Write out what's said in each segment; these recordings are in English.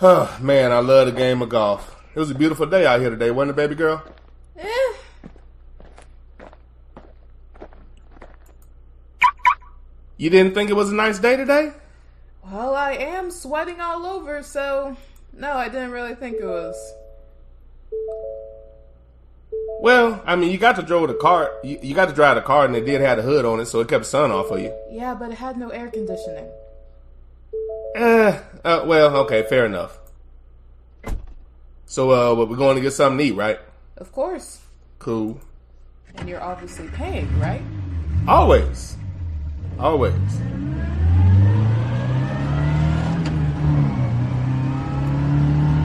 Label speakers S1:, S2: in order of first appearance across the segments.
S1: Oh, man, I love the game of golf. It was a beautiful day out here today, wasn't it, baby girl? You didn't think it was a nice day today?
S2: Well, I am sweating all over, so no, I didn't really think it was.
S1: Well, I mean, you got to drive the car. You got to drive the car, and it did have the hood on it, so it kept the sun off of you.
S2: Yeah, but it had no air conditioning.
S1: Well, okay, fair enough. So, we're going to get something to eat, right?
S2: Of course.
S1: Cool.
S2: And you're obviously paying, right?
S1: Always. Always.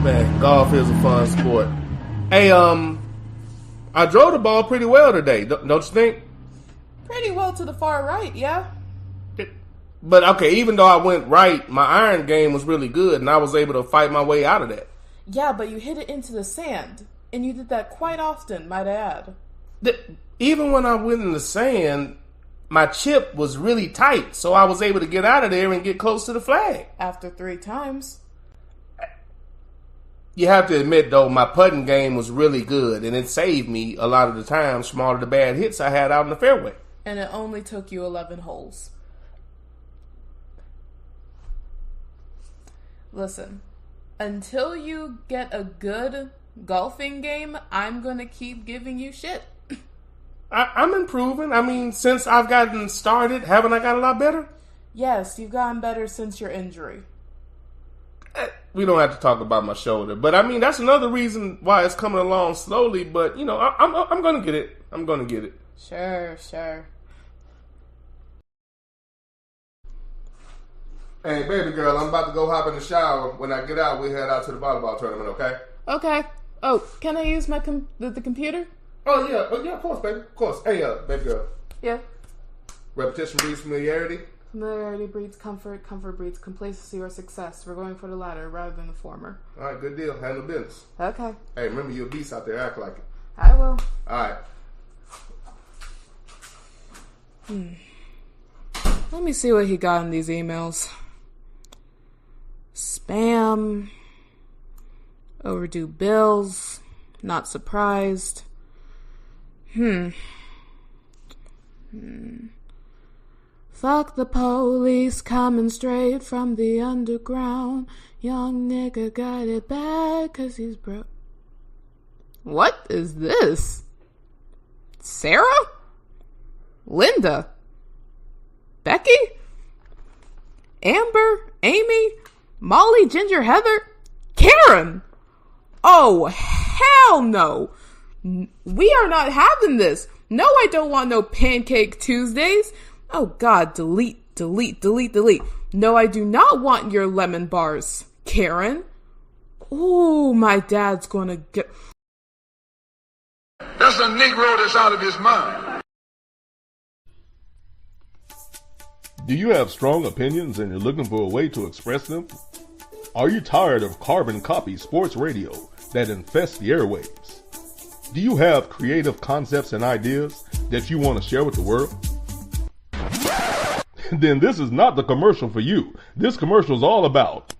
S1: Man, golf is a fun sport. Hey, I drove the ball pretty well today, don't you think?
S2: Pretty well to the far right, yeah?
S1: But, okay, even though I went right, my iron game was really good, and I was able to fight my way out of that.
S2: Yeah, but you hit it into the sand, and you did that quite often, might I add.
S1: Even when I went in the sand, my chip was really tight, so I was able to get out of there and get close to the flag.
S2: After 3 times.
S1: You have to admit, though, my putting game was really good, and it saved me a lot of the times from all of the bad hits I had out in the fairway.
S2: And it only took you 11 holes. Listen, until you get a good golfing game, I'm going to keep giving you shit.
S1: I'm improving. I mean, since I've gotten started, haven't I got a lot better?
S2: Yes, you've gotten better since your injury.
S1: We don't have to talk about my shoulder, but I mean, that's another reason why it's coming along slowly, but, you know, I'm going to get it. I'm going to get it.
S2: Sure.
S1: Hey, baby girl, I'm about to go hop in the shower. When I get out, we head out to the volleyball tournament, okay?
S2: Okay. Oh, can I use my the computer?
S1: Oh, yeah, of course, baby. Of course. Hey, baby girl.
S2: Yeah.
S1: Repetition breeds familiarity.
S2: Familiarity breeds comfort. Comfort breeds complacency or success. We're going for the latter rather than the former.
S1: All right, good deal. Handle business.
S2: Okay.
S1: Hey, remember you're a beast out there. Act like it.
S2: I will.
S1: All right.
S2: Let me see what he got in these emails. Spam. Overdue bills. Not surprised. Fuck the police coming straight from the underground. Young nigga got it bad 'cause he's broke. What is this? Sarah? Linda? Becky? Amber? Amy? Molly? Ginger? Heather? Karen? Oh, hell no. We are not having this. No, I don't want no Pancake Tuesdays. Oh, God, delete. No, I do not want your lemon bars, Karen. Oh, my dad's gonna get...
S3: That's a Negro that's out of his mind.
S4: Do you have strong opinions and you're looking for a way to express them? Are you tired of carbon copy sports radio that infests the airwaves? Do you have creative concepts and ideas that you want to share with the world? Then this is not the commercial for you. This commercial is all about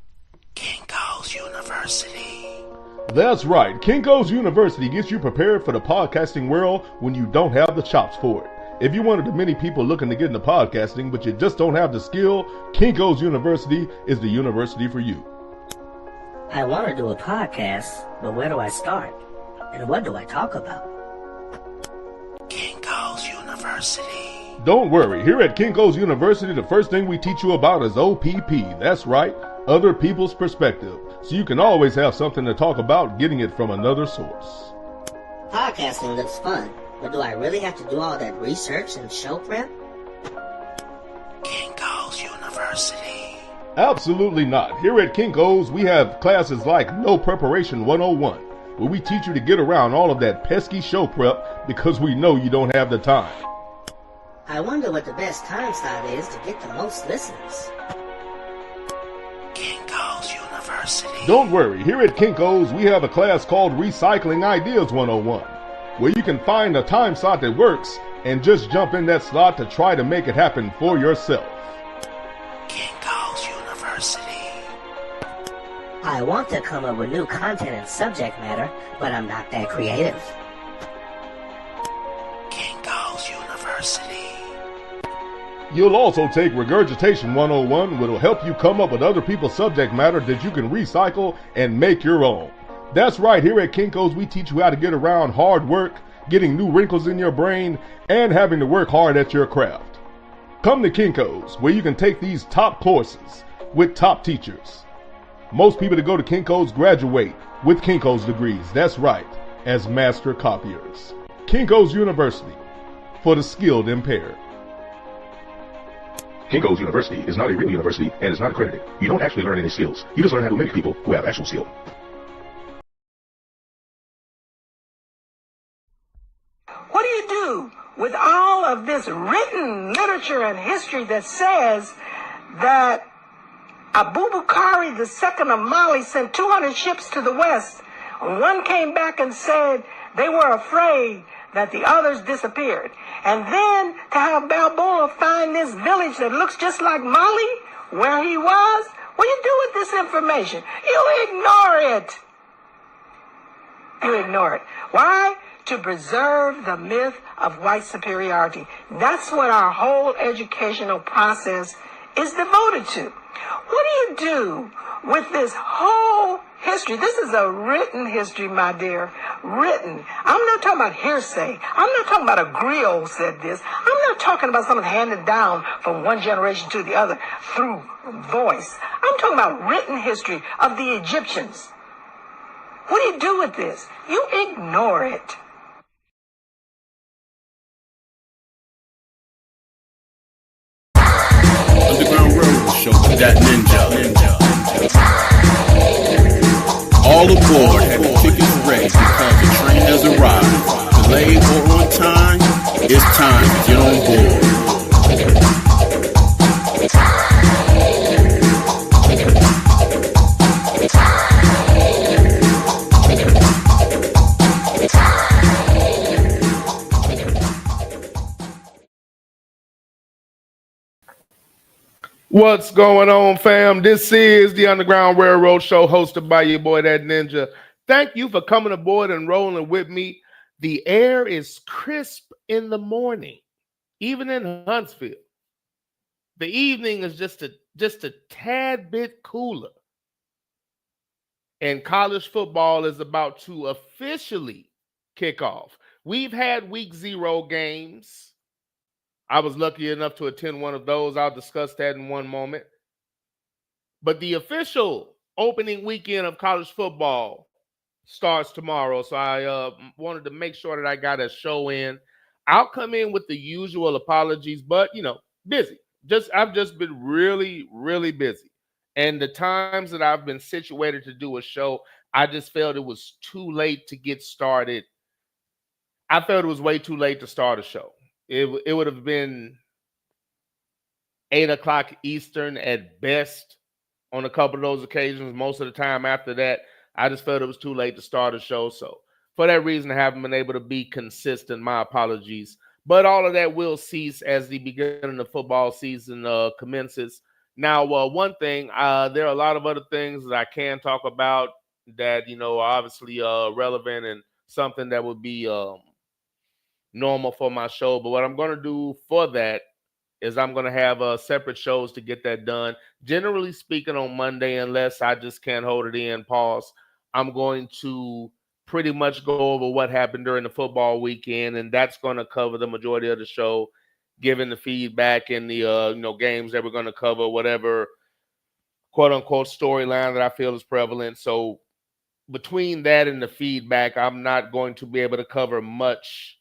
S5: Kinko's University.
S4: That's right. Kinko's University gets you prepared for the podcasting world when you don't have the chops for it. If you're one of the many people looking to get into podcasting, but you just don't have the skill, Kinko's University is the university for you.
S5: I want to do a podcast, but where do I start? And what do I talk about? Kinko's University.
S4: Don't worry, here at Kinko's University, the first thing we teach you about is OPP. That's right, other people's perspective. So you can always have something to talk about getting it from another source.
S5: Podcasting looks fun, but do I really have to do all that research and show prep? Kinko's University.
S4: Absolutely not. Here at Kinko's, we have classes like No Preparation 101, where we teach you to get around all of that pesky show prep because we know you don't have the time.
S5: I wonder what the best time slot is to get the most listeners. Kinko's University.
S4: Don't worry, here at Kinko's, we have a class called Recycling Ideas 101, where you can find a time slot that works and just jump in that slot to try to make it happen for yourself.
S5: Kinko's University. I want to come up with new content and subject matter, but I'm not that creative.
S6: Kinko's University.
S4: You'll also take Regurgitation 101, which will help you come up with other people's subject matter that you can recycle and make your own. That's right, here at Kinko's, we teach you how to get around hard work, getting new wrinkles in your brain, and having to work hard at your craft. Come to Kinko's, where you can take these top courses with top teachers. Most people that go to Kinko's graduate with Kinko's degrees. That's right, as master copiers. Kinko's University, for the skilled impaired.
S7: Kinko's University is not a real university and is not accredited. You don't actually learn any skills. You just learn how to mimic people who have actual skill.
S8: What do you do with all of this written literature and history that says that Abubakari II of Mali sent 200 ships to the west? One came back and said they were afraid that the others disappeared. And then to have Balboa find this village that looks just like Mali, where he was, what do you do with this information? You ignore it. You ignore it. Why? To preserve the myth of white superiority. That's what our whole educational process is devoted to. What do you do with this whole history? This is a written history, my dear. Written. I'm not talking about hearsay. I'm not talking about a griot said this. I'm not talking about something handed down from one generation to the other through voice. I'm talking about written history of the Egyptians. What do you do with this? You ignore it.
S6: Underground Railroad Show with that ninja. All aboard, have your tickets ready because the train has arrived. Delayed or on time, it's time to get on board.
S1: What's going on, fam? This is the Underground Railroad Show hosted by your boy, That Ninja. Thank you for coming aboard and rolling with me. The air is crisp in the morning, even in Huntsville. The evening is just a tad bit cooler. And college football is about to officially kick off. We've had week 0 games. I was lucky enough to attend one of those. I'll discuss that in one moment. But the official opening weekend of college football starts tomorrow. So I wanted to make sure that I got a show in. I'll come in with the usual apologies, but, busy. I've just been really, really busy. And the times that I've been situated to do a show, I just felt it was too late to get started. I felt it was way too late to start a show. It would have been 8 o'clock Eastern at best on a couple of those occasions. Most of the time after that, I just felt it was too late to start a show. So for that reason, I haven't been able to be consistent. My apologies. But all of that will cease as the beginning of football season commences. Now, one thing, there are a lot of other things that I can talk about that, are obviously relevant and something that would be normal for my show. But what I'm going to do for that is I'm going to have separate shows to get that done. Generally speaking, on Monday, unless I just can't hold it in, pause, I'm going to pretty much go over what happened during the football weekend, and that's going to cover the majority of the show, giving the feedback and the games that we're going to cover, whatever quote-unquote storyline that I feel is prevalent. So between that and the feedback, I'm not going to be able to cover much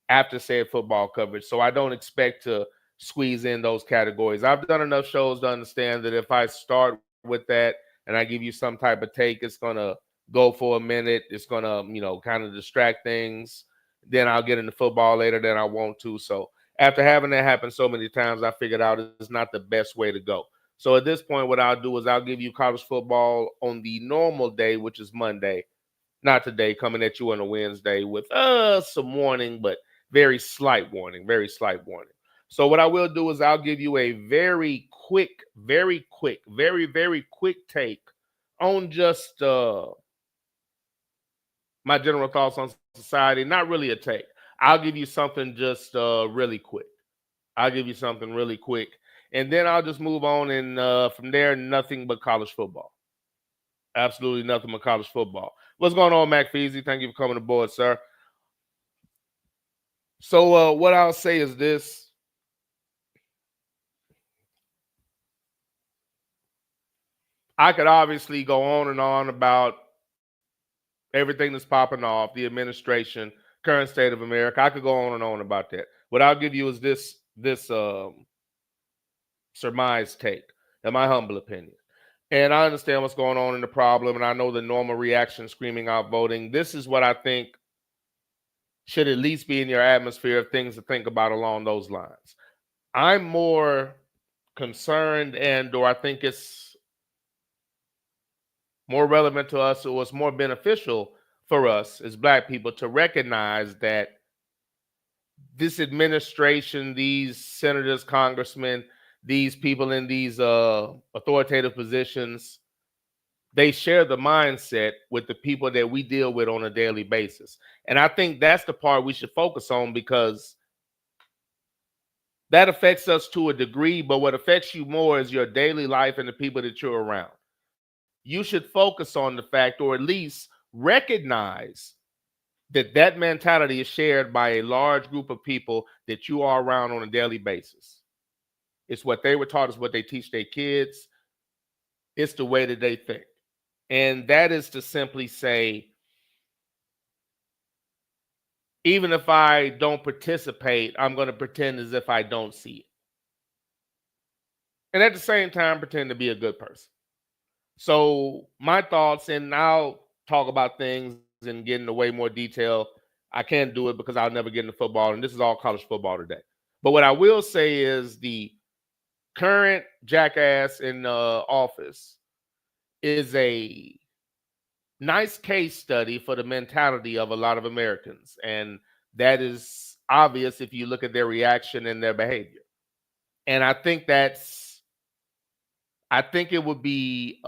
S1: after said football coverage. So I don't expect to squeeze in those categories. I've done enough shows to understand that if I start with that and I give you some type of take, it's going to go for a minute. It's going to, kind of distract things. Then I'll get into football later than I want to. So after having that happen so many times, I figured out it's not the best way to go. So at this point, what I'll do is I'll give you college football on the normal day, which is Monday. Not today, coming at you on a Wednesday with some warning, but very slight warning. So what I will do is I'll give you a very quick take on just my general thoughts on society, not really a take. I'll give you something just really quick. And then I'll just move on, and from there, nothing but college football. Absolutely nothing but college football. What's going on, Mac Feezy? Thank you for coming aboard, sir. So what I'll say is this. I could obviously go on and on about everything that's popping off, the administration, current state of America. I could go on and on about that. What I'll give you is this surmised take, in my humble opinion. And I understand what's going on in the problem, and I know the normal reaction screaming out voting. This is what I think should at least be in your atmosphere of things to think about along those lines. I'm more concerned, or I think it's more relevant to us, or it's more beneficial for us as Black people to recognize that this administration, these senators, congressmen, these people in these authoritative positions, they share the mindset with the people that we deal with on a daily basis. And I think that's the part we should focus on, because that affects us to a degree, but what affects you more is your daily life and the people that you're around. You should focus on the fact, or at least recognize, that mentality is shared by a large group of people that you are around on a daily basis. It's what they were taught, it's what they teach their kids. It's the way that they think. And that is to simply say, even if I don't participate, I'm going to pretend as if I don't see it. And at the same time, pretend to be a good person. So my thoughts, and I'll talk about things and get into way more detail. I can't do it because I'll never get into football, and this is all college football today. But what I will say is the current jackass in office is a nice case study for the mentality of a lot of Americans. And that is obvious if you look at their reaction and their behavior. And I think it would be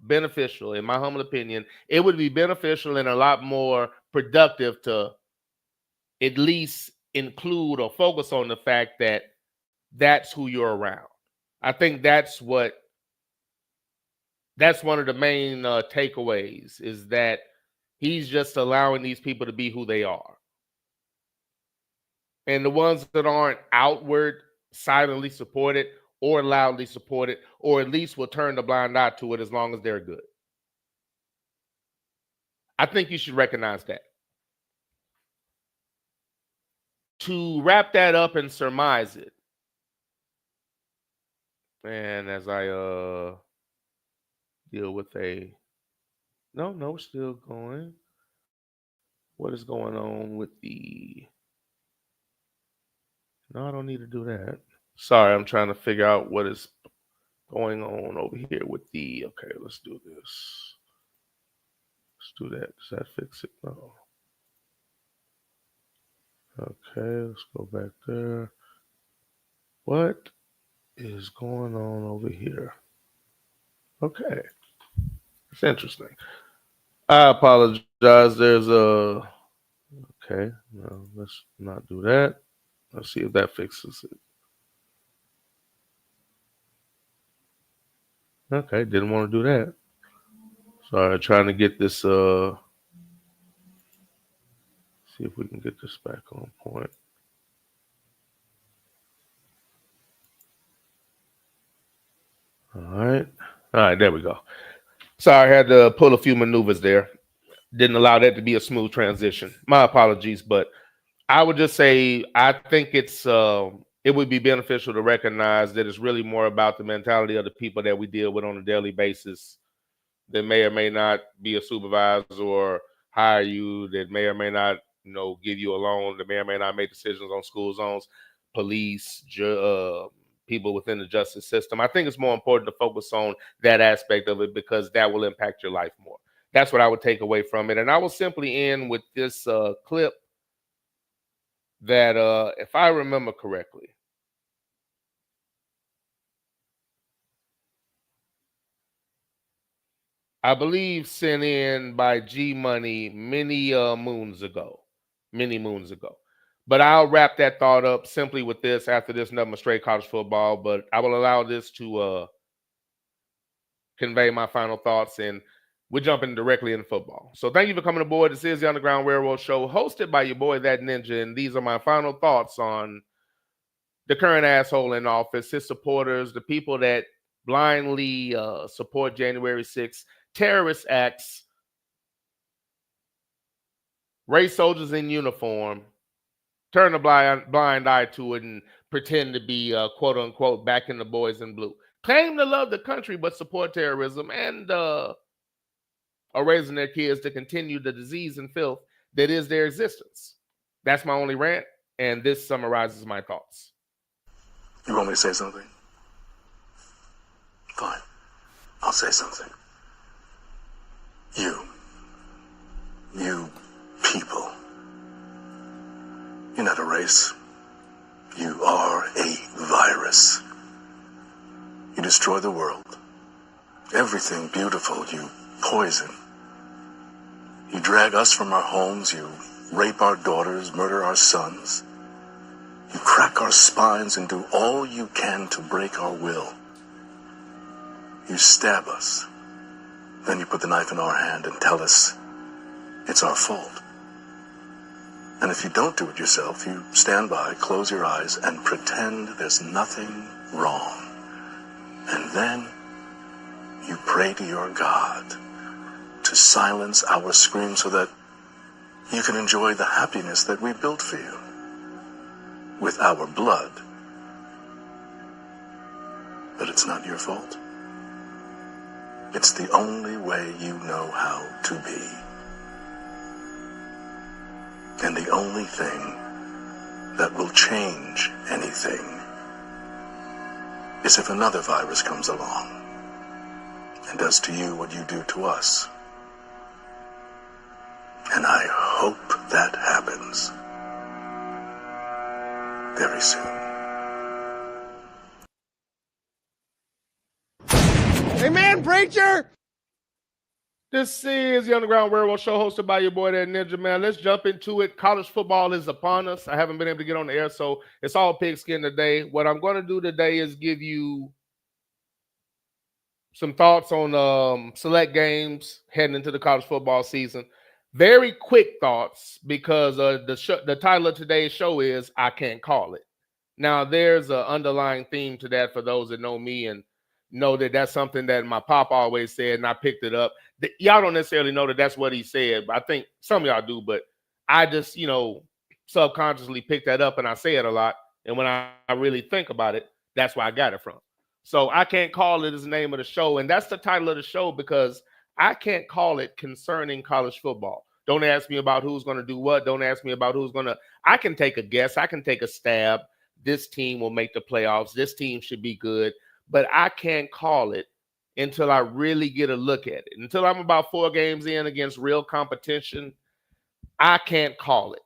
S1: beneficial, in my humble opinion, it would be beneficial and a lot more productive to at least include or focus on the fact that that's who you're around. I think that's one of the main takeaways, is that he's just allowing these people to be who they are. And the ones that aren't outward, silently support it, or loudly support it, or at least will turn the blind eye to it as long as they're good. I think you should recognize that. To wrap that up and surmise it, and as I deal with no, we're still going. What is going on with no, I don't need to do that. Sorry, I'm trying to figure out what is going on over here with okay, let's do this. Let's do that. Does that fix it? No. Okay, let's go back there. What is going on over here? Okay. It's interesting. I apologize. There's okay, no, let's not do that. Let's see if that fixes it. Okay, didn't want to do that. Sorry, trying to get this, see if we can get this back on point. All right, there we go. Sorry, I had to pull a few maneuvers there. Didn't allow that to be a smooth transition. My apologies, but I would just say I think it would be beneficial to recognize that it's really more about the mentality of the people that we deal with on a daily basis, that may or may not be a supervisor or hire you, that may or may not, give you a loan, that may or may not make decisions on school zones, police, people within the justice system. I think it's more important to focus on that aspect of it, because that will impact your life more. That's what I would take away from it. And I will simply end with this clip that, if I remember correctly, I believe sent in by G Money many moons ago. But I'll wrap that thought up simply with this after this number straight college football. But I will allow this to convey my final thoughts, and we're jumping directly into football. So thank you for coming aboard. This is the Underground Railroad Show, hosted by your boy, That Ninja, and these are my final thoughts on the current asshole in office, his supporters, the people that blindly support January 6th, terrorist acts, race soldiers in uniform, turn a blind eye to it and pretend to be, quote unquote, back in the boys in blue. Claim to love the country, but support terrorism and are raising their kids to continue the disease and filth that is their existence. That's my only rant, and this summarizes my thoughts.
S9: You want me to say something? Fine. I'll say something. You people, you're not a race. You are a virus. You destroy the world. Everything beautiful, you poison. You drag us from our homes, you rape our daughters, murder our sons. You crack our spines and do all you can to break our will. You stab us. Then you put the knife in our hand and tell us it's our fault. And if you don't do it yourself, you stand by, close your eyes, and pretend there's nothing wrong. And then you pray to your God to silence our screams so that you can enjoy the happiness that we built for you with our blood. But it's not your fault. It's the only way you know how to be. And the only thing that will change anything is if another virus comes along and does to you what you do to us. And I hope that happens very soon.
S1: Amen, preacher! This is the Underground Railroad Show, hosted by your boy, That Ninja, man. Let's jump into it. College football is upon us. I haven't been able to get on the air, so it's all pigskin today. What I'm going to do today is give you some thoughts on select games heading into the college football season. Very quick thoughts, because the title of today's show is I Can't Call It. Now, there's an underlying theme to that for those that know me and know that that's something that my pop always said, and I picked it up. Y'all don't necessarily know that that's what he said, but I think some of y'all do, but I just, subconsciously picked that up, and I say it a lot, and when I really think about it, that's where I got it from. So I Can't Call It is the name of the show, and that's the title of the show because I can't call it concerning college football. Don't ask me about who's going to do what. Don't ask me about who's going to – I can take a guess. I can take a stab. This team will make the playoffs. This team should be good. But I can't call it until I really get a look at it. Until I'm about 4 games in against real competition, I can't call it.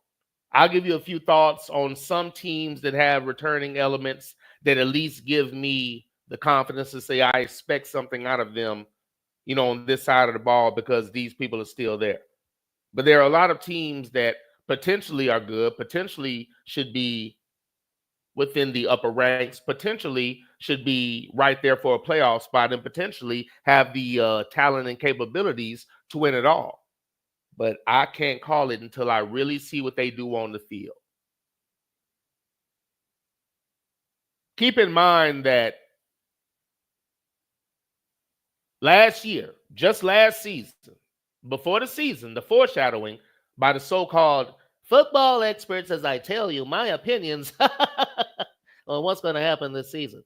S1: I'll give you a few thoughts on some teams that have returning elements that at least give me the confidence to say I expect something out of them, on this side of the ball because these people are still there. But there are a lot of teams that potentially are good, potentially should be within the upper ranks, potentially should be right there for a playoff spot, and potentially have the talent and capabilities to win it all. But I can't call it until I really see what they do on the field. Keep in mind that last year, just last season, before the season, the foreshadowing by the so-called football experts, as I tell you, my opinions on what's going to happen this season.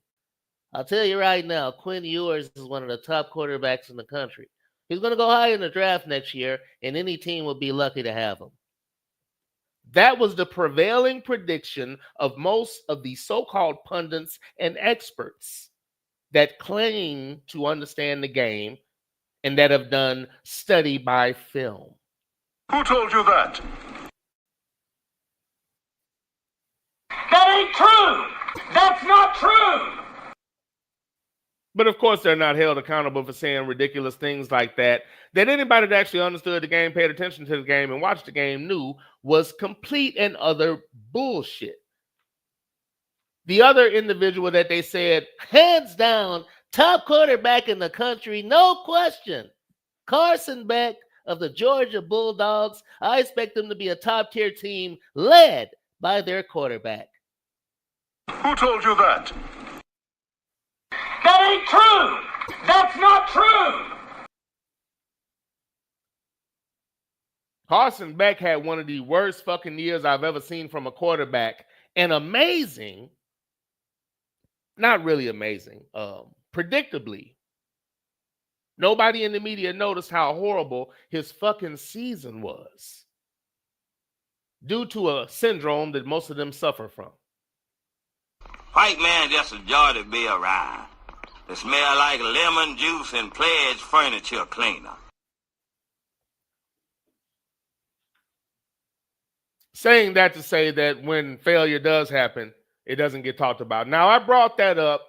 S1: I'll tell you right now, Quinn Ewers is one of the top quarterbacks in the country. He's going to go high in the draft next year, and any team will be lucky to have him. That was the prevailing prediction of most of the so-called pundits and experts that claim to understand the game and that have done study by film.
S3: Who told you that?
S8: That ain't true. That's not true.
S1: But of course, they're not held accountable for saying ridiculous things like that. That anybody that actually understood the game, paid attention to the game, and watched the game knew was complete and utter bullshit. The other individual that they said, hands down, top quarterback in the country, no question, Carson Beck of the Georgia Bulldogs. I expect them to be a top-tier team led by their quarterback.
S3: Who told you that?
S8: That ain't true. That's not true.
S1: Carson Beck had one of the worst fucking years I've ever seen from a quarterback. And amazing, not really amazing, predictably, nobody in the media noticed how horrible his fucking season was due to a syndrome that most of them suffer from.
S10: White man just a joy to be around. They smell like lemon juice and pledge furniture cleaner.
S1: Saying that to say that when failure does happen, it doesn't get talked about. Now, I brought that up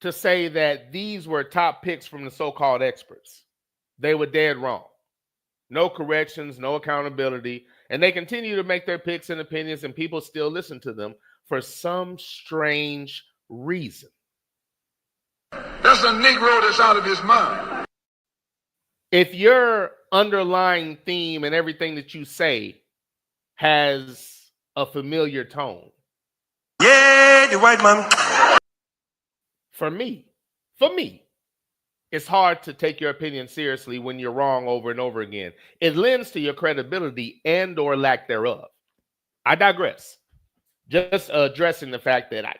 S1: to say that these were top picks from the so-called experts. They were dead wrong. No corrections, no accountability, and they continue to make their picks and opinions, and people still listen to them for some strange reason.
S3: That's a Negro that's out of his mind.
S1: If your underlying theme and everything that you say has a familiar tone.
S10: Yeah, the white man.
S1: For me, it's hard to take your opinion seriously when you're wrong over and over again. It lends to your credibility and or lack thereof. I digress. Just addressing the fact that I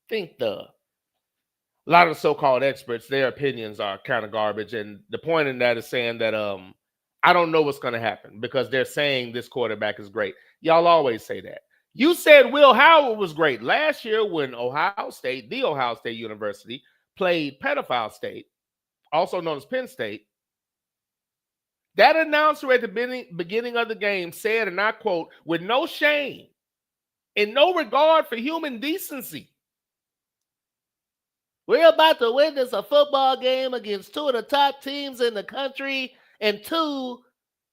S1: think a lot of the so-called experts, their opinions are kind of garbage. And the point in that is saying that I don't know what's going to happen because they're saying this quarterback is great. Y'all always say that. You said Will Howard was great last year when the Ohio State University, played Pedophile State, also known as Penn State. That announcer at the beginning of the game said, and I quote, with no shame and no regard for human decency, we're about to witness a football game against two of the top teams in the country. And two,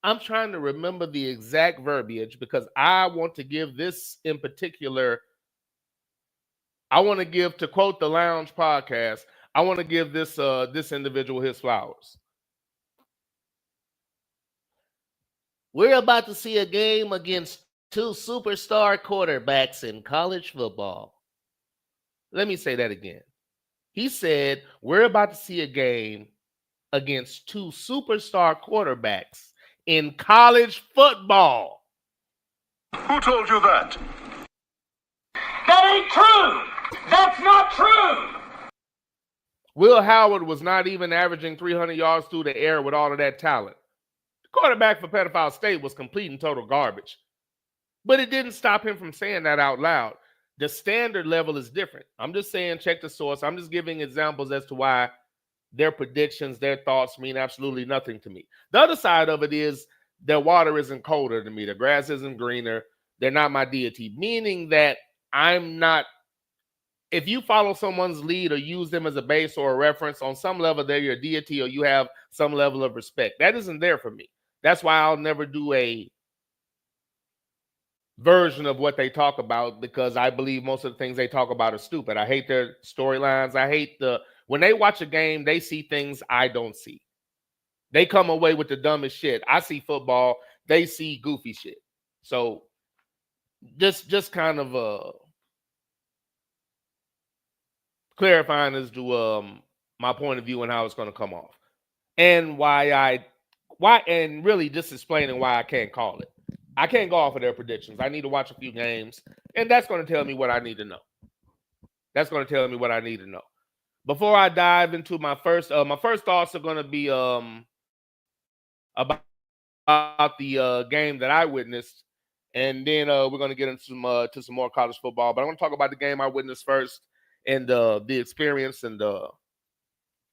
S1: I'm trying to remember the exact verbiage because I want to give this in particular. I want to give, to quote the Lounge podcast, I want to give this individual his flowers. We're about to see a game against two superstar quarterbacks in college football. Let me say that again. He said, we're about to see a game against two superstar quarterbacks in college football.
S3: Who told you that?
S8: That ain't true. That's not true.
S1: Will Howard was not even averaging 300 yards through the air with all of that talent. The quarterback for Pedophile State was complete and total garbage. But it didn't stop him from saying that out loud. The standard level is different. I'm just saying, check the source. I'm just giving examples as to why their predictions, their thoughts mean absolutely nothing to me. The other side of it is their water isn't colder to me. The grass isn't greener. They're not my deity, meaning that I'm not, if you follow someone's lead or use them as a base or a reference, on some level, they're your deity or you have some level of respect. That isn't there for me. That's why I'll never do a version of what they talk about because I believe most of the things they talk about are stupid. I hate their storylines. I hate when they watch a game, they see things I don't see. They come away with the dumbest shit. I see football. They see goofy shit. So just kind of clarifying as to my point of view and how it's going to come off. And and really just explaining why I can't call it. I can't go off of their predictions. I need to watch a few games, and that's going to tell me what I need to know. That's going to tell me what I need to know. Before I dive into my first thoughts are going to be about the game that I witnessed, and then we're going to get into some more college football. But I want to talk about the game I witnessed first, and the experience and the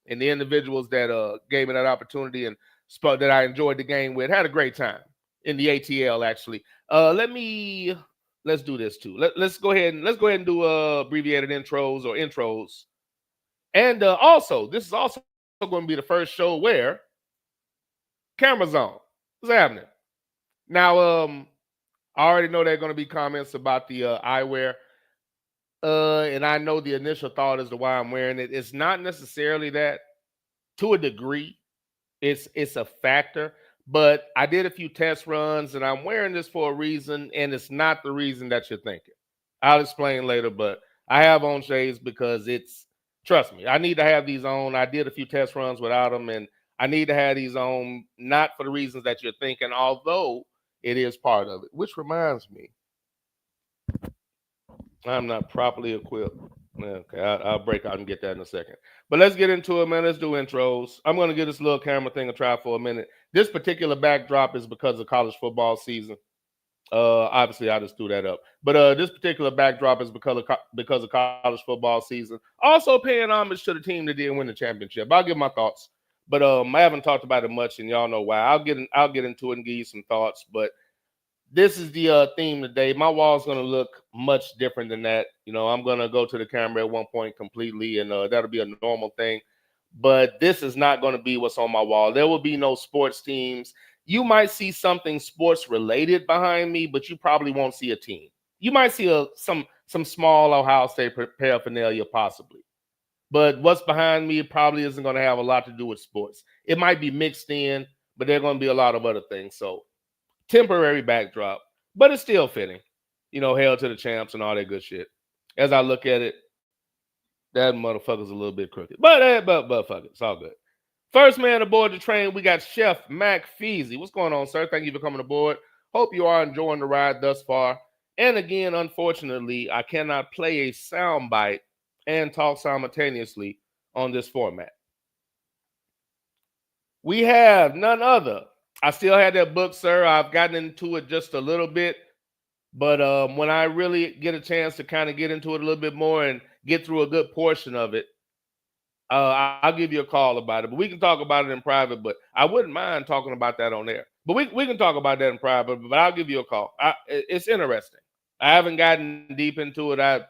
S1: individuals that gave me that opportunity and that I enjoyed the game with. Had a great time in the ATL, actually. Let's do this too. Let's go ahead and do abbreviated intros. And also, this is also going to be the first show where camera's on. What's happening? Now, I already know there are going to be comments about the eyewear. And I know the initial thought as to why I'm wearing it. It's not necessarily that. To a degree, it's a factor. But I did a few test runs, and I'm wearing this for a reason, and it's not the reason that you're thinking. I'll explain later, but I have on shades because trust me, I need to have these on. I did a few test runs without them, and I need to have these on, not for the reasons that you're thinking, although it is part of it. Which reminds me, I'm not properly equipped. Okay, I'll break out and get that in a second. But let's get into it, man. Let's do intros. I'm going to give this little camera thing a try for a minute. This particular backdrop is because of college football season. Obviously, I just threw that up. But this particular backdrop is because of college football season. Also paying homage to the team that didn't win the championship. I'll give my thoughts. But I haven't talked about it much, and y'all know why. I'll get into it and give you some thoughts. But this is the theme today. My wall's going to look much different than that. You know, I'm going to go to the camera at one point completely, and that'll be a normal thing. But this is not going to be what's on my wall. There will be no sports teams. You might see something sports related behind me, but you probably won't see a team. You might see some small Ohio State paraphernalia possibly. But what's behind me probably isn't going to have a lot to do with sports. It might be mixed in, but there are going to be a lot of other things. So temporary backdrop, but it's still fitting. You know, hail to the champs and all that good shit. As I look at it, that motherfucker's a little bit crooked. But fuck it. It's all good. First man aboard the train, we got Chef Mac Feezy. What's going on, sir? Thank you for coming aboard. Hope you are enjoying the ride thus far. And again, unfortunately, I cannot play a soundbite and talk simultaneously on this format. We have none other. I still had that book, sir. I've gotten into it just a little bit. But when I really get a chance to kind of get into it a little bit more and get through a good portion of it, I'll give you a call about it. But we can talk about it in private. But I wouldn't mind talking about that on air. But we can talk about that in private. But I'll give you a call. It's interesting. I haven't gotten deep into it. I have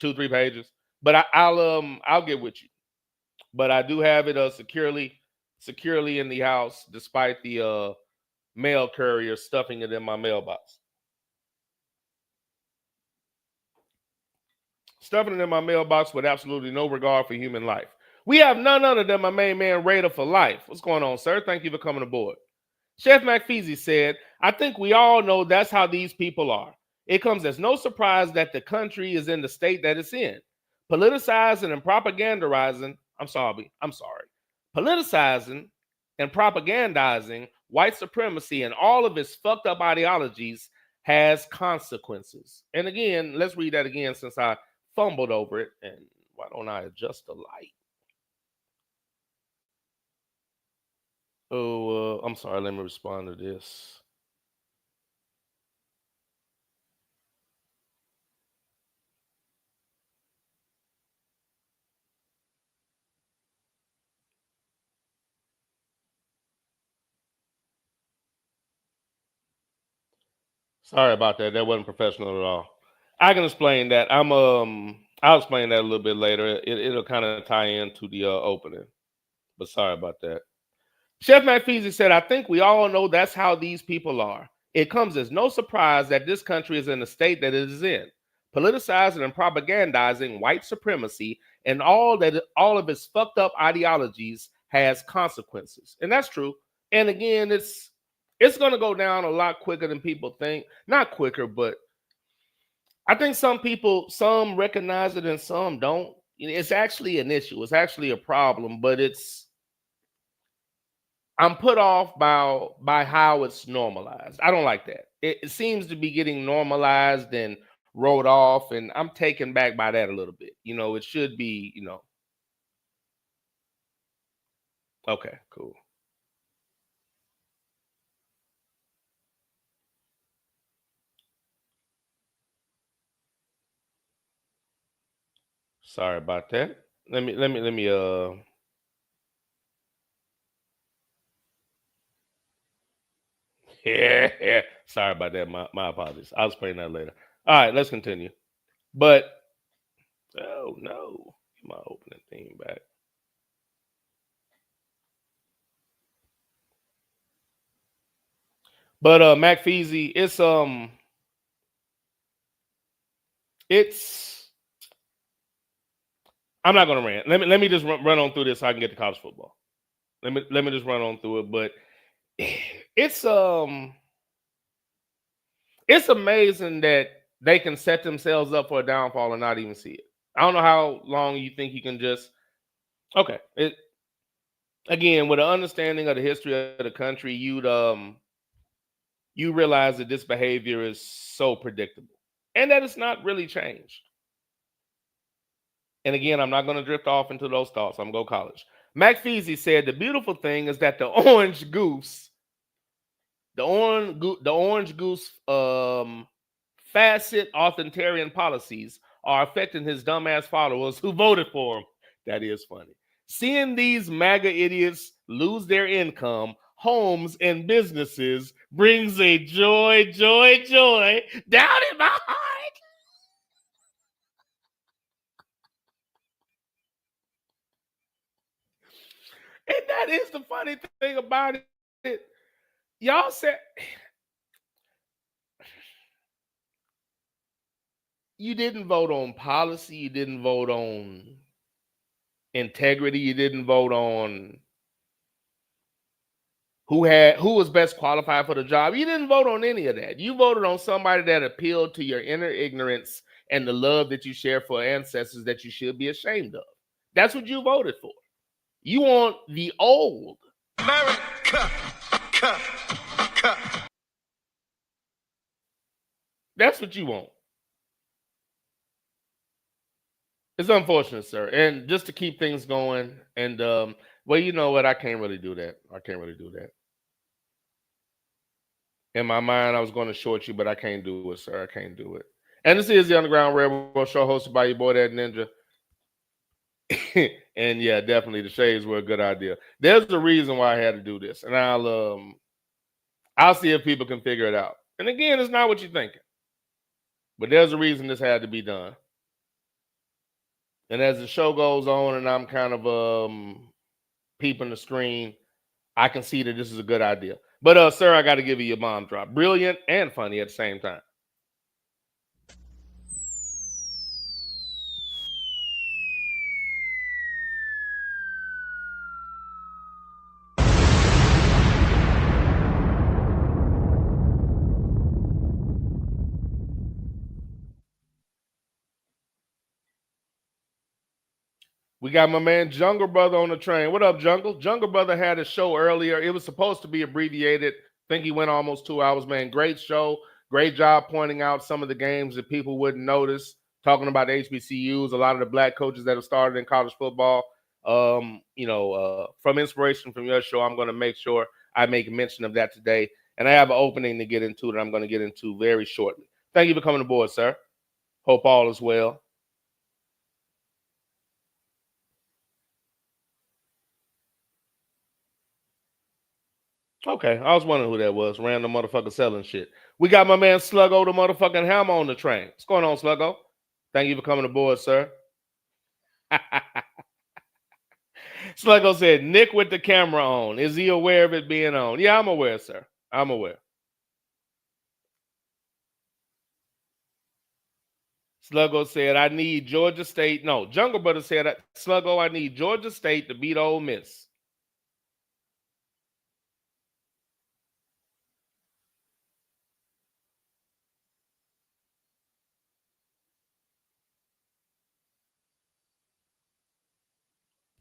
S1: 2-3 pages. But I'll get with you. But I do have it securely in the house, despite the mail courier stuffing it in my mailbox. Stuffing it in my mailbox with absolutely no regard for human life. We have none other than my main man, Raider for Life. What's going on, sir? Thank you for coming aboard. Chef McFeezy said, I think we all know that's how these people are. It comes as no surprise that the country is in the state that it's in. Politicizing and propagandizing, politicizing and propagandizing white supremacy and all of its fucked up ideologies has consequences. And again, let's read that again since I fumbled over it. And why don't I adjust the light? Oh, I'm sorry. Let me respond to this. Sorry about that. That wasn't professional at all. I can explain that. I'll explain that a little bit later. It'll kind of tie into the opening. But sorry about that. Chef McFeezy said, I think we all know that's how these people are. It comes as no surprise that this country is in the state that it is in. Politicizing and propagandizing white supremacy and all of its fucked up ideologies has consequences. And that's true. And again, it's going to go down a lot quicker than people think. Not quicker, but I think some recognize it and some don't. It's actually an issue. It's actually a problem, but I'm put off by how it's normalized. I don't like that. It seems to be getting normalized and wrote off, and I'm taken back by that a little bit. It should be, Okay, cool. Sorry about that. Let me yeah. Sorry about that. My apologies. I'll explain that later. All right, let's continue. But oh no, my opening theme back. But Mac Feezy, it's I'm not gonna rant. Let me just run on through this so I can get to college football. Let me just run on through it. But it's amazing that they can set themselves up for a downfall and not even see it. I don't know how long you think you can just again, with an understanding of the history of the country, you realize that this behavior is so predictable and that it's not really changed. And again, I'm not going to drift off into those thoughts. I'm going to go college. Mac Feezy said the beautiful thing is that the Orange Goose facet authoritarian policies are affecting his dumbass followers who voted for him. That is funny. Seeing these MAGA idiots lose their income, homes, and businesses brings a joy down in my heart. And that is the funny thing about it. Y'all said you didn't vote on policy, you didn't vote on integrity, you didn't vote on who was best qualified for the job. You didn't vote on any of that. You voted on somebody that appealed to your inner ignorance and the love that you share for ancestors that you should be ashamed of. That's what you voted for. You want the old
S3: America.
S1: That's what you want. It's unfortunate, sir. And just to keep things going, and well, you know what? I can't really do that. In my mind, I was going to short you, but I can't do it, sir. I can't do it. And this is the Underground Railroad Show hosted by your boy, that Ninja. And yeah, definitely the shades were a good idea. There's a reason why I had to do this, and I'll see if people can figure it out. And again, it's not what you're thinking, but there's a reason this had to be done. And as the show goes on, and I'm kind of peeping the screen, I can see that this is a good idea. But sir, I got to give you your bomb drop. Brilliant and funny at the same time. We got my man Jungle Brother on the train. What up, Jungle? Jungle Brother had a show earlier. It was supposed to be abbreviated. I think he went almost 2 hours, man. Great show. Great job pointing out some of the games that people wouldn't notice. Talking about HBCUs, a lot of the black coaches that have started in college football. From inspiration from your show, I'm going to make sure I make mention of that today. And I have an opening to get into that I'm going to get into very shortly. Thank you for coming aboard, sir. Hope all is well. Okay, I was wondering who that was. Random motherfucker selling shit. We got my man Sluggo, the motherfucking Hammer, on the train. What's going on, Sluggo? Thank you for coming aboard, sir. Sluggo said, Nick with the camera on. Is he aware of it being on? Yeah, I'm aware, sir. I'm aware. Sluggo said, I need Georgia State. No, Jungle Brother said, Sluggo, I need Georgia State to beat Ole Miss.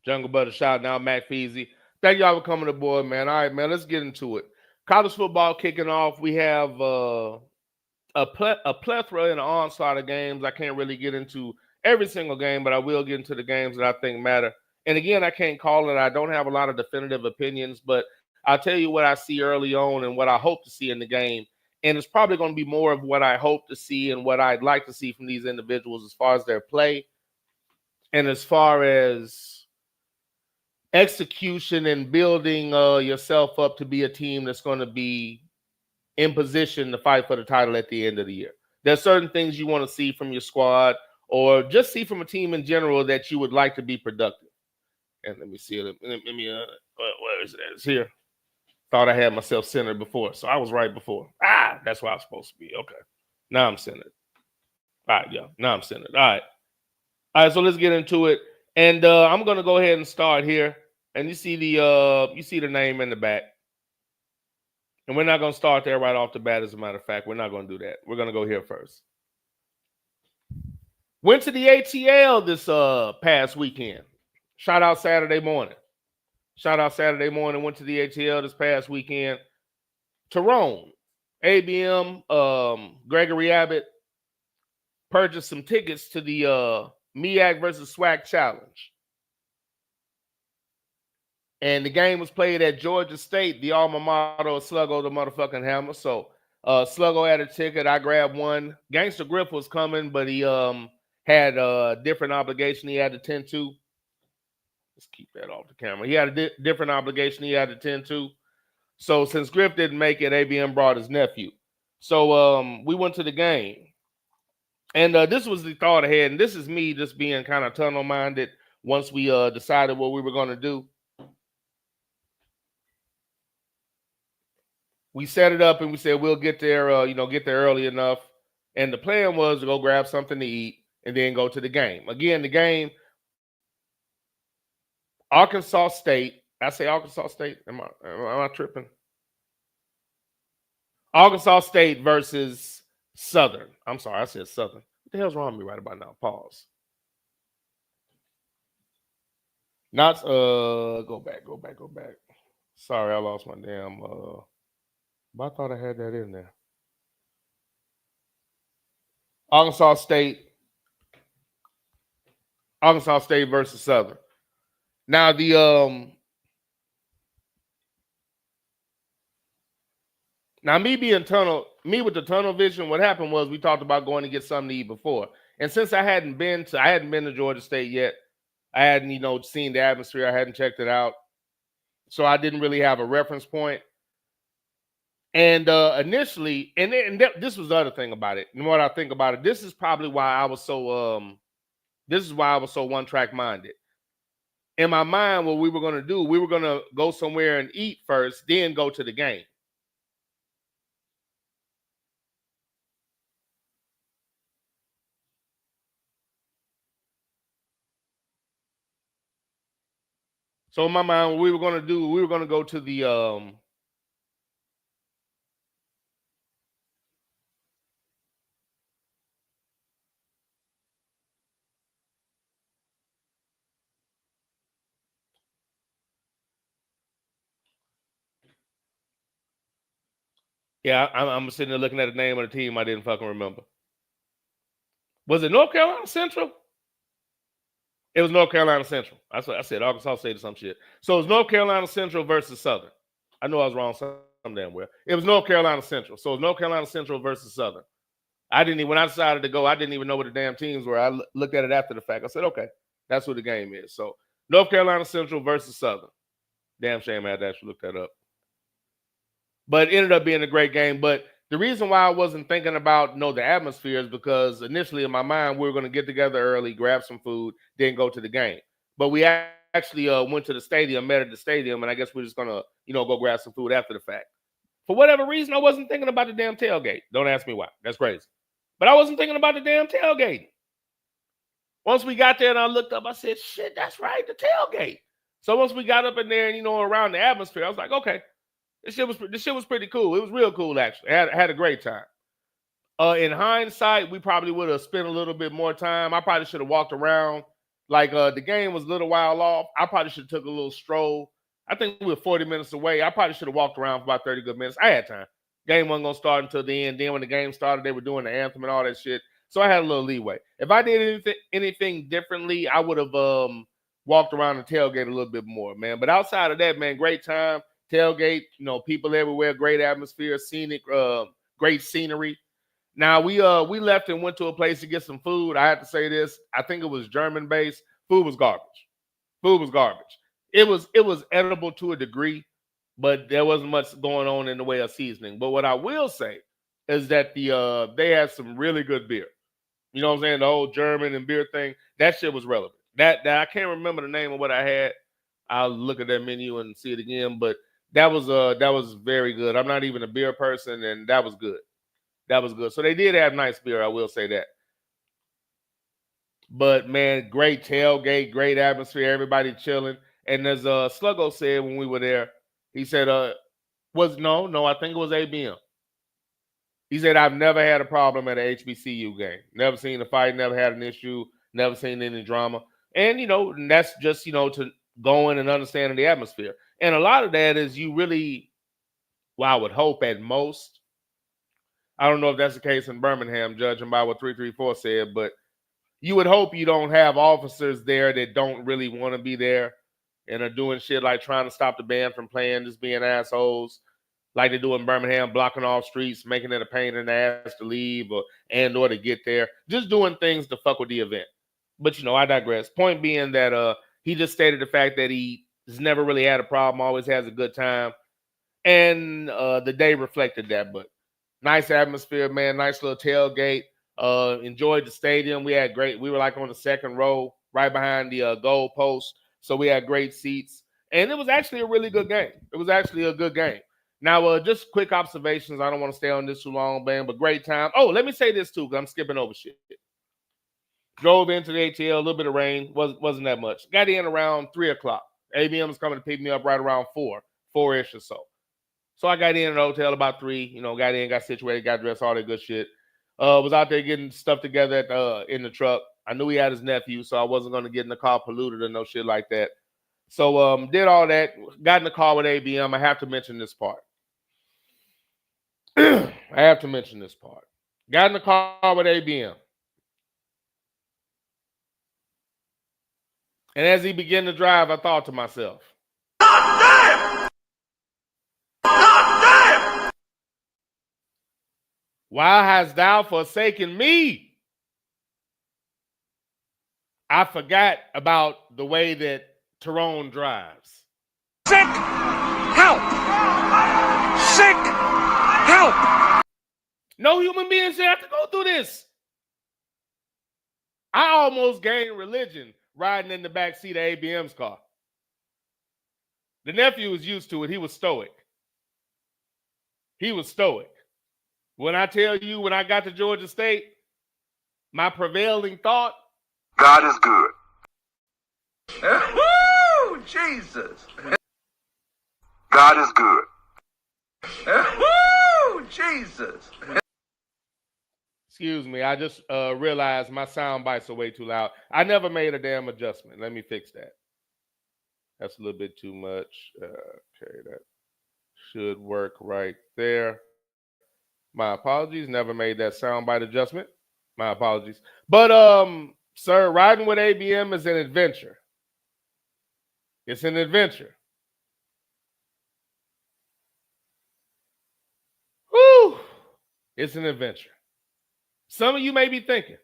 S1: Jungle Brother shouting out Mac Feezy. Thank y'all for coming aboard, man. All right, man, let's get into it. College football kicking off. We have a plethora and an onslaught of games. I can't really get into every single game, but I will get into the games that I think matter. And again, I can't call it. I don't have a lot of definitive opinions, but I'll tell you what I see early on and what I hope to see in the game. And it's probably going to be more of what I hope to see and what I'd like to see from these individuals as far as their play and as far as execution and building yourself up to be a team that's going to be in position to fight for the title at the end of the year. There's certain things you want to see from your squad or just see from a team in general that you would like to be productive. And let me see it. Let me where is it? It's here. Thought I had myself centered before, so I was right before. That's where I was supposed to be. Okay, now I'm centered. All right, yeah, now I'm centered. All right. So let's get into it, and I'm gonna go ahead and start here. And you see the name in the back, and we're not gonna start there right off the bat. As a matter of fact, we're not gonna do that. We're gonna go here first. Went to the ATL this past weekend. Shout out Saturday morning. Went to the ATL this past weekend. Tyrone, ABM, Gregory Abbott purchased some tickets to the MEAC versus SWAC Challenge. And the game was played at Georgia State, the alma mater of Sluggo the motherfucking Hammer. So Sluggo had a ticket. I grabbed one. Gangster Griff was coming, but he had a different obligation he had to tend to. Let's keep that off the camera. He had a different obligation he had to tend to. So since Griff didn't make it, ABM brought his nephew. So we went to the game. And this was the thought ahead. And this is me just being kind of tunnel-minded once we decided what we were going to do. We set it up and we said we'll get there, get there early enough. And the plan was to go grab something to eat and then go to the game. Again, the game, Arkansas State. I say Arkansas State. Am I tripping? Arkansas State versus Southern. I'm sorry, I said Southern. What the hell's wrong with me right about now? Pause. Not go back. Sorry, I lost my damn but I thought I had that in there. Arkansas State versus Southern. Now the now me with the tunnel vision, what happened was we talked about going to get something to eat before. And since I hadn't been to Georgia State yet, I hadn't, seen the atmosphere, I hadn't checked it out. So I didn't really have a reference point. And initially, this was the other thing about it. And what I think about it, this is probably why I was so one-track minded. In my mind, what we were going to do, we were going to go somewhere and eat first, then go to the game. So in my mind, what we were going to do, we were going to go to the yeah, I'm sitting there looking at the name of the team I didn't fucking remember. Was it North Carolina Central? It was North Carolina Central. I said Arkansas State or some shit. So it was North Carolina Central versus Southern. I know I was wrong some damn well. It was North Carolina Central. So it was North Carolina Central versus Southern. When I decided to go, I didn't even know what the damn teams were. I looked at it after the fact. I said, okay, that's what the game is. So North Carolina Central versus Southern. Damn shame I had to actually look that up. But it ended up being a great game. But the reason why I wasn't thinking about the atmosphere is because initially in my mind, we were going to get together early, grab some food, then go to the game. But we actually went to the stadium, met at the stadium, and I guess we're just going to, go grab some food after the fact. For whatever reason, I wasn't thinking about the damn tailgate. Don't ask me why. That's crazy. But I wasn't thinking about the damn tailgate. Once we got there and I looked up, I said, shit, that's right, the tailgate. So once we got up in there and, around the atmosphere, I was like, okay. This shit was pretty cool. It was real cool, actually. I had a great time. In hindsight, we probably would have spent a little bit more time. I probably should have walked around. Like the game was a little while off. I probably should have took a little stroll. I think we were 40 minutes away. I probably should have walked around for about 30 good minutes. I had time. Game wasn't going to start until the end. Then when the game started, they were doing the anthem and all that shit. So I had a little leeway. If I did anything differently, I would have walked around the tailgate a little bit more, man. But outside of that, man, great time. Tailgate, people everywhere, great atmosphere, scenic, great scenery. Now we left and went to a place to get some food. I have to say this. I think it was German based. Food was garbage. It was edible to a degree, but there wasn't much going on in the way of seasoning. But what I will say is that they had some really good beer. You know what I'm saying? The whole German and beer thing. That shit was relevant. That I can't remember the name of what I had. I'll look at that menu and see it again. But that was very good. I'm not even a beer person, and that was good. That was good. So they did have nice beer, I will say that. But man, great tailgate, great atmosphere, everybody chilling. And as Sluggo said when we were there, he said, I think it was ABM. He said, I've never had a problem at an HBCU game. Never seen a fight, never had an issue, never seen any drama. And, that's just, to going and understanding the atmosphere. And a lot of that is you really, I would hope at most, I don't know if that's the case in Birmingham, judging by what 334 said, but you would hope you don't have officers there that don't really want to be there and are doing shit like trying to stop the band from playing, just being assholes like they do in Birmingham, blocking off streets, making it a pain in the ass to leave or to get there, just doing things to fuck with the event. But, I digress. Point being that he just stated the fact that he has never really had a problem, always has a good time. And the day reflected that. But nice atmosphere, man. Nice little tailgate. Enjoyed the stadium. We were like on the second row, right behind the goal post. So we had great seats. And it was actually a really good game. It was actually a good game. Now, just quick observations. I don't want to stay on this too long, man, but great time. Oh, let me say this too, because I'm skipping over shit. Drove into the ATL, a little bit of rain. Wasn't that much. Got in around 3 o'clock. ABM was coming to pick me up right around 4-ish or so. So I got in at the hotel about 3, got in, got situated, got dressed, all that good shit. Was out there getting stuff together in the truck. I knew he had his nephew, so I wasn't going to get in the car polluted or no shit like that. So did all that, got in the car with ABM. I have to mention this part. Got in the car with ABM. And as he began to drive, I thought to myself, God damn! God damn! Why hast thou forsaken me? I forgot about the way that Tyrone drives.
S3: Sick help! Sick help!
S1: No human being should have to go through this. I almost gained religion riding in the back seat of ABM's car. The nephew was used to it. He was stoic. When I tell you, when I got to Georgia State, my prevailing thought,
S3: God is good. Woo! Jesus. God is good. Woo! Jesus.
S1: Excuse me, I just realized my sound bites are way too loud. I never made a damn adjustment. Let me fix that. That's a little bit too much. Okay, that should work right there. My apologies. Never made that sound bite adjustment. My apologies. But, sir, riding with ABM is an adventure. It's an adventure. Whew. It's an adventure. Some of you may be thinking,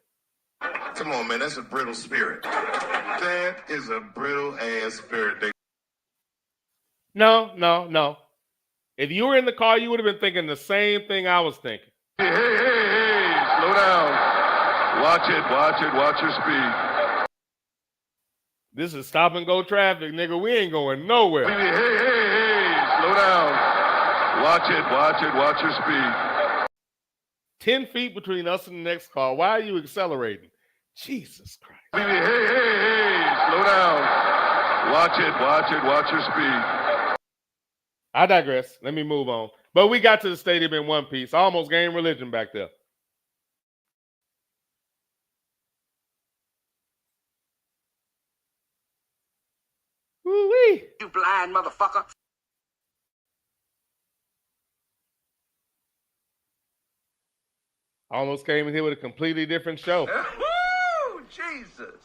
S3: Come on, man, that's a brittle spirit. That is a brittle ass spirit.
S1: No. If you were in the car, you would have been thinking the same thing I was thinking.
S3: Hey, slow down. Watch your speed.
S1: This is stop and go traffic, nigga. We ain't going nowhere.
S3: Hey, slow down. Watch your speed.
S1: 10 feet between us and the next car. Why are you accelerating? Jesus Christ.
S3: Hey, slow down. Watch your speed.
S1: I digress. Let me move on. But we got to the stadium in one piece. I almost gained religion back there. Woo-wee.
S10: You blind motherfucker.
S1: Almost came in here with a completely different show.
S3: Woo! Jesus.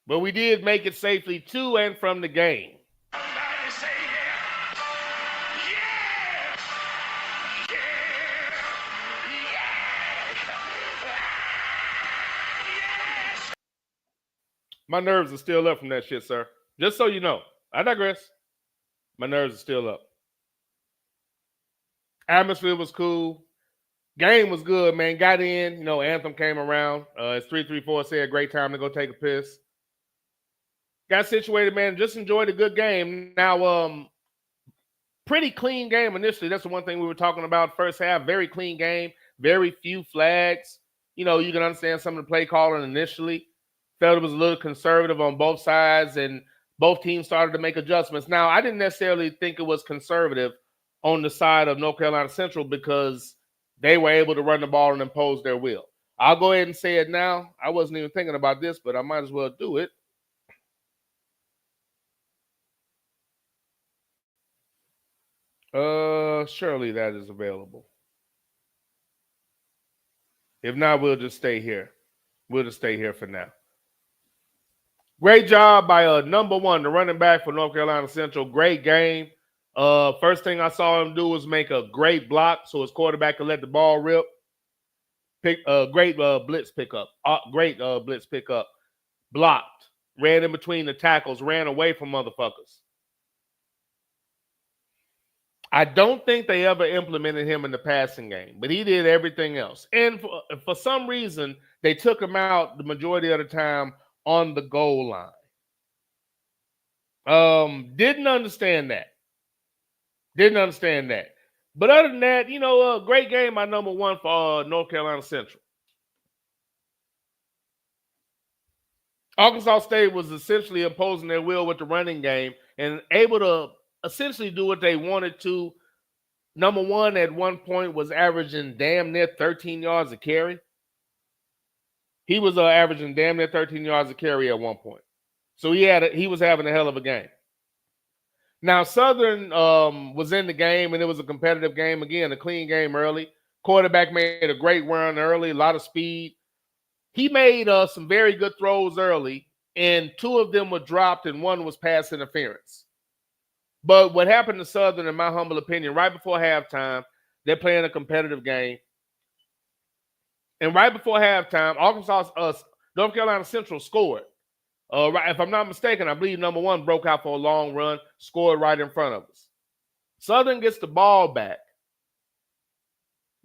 S1: But we did make it safely to and from the game.
S3: Somebody say
S1: My nerves are still up from that shit, sir. Just so you know. I digress. My nerves are still up. Atmosphere was cool. Game was good, man. Got in. You know, Anthem came around. It's 334 said, great time to go take a piss. Got situated, man. Just enjoyed a good game. Now, pretty clean game initially. That's the one thing we were talking about first half. Very clean game. Very few flags. You know, you can understand some of the play calling initially. Felt it was a little conservative on both sides, and both teams started to make adjustments. Now, I didn't necessarily think it was conservative on the side of North Carolina Central because they were able to run the ball and impose their will. I'll go ahead and say it now. I wasn't even thinking about this, but I might as well do it. Surely that is available. If not, we'll just stay here. We'll just stay here for now. Great job by number one, the running back for North Carolina Central. Great game. First thing I saw him do was make a great block so his quarterback could let the ball rip. Great blitz pickup. Great blitz pickup. Blocked. Ran in between the tackles. Ran away from motherfuckers. I don't think they ever implemented him in the passing game, but he did everything else. And for some reason, they took him out the majority of the time on the goal line. Didn't understand that. But other than that, you know, great game by number one for North Carolina Central. Arkansas State was essentially imposing their will with the running game and able to essentially do what they wanted to. Number one at one point was averaging damn near 13 yards a carry. He was averaging damn near 13 yards a carry at one point. So he was having a hell of a game. Now, Southern was in the game, and it was a competitive game. Again, a clean game early. Quarterback made a great run early, a lot of speed. He made some very good throws early, and two of them were dropped, and one was pass interference. But what happened to Southern, in my humble opinion, right before halftime, they're playing a competitive game. And right before halftime, North Carolina Central scored. Right, if I'm not mistaken, I believe number one broke out for a long run, scored right in front of us. Southern gets the ball back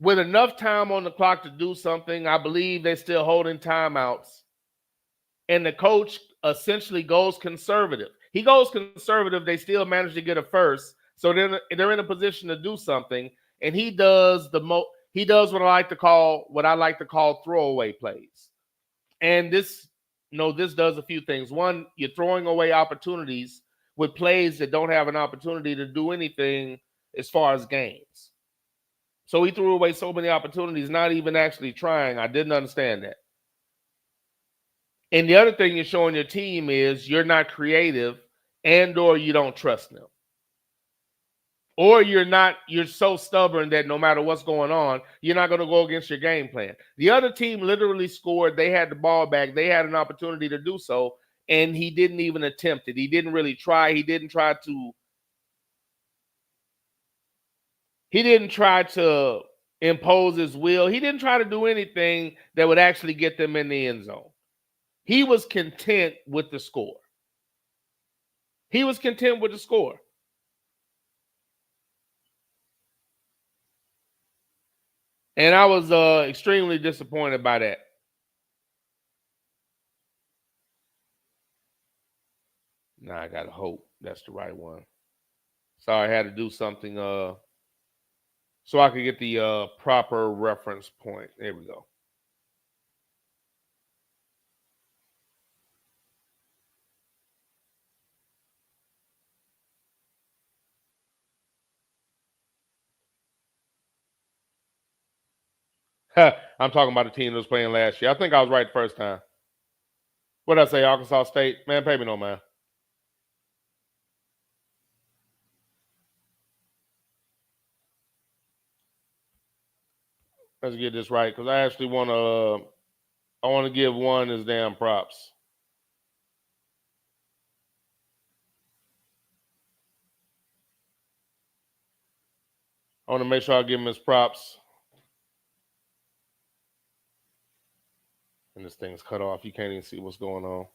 S1: with enough time on the clock to do something. I believe they're still holding timeouts. And the coach essentially goes conservative. He goes conservative. They still manage to get a first. So they're in a position to do something. And he does what I like to call throwaway plays. And this does a few things. One, you're throwing away opportunities with plays that don't have an opportunity to do anything as far as games. So he threw away so many opportunities, not even actually trying. I didn't understand that. And the other thing you're showing your team is you're not creative and or you don't trust them. Or you're so stubborn that no matter what's going on, you're not going to go against your game plan. The other team literally scored. They had the ball back. They had an opportunity to do so, and he didn't even attempt it. He didn't really try. He didn't try to impose his will. He didn't try to do anything that would actually get them in the end zone. He was content with the score. And I was extremely disappointed by that. Now I gotta hope that's the right one. Sorry, I had to do something so I could get the proper reference point. There we go. I'm talking about the team that was playing last year. I think I was right the first time. What did I say, Arkansas State? Man, pay me no mind. Let's get this right, because I actually want to give one his damn props. I want to make sure I give him his props. And this thing's cut off. You can't even see what's going on.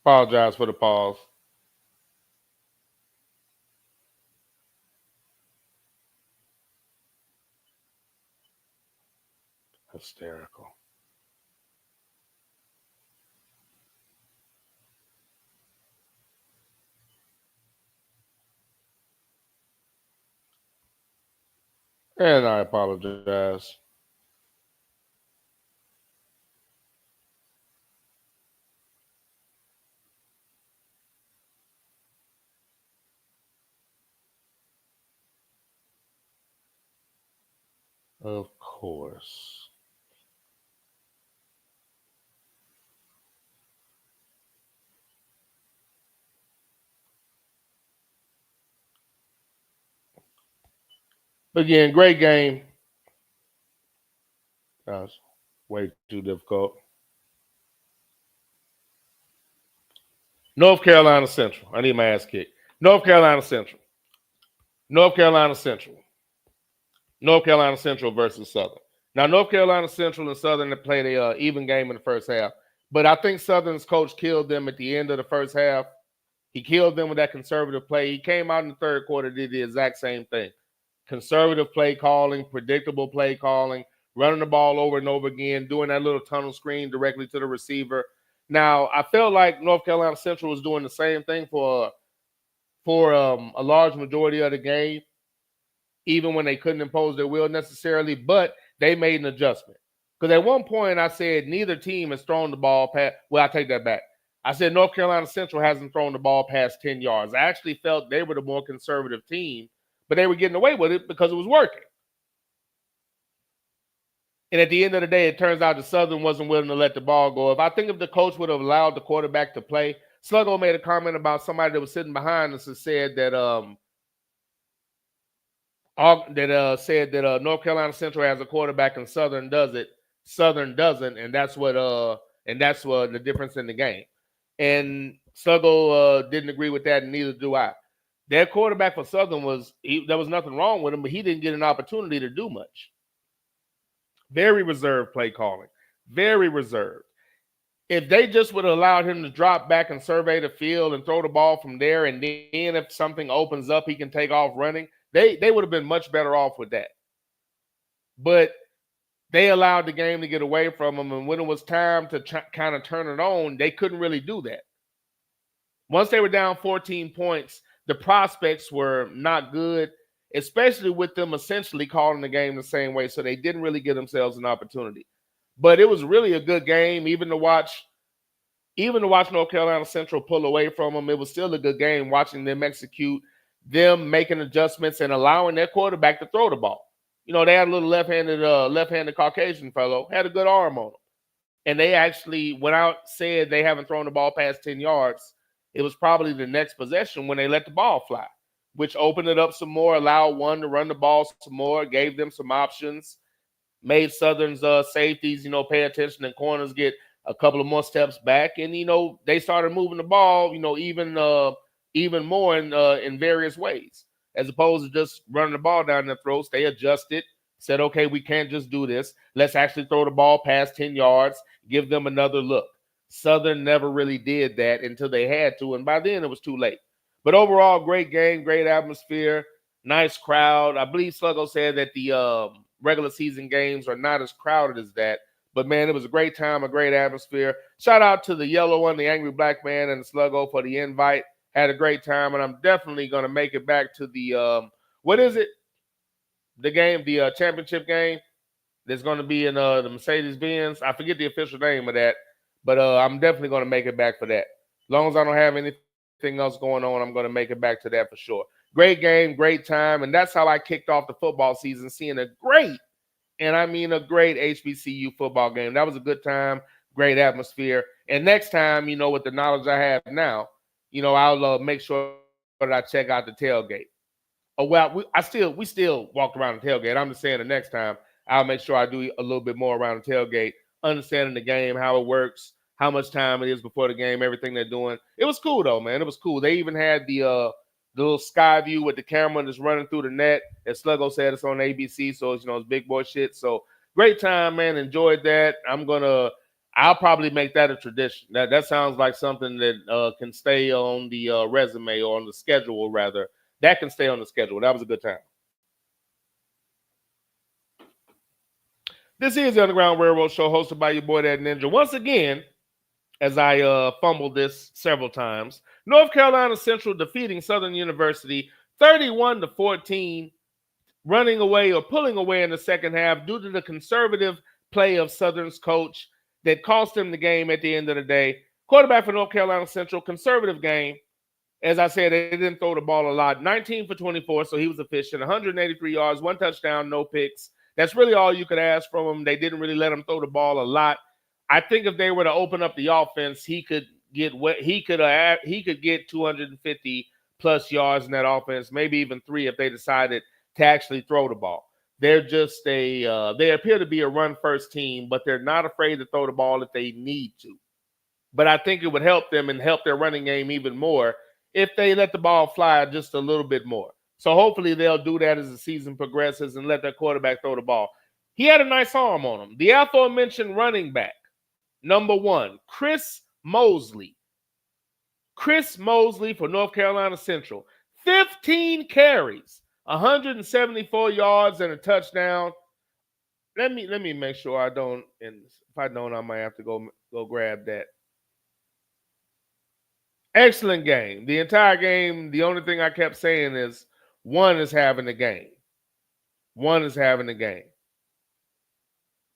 S1: Apologize for the pause. Hysterical. And I apologize. Of course. Again, great game. That's way too difficult. North Carolina Central. I need my ass kicked. North Carolina Central. North Carolina Central. North Carolina Central versus Southern. Now, North Carolina Central and Southern have played a even game in the first half. But I think Southern's coach killed them at the end of the first half. He killed them with that conservative play. He came out in the third quarter, did the exact same thing. Conservative play calling, predictable play calling, running the ball over and over again, doing that little tunnel screen directly to the receiver. Now, I felt like North Carolina Central was doing the same thing for a large majority of the game, even when they couldn't impose their will necessarily, but they made an adjustment. Because at one point I said neither team has thrown the ball past, well, I take that back. I said North Carolina Central hasn't thrown the ball past 10 yards. I actually felt they were the more conservative team, but they were getting away with it because it was working. And at the end of the day, it turns out the Southern wasn't willing to let the ball go. If the coach would have allowed the quarterback to play, Sluggo made a comment about somebody that was sitting behind us and said that North Carolina Central has a quarterback and Southern doesn't, and that's what the difference in the game. And Sluggo didn't agree with that, and neither do I. Their quarterback for Southern there was nothing wrong with him, but he didn't get an opportunity to do much. Very reserved play calling. Very reserved. If they just would have allowed him to drop back and survey the field and throw the ball from there, and then if something opens up, he can take off running, they would have been much better off with that. But they allowed the game to get away from them, and when it was time to kind of turn it on, they couldn't really do that. Once they were down 14 points, the prospects were not good, especially with them essentially calling the game the same way, so they didn't really give themselves an opportunity. But it was really a good game, even to watch North Carolina Central pull away from them. It was still a good game watching them execute, them making adjustments and allowing their quarterback to throw the ball. You know, they had a little left-handed Caucasian fellow, had a good arm on him. And they actually went out, said they haven't thrown the ball past 10 yards. It was probably the next possession when they let the ball fly, which opened it up some more, allowed one to run the ball some more, gave them some options, made Southern's safeties, pay attention, and corners get a couple of more steps back. And, they started moving the ball, even more in various ways, as opposed to just running the ball down their throats. They adjusted, said, okay, we can't just do this. Let's actually throw the ball past 10 yards, give them another look. Southern never really did that until they had to, and by then it was too late. But overall, great game, great atmosphere, nice crowd. I believe Sluggo said that the regular season games are not as crowded as that. But, man, it was a great time, a great atmosphere. Shout out to the yellow one, the Angry Black Man, and Sluggo for the invite. Had a great time, and I'm definitely going to make it back to the what is it? The game, the championship game that's going to be in the Mercedes-Benz. I forget the official name of that, but I'm definitely going to make it back for that. As long as I don't have anything else going on, I'm going to make it back to that for sure. Great game, great time, and that's how I kicked off the football season, seeing a great HBCU football game. That was a good time, great atmosphere. And next time, with the knowledge I have now, I'll make sure that I check out the tailgate. Oh, well, we still walked around the tailgate. I'm just saying the next time I'll make sure I do a little bit more around the tailgate, understanding the game, how it works, how much time it is before the game, everything they're doing. It was cool, though, man. It was cool. They even had the little sky view with the camera that's running through the net. As Sluggo said, it's on ABC, so it's, it's big boy shit. So great time, man. Enjoyed that. I'll probably make that a tradition. That sounds like something that can stay on the resume or on the schedule, rather. That can stay on the schedule. That was a good time. This is the Underground Railroad Show, hosted by your boy, That Ninja. Once again, as I fumbled this several times, North Carolina Central defeating Southern University 31-14, running away or pulling away in the second half due to the conservative play of Southern's coach that cost him the game at the end of the day. Quarterback for North Carolina Central, conservative game. As I said, they didn't throw the ball a lot. 19 for 24, so he was efficient. 183 yards, 1 touchdown, no picks. That's really all you could ask from him. They didn't really let him throw the ball a lot. I think if they were to open up the offense, he could get 250 plus yards in that offense, maybe even 3 if they decided to actually throw the ball. They're just they appear to be a run-first team, but they're not afraid to throw the ball if they need to. But I think it would help them and help their running game even more if they let the ball fly just a little bit more. So hopefully they'll do that as the season progresses and let their quarterback throw the ball. He had a nice arm on him. The aforementioned running back, number 1, Chris Mosley. Chris Mosley for North Carolina Central. 15 carries, 174 yards, and a touchdown. Let me make sure I don't, and if I don't, I might have to go grab that. Excellent game. The entire game, the only thing I kept saying is one is having a game. One is having a game.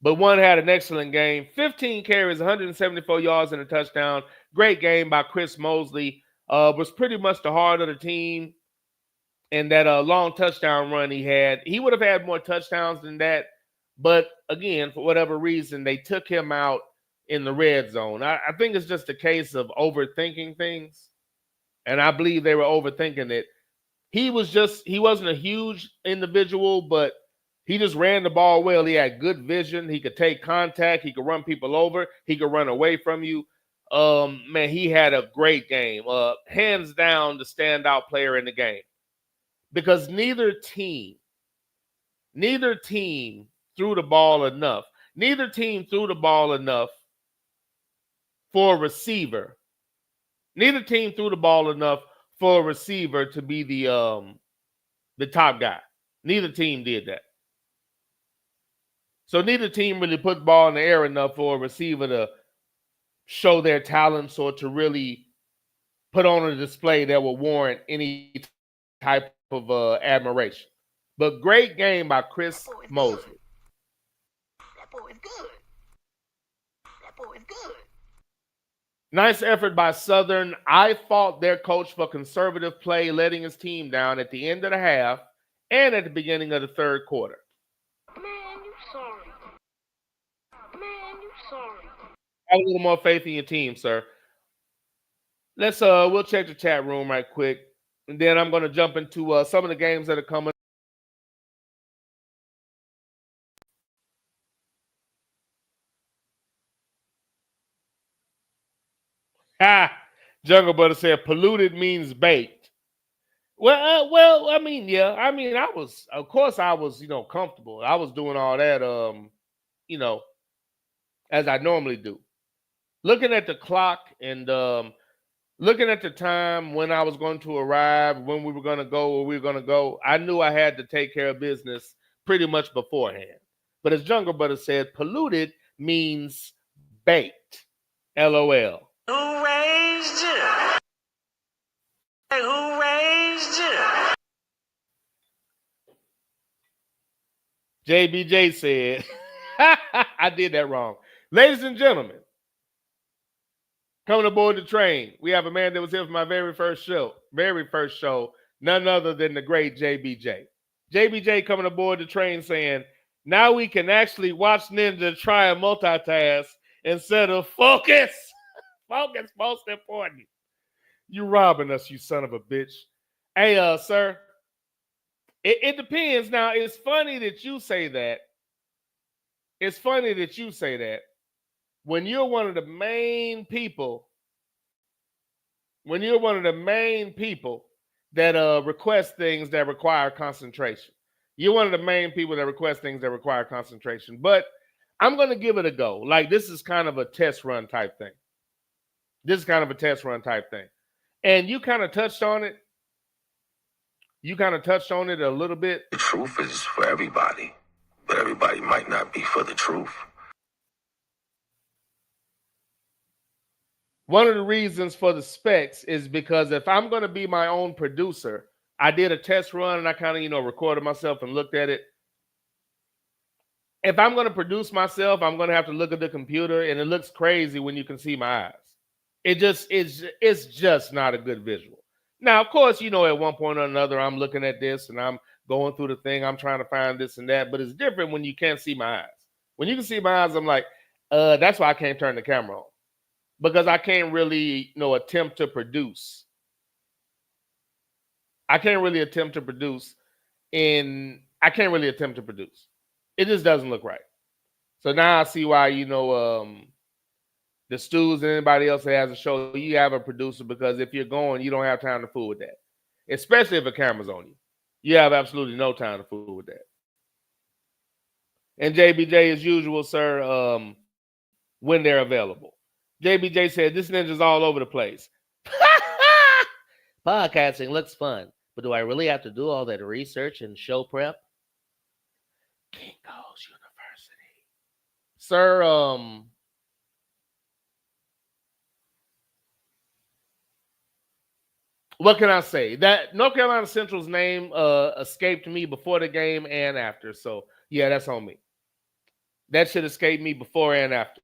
S1: But one had an excellent game. 15 carries, 174 yards, and a touchdown. Great game by Chris Mosley. Was pretty much the heart of the team. And that long touchdown run he had, he would have had more touchdowns than that. But again, for whatever reason, they took him out in the red zone. I think it's just a case of overthinking things. And I believe they were overthinking it. He wasn't a huge individual, but he just ran the ball well. He had good vision. He could take contact. He could run people over. He could run away from you. Man, he had a great game. Hands down, the standout player in the game. Because neither team threw the ball enough. Neither team threw the ball enough for a receiver. Neither team threw the ball enough for a receiver to be the top guy. Neither team did that. So neither team really put the ball in the air enough for a receiver to show their talents or to really put on a display that will warrant any type of admiration. But great game by Chris Mosley.
S8: That boy is good. That boy is good.
S1: Nice effort by Southern. I fault their coach for conservative play, letting his team down at the end of the half and at the beginning of the third quarter.
S8: Man, you sorry. Man, you sorry.
S1: Have a little more faith in your team, sir. We'll check the chat room right quick, and then I'm going to jump into some of the games that are coming. Jungle Butter said polluted means baked. Well, I mean, yeah. I mean, I was comfortable. I was doing all that, as I normally do. Looking at the clock and looking at the time when I was going to arrive, when we were going to go, where we were going to go, I knew I had to take care of business pretty much beforehand. But as Jungle Butter said, polluted means baked. LOL.
S8: Who raised you? Hey, who raised you?
S1: JBJ said, I did that wrong. Ladies and gentlemen, coming aboard the train, we have a man that was here for my very first show, none other than the great JBJ. JBJ coming aboard the train saying, now we can actually watch Ninja try and multitask instead of focus. Focus, most important. You robbing us, you son of a bitch. Hey, sir, it depends. Now, it's funny that you say that. It's funny that you say that when you're one of the main people, that request things that require concentration. You're one of the main people that request things that require concentration. But I'm going to give it a go. Like, this is kind of a test run type thing. And you kind of touched on it. A little bit.
S3: The truth is for everybody,
S9: but everybody might not be for the truth.
S1: One of the reasons for the specs is because if I'm going to be my own producer, I did a test run and I kind of, recorded myself and looked at it. If I'm going to produce myself, I'm going to have to look at the computer, and it looks crazy when you can see my eyes. It's just not a good visual. Now, of course, at one point or another, I'm looking at this and I'm going through the thing. I'm trying to find this and that, but it's different when you can't see my eyes. When you can see my eyes, I'm like, that's why I can't turn the camera on, because I can't really, attempt to produce. I can't really attempt to produce. It just doesn't look right. So now I see why, the Stews and anybody else that has a show, you have a producer, because if you're going, you don't have time to fool with that. Especially if a camera's on you. You have absolutely no time to fool with that. And JBJ, as usual, sir, when they're available. JBJ said, this ninja's all over the place.
S11: Podcasting looks fun, but do I really have to do all that research and show prep?
S1: Kinko's University. Sir, what can I say? That North Carolina Central's name escaped me before the game and after. So, yeah, that's on me. That should escape me before and after.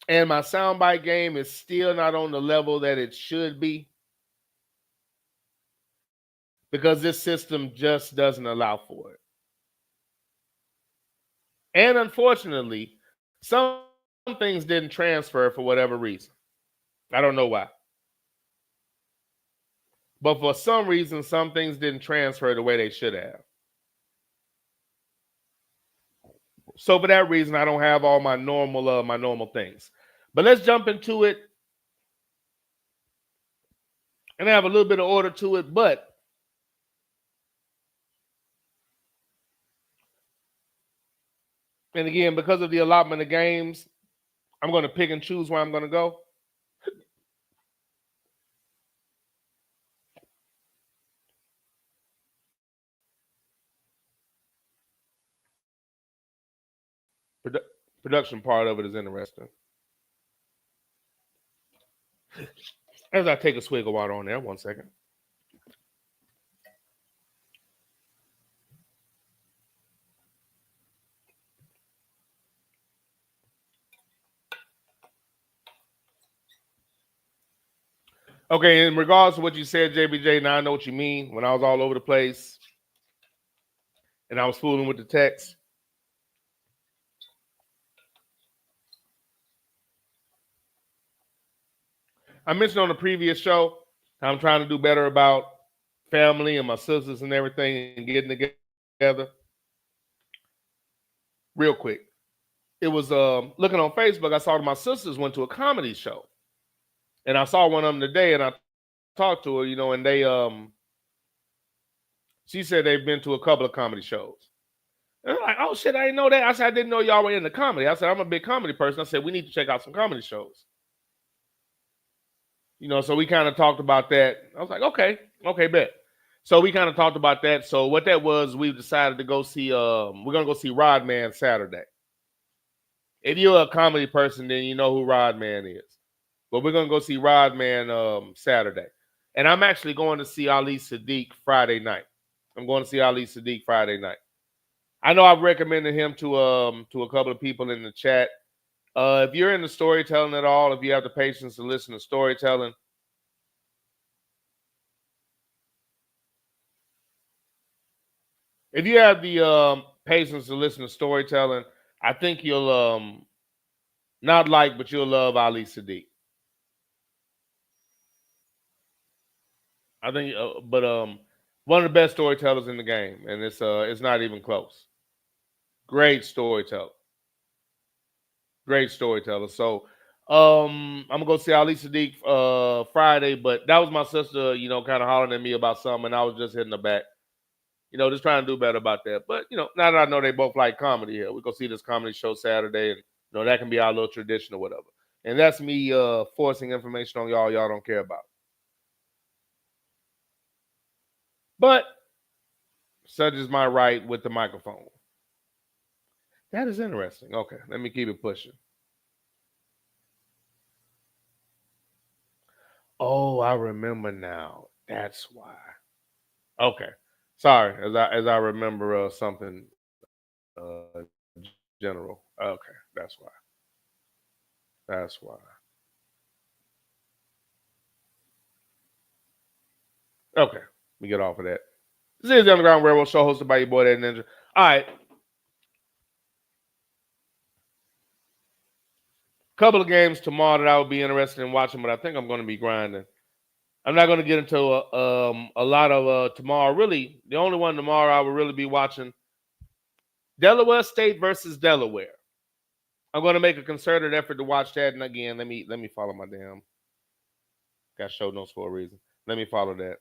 S1: And my soundbite game is still not on the level that it should be, because this system just doesn't allow for it. And unfortunately, some things didn't transfer for whatever reason. I don't know why. But for some reason, some things didn't transfer the way they should have. So for that reason, I don't have all my normal things. But let's jump into it and have a little bit of order to it. But and again, because of the allotment of games, I'm going to pick and choose where I'm going to go. Production part of it is interesting. As I take a swig of water on there, 1 second. Okay, in regards to what you said, JBJ, now I know what you mean. When I was all over the place and I was fooling with the text. I mentioned on the previous show how I'm trying to do better about family and my sisters and everything and getting together. Real quick. It was looking on Facebook, I saw my sisters went to a comedy show. And I saw one of them today, and I talked to her, and they she said they've been to a couple of comedy shows. And I'm like, oh shit, I didn't know that. I said, I didn't know y'all were into comedy. I said, I'm a big comedy person. I said, we need to check out some comedy shows. So we kind of talked about that. I was like, okay, bet. So we kind of talked about that. So what that was, we decided to go see, we're going to go see Rodman Saturday. If you're a comedy person, then you know who Rodman is. But we're going to go see Rodman Saturday. And I'm actually going to see Ali Sadiq Friday night. I'm going to see Ali Sadiq Friday night. I know I've recommended him to a couple of people in the chat. If you're into storytelling at all, if you have the patience to listen to storytelling, if you have the patience to listen to storytelling, I think you'll not like, but you'll love Ali Sadiq. I think, but one of the best storytellers in the game, and it's not even close. Great storyteller. Great storyteller. So I'm gonna go see Ali Sadiq Friday, but that was my sister, kind of hollering at me about something, and I was just hitting her back. Just trying to do better about that. But now that I know they both like comedy here, we go see this comedy show Saturday, and that can be our little tradition or whatever. And that's me forcing information on y'all don't care about. But such is my right with the microphone. That is interesting. Okay, let me keep it pushing. Oh, I remember now. That's why. Okay, sorry. As I remember something general. Okay, that's why. That's why. Okay, we get off of that. This is the Underground Railroad Show, hosted by your boy That Ninja. All right. Couple of games tomorrow that I would be interested in watching, but I think I'm going to be grinding. I'm not going to get into a lot of tomorrow. Really, the only one tomorrow I will really be watching, Delaware State versus Delaware. I'm going to make a concerted effort to watch that. And again, let me follow my damn. Got show notes for a reason. Let me follow that.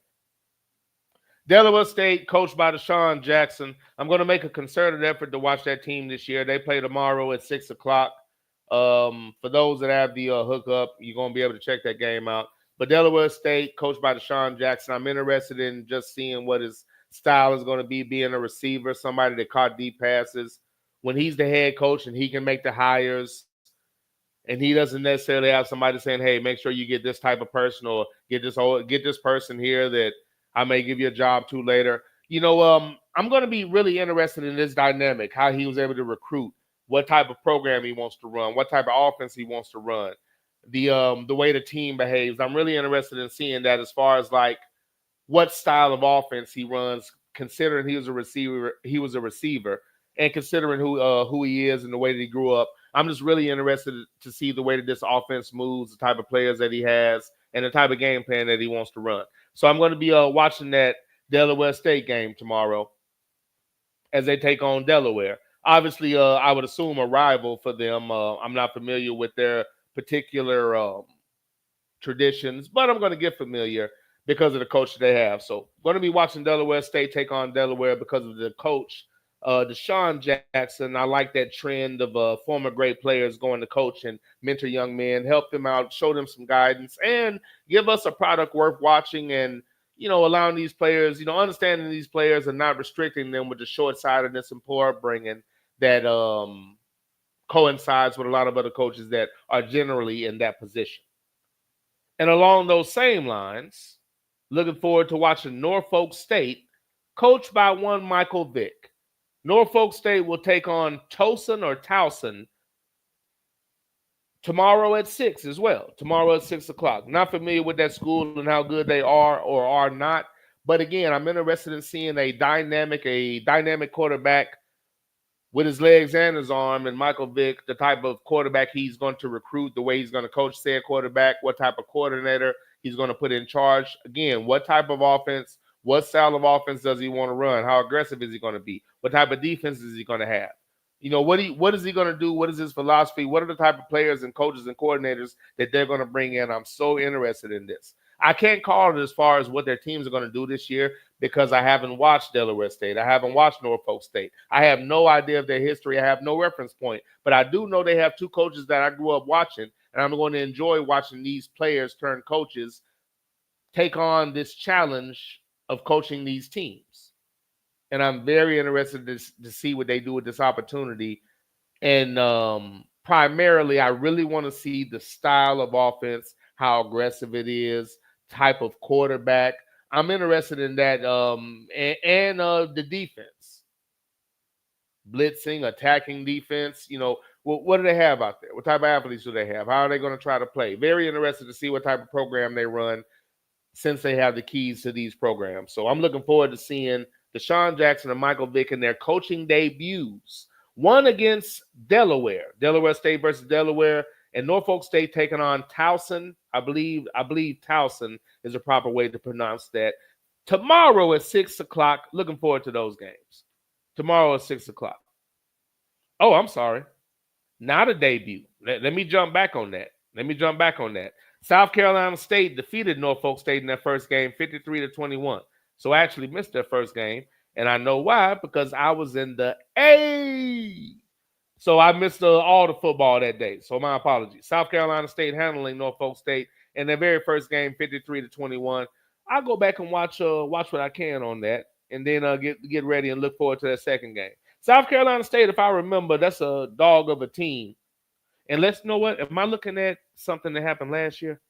S1: Delaware State, coached by Deshaun Jackson. I'm going to make a concerted effort to watch that team this year. They play tomorrow at 6 o'clock. For those that have the hookup, you're going to be able to check that game out. But Delaware State, coached by Deshaun Jackson, I'm interested in just seeing what his style is going to be, being a receiver, somebody that caught deep passes. When he's the head coach and he can make the hires, and he doesn't necessarily have somebody saying, hey, make sure you get this type of person or get this person here that I may give you a job to later. I'm going to be really interested in this dynamic, how he was able to recruit, what type of program he wants to run, what type of offense he wants to run, the way the team behaves. I'm really interested in seeing that as far as like what style of offense he runs, considering he was a receiver, and considering who he is and the way that he grew up. I'm just really interested to see the way that this offense moves, the type of players that he has, and the type of game plan that he wants to run. So I'm going to be watching that Delaware State game tomorrow as they take on Delaware. Obviously, I would assume a rival for them. I'm not familiar with their particular traditions, but I'm going to get familiar because of the coach that they have. So I'm going to be watching Delaware State take on Delaware because of the coach, Deshaun Jackson. I like that trend of former great players going to coach and mentor young men, help them out, show them some guidance, and give us a product worth watching. And allowing these players, understanding these players and not restricting them with the short-sightedness and poor upbringing that coincides with a lot of other coaches that are generally in that position. And along those same lines, looking forward to watching Norfolk State, coached by one Michael Vick. Norfolk State will take on Towson tomorrow at 6 as well. Tomorrow at 6 o'clock. Not familiar with that school and how good they are or are not. But again, I'm interested in seeing a dynamic quarterback with his legs and his arm, and Michael Vick, the type of quarterback he's going to recruit, the way he's going to coach said quarterback, what type of coordinator he's going to put in charge. Again, what type of offense, what style of offense does he want to run? How aggressive is he going to be? What type of defense is he going to have? What is he going to do? What is his philosophy? What are the type of players and coaches and coordinators that they're going to bring in? I'm so interested in this. I can't call it as far as what their teams are going to do this year because I haven't watched Delaware State. I haven't watched Norfolk State. I have no idea of their history. I have no reference point. But I do know they have two coaches that I grew up watching, and I'm going to enjoy watching these players turn coaches take on this challenge of coaching these teams. And I'm very interested to see what they do with this opportunity. And primarily, I really want to see the style of offense, how aggressive it is, type of quarterback. I'm interested in that, and the defense, blitzing, attacking defense. What do they have out there? What type of athletes do they have? How are they going to try to play? Very interested to see what type of program they run, since they have the keys to these programs. So I'm looking forward to seeing Deshaun Jackson and Michael Vick in their coaching debuts. One against Delaware State versus Delaware, and Norfolk State taking on Towson. I believe Towson is the proper way to pronounce that. Tomorrow at 6 o'clock. Looking forward to those games. Tomorrow at 6 o'clock. Oh, I'm sorry. Not a debut. Let me jump back on that. South Carolina State defeated Norfolk State in their first game, 53-21. So I actually missed their first game, and I know why, because I was in the A. So I missed all the football that day. So my apologies. South Carolina State handling Norfolk State in their very first game, 53-21. I'll go back and watch what I can on that, and then get ready and look forward to that second game. South Carolina State, if I remember, that's a dog of a team. And let's know what, am I looking at something that happened last year?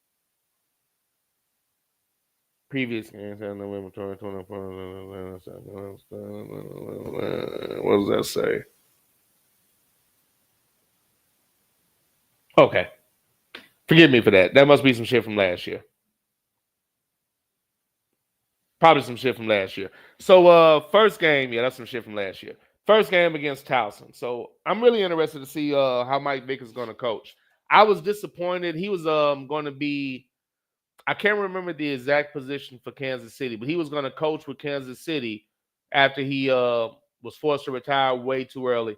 S1: Previous games, November 2024. What does that say? Okay. Forgive me for that. That must be some shit from last year. Probably some shit from last year. So first game, yeah, that's some shit from last year. First game against Towson. So I'm really interested to see how Mike Vick is going to coach. I was disappointed. He was going to be, I can't remember the exact position for Kansas City, but he was going to coach with Kansas City after he was forced to retire way too early.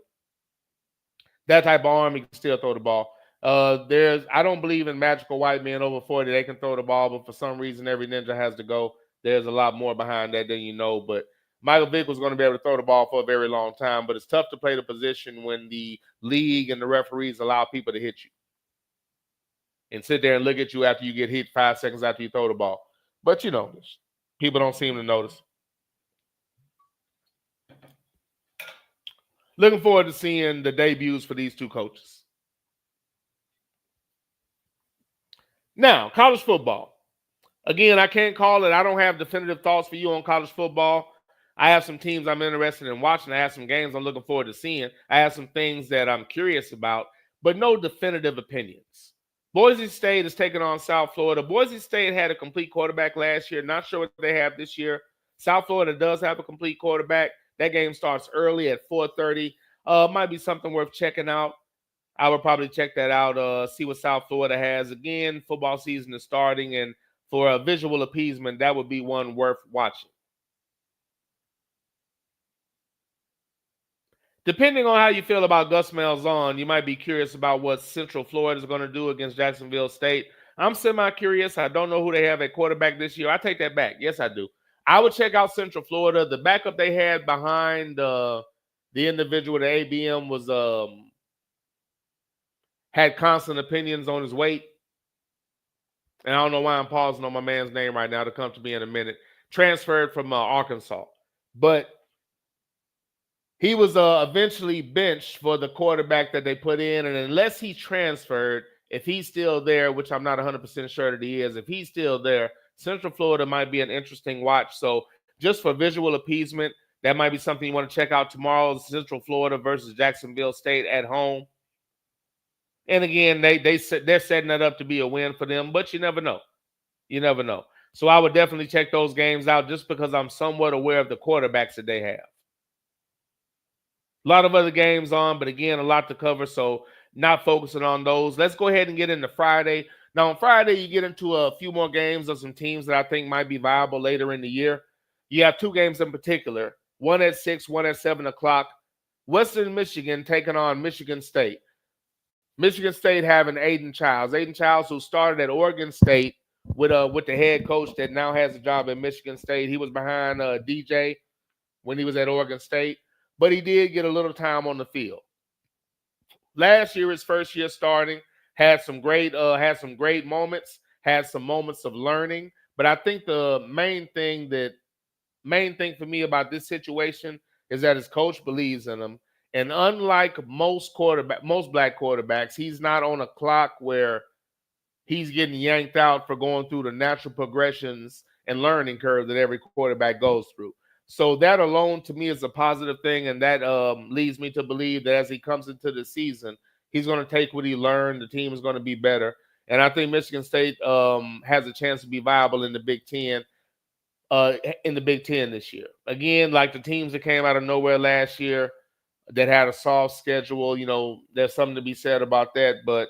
S1: That type of arm, he can still throw the ball. I don't believe in magical white men over 40. They can throw the ball, but for some reason, every ninja has to go. There's a lot more behind that than you know, but Michael Vick was going to be able to throw the ball for a very long time, but it's tough to play the position when the league and the referees allow people to hit you and sit there and look at you after you get hit 5 seconds after you throw the ball. But you know, people don't seem to notice. Looking forward to seeing the debuts for these two coaches. Now, college football. Again, I can't call it. I don't have definitive thoughts for you on college football. I have some teams I'm interested in watching. I have some games I'm looking forward to seeing. I have some things that I'm curious about, but no definitive opinions. Boise State is taking on South Florida. Boise State had a complete quarterback last year. Not sure what they have this year. South Florida does have a complete quarterback. That game starts early at 4:30. Might be something worth checking out. I would probably check that out, see what South Florida has. Again, football season is starting, and for a visual appeasement, that would be one worth watching. Depending on how you feel about Gus Malzahn, you might be curious about what Central Florida is going to do against Jacksonville State. I'm semi-curious. I don't know who they have at quarterback this year. I take that back. Yes, I do. I would check out Central Florida. The backup they had behind the individual at ABM was had constant opinions on his weight. And I don't know why I'm pausing on my man's name right now to come to me in a minute. Transferred from Arkansas. But he was eventually benched for the quarterback that they put in. And unless he transferred, if he's still there, which I'm not 100% sure that he is, if he's still there, Central Florida might be an interesting watch. So just for visual appeasement, that might be something you want to check out tomorrow. Central Florida versus Jacksonville State at home. And again, they're setting that up to be a win for them, but you never know. You never know. So I would definitely check those games out just because I'm somewhat aware of the quarterbacks that they have. A lot of other games on, but again, a lot to cover, so not focusing on those. Let's go ahead and get into Friday. Now, on Friday, you get into a few more games of some teams that I think might be viable later in the year. You have two games in particular, one at 6, one at 7 o'clock. Western Michigan taking on Michigan State. Michigan State having Aiden Childs. Aiden Childs, who started at Oregon State with the head coach that now has a job at Michigan State. He was behind DJ when he was at Oregon State, but he did get a little time on the field. Last year, his first year starting, had some great moments, had some moments of learning. But I think the main thing for me about this situation is that his coach believes in him. And unlike most black quarterbacks, he's not on a clock where he's getting yanked out for going through the natural progressions and learning curve that every quarterback goes through. So that alone to me is a positive thing, and that leads me to believe that as he comes into the season, he's going to take what he learned. The team is going to be better. And I think Michigan State has a chance to be viable in the Big Ten. This year. Again, like the teams that came out of nowhere last year, that had a soft schedule, there's something to be said about that. But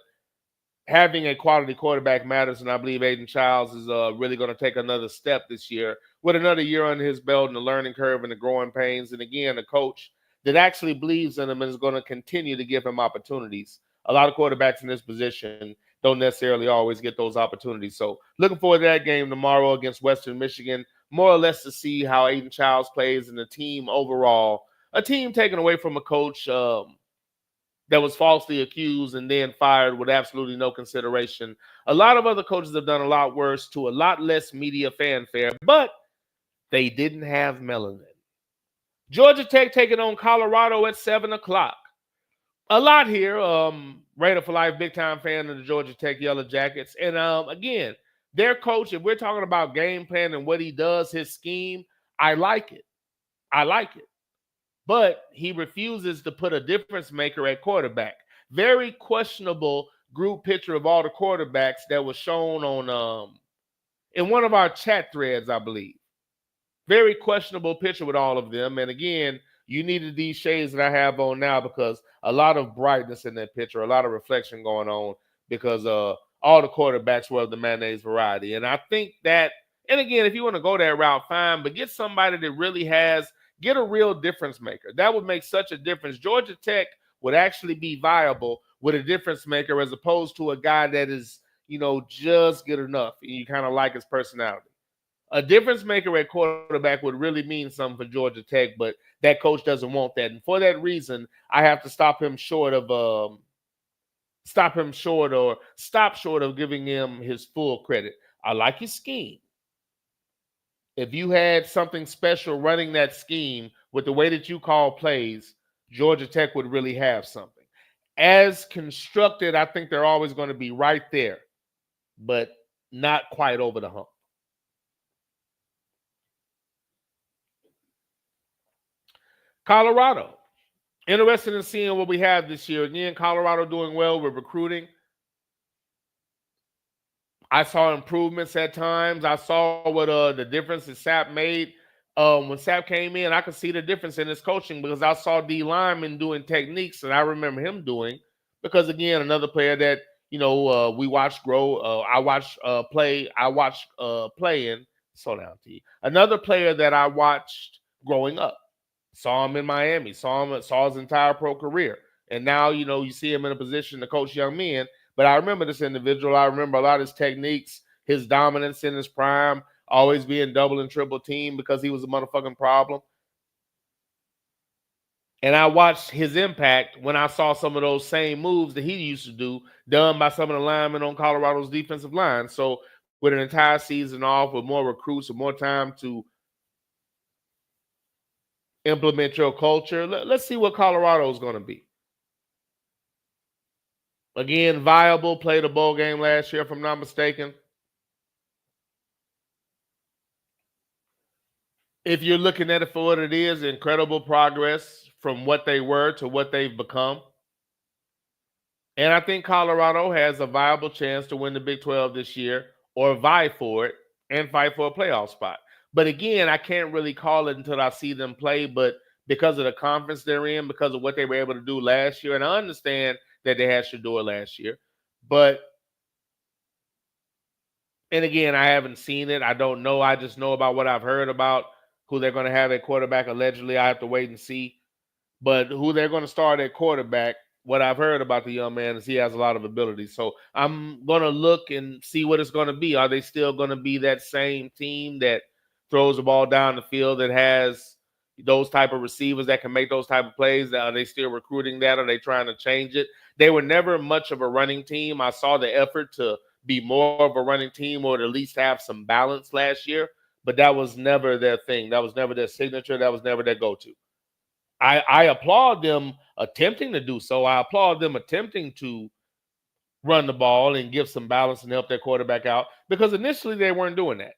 S1: having a quality quarterback matters, and I believe Aiden Childs is really going to take another step this year with another year under his belt and the learning curve and the growing pains. And again, a coach that actually believes in him and is going to continue to give him opportunities. A lot of quarterbacks in this position don't necessarily always get those opportunities. So looking forward to that game tomorrow against Western Michigan, more or less to see how Aiden Childs plays and the team overall. A team taken away from a coach that was falsely accused and then fired with absolutely no consideration. A lot of other coaches have done a lot worse to a lot less media fanfare, but they didn't have melanin. Georgia Tech taking on Colorado at 7 o'clock. A lot here. Raider for life, big time fan of the Georgia Tech Yellow Jackets. And again, their coach, if we're talking about game plan and what he does, his scheme, I like it. But he refuses to put a difference maker at quarterback. Very questionable group picture of all the quarterbacks that was shown on in one of our chat threads, I believe. Very questionable picture with all of them. And again, you needed these shades that I have on now because a lot of brightness in that picture, a lot of reflection going on because all the quarterbacks were of the mayonnaise variety. And I think that, and again, if you want to go that route, fine, but get somebody that really get a real difference maker. That would make such a difference. Georgia Tech would actually be viable with a difference maker as opposed to a guy that is, just good enough and you kind of like his personality. A difference maker at quarterback would really mean something for Georgia Tech, but that coach doesn't want that. And for that reason, I have to stop short of giving him his full credit. I like his scheme. If you had something special running that scheme with the way that you call plays, Georgia Tech would really have something. As constructed, I think they're always going to be right there, but not quite over the hump. Colorado. Interested in seeing what we have this year. Again, Colorado doing well with recruiting. I saw improvements at times. I saw what the difference that Sapp made when Sapp came in. I could see the difference in his coaching because I saw D. Lyman doing techniques that I remember him doing. Because again, another player that we watched grow. I watched play. I watched play in. Slow down, T. Another player that I watched growing up. Saw him in Miami. Saw his entire pro career, and now you see him in a position to coach young men. But I remember this individual. I remember a lot of his techniques, his dominance in his prime, always being double and triple team because he was a motherfucking problem. And I watched his impact when I saw some of those same moves that he used to do done by some of the linemen on Colorado's defensive line. So with an entire season off, with more recruits and more time to implement your culture, let's see what Colorado is going to be. Again, viable, played a bowl game last year, if I'm not mistaken. If you're looking at it for what it is, incredible progress from what they were to what they've become. And I think Colorado has a viable chance to win the Big 12 this year or vie for it and fight for a playoff spot. But again, I can't really call it until I see them play. But because of the conference they're in, because of what they were able to do last year, and I understand that they had Shedeur last year. And again, I haven't seen it. I don't know. I just know about what I've heard about who they're going to have at quarterback. Allegedly, I have to wait and see. But who they're going to start at quarterback, what I've heard about the young man is he has a lot of ability. So I'm going to look and see what it's going to be. Are they still going to be that same team that throws the ball down the field, that has those type of receivers that can make those type of plays? Are they still recruiting that? Are they trying to change it? They were never much of a running team. I saw the effort to be more of a running team or to at least have some balance last year, but that was never their thing. That was never their signature. That was never their go-to. I applaud them attempting to do so. I applaud them attempting to run the ball and give some balance and help their quarterback out, because initially they weren't doing that.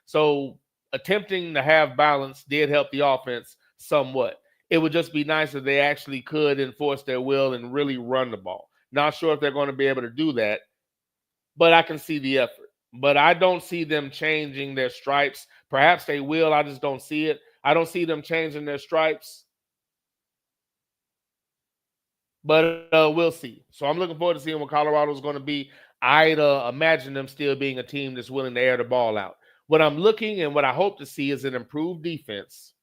S1: So attempting to have balance did help the offense somewhat. It would just be nice if they actually could enforce their will and really run the ball. Not sure if they're going to be able to do that, but I can see the effort. But I don't see them changing their stripes. Perhaps they will. I just don't see it. I don't see them changing their stripes. But we'll see. So I'm looking forward to seeing what Colorado is going to be. I'd imagine them still being a team that's willing to air the ball out. What I'm looking and what I hope to see is an improved defense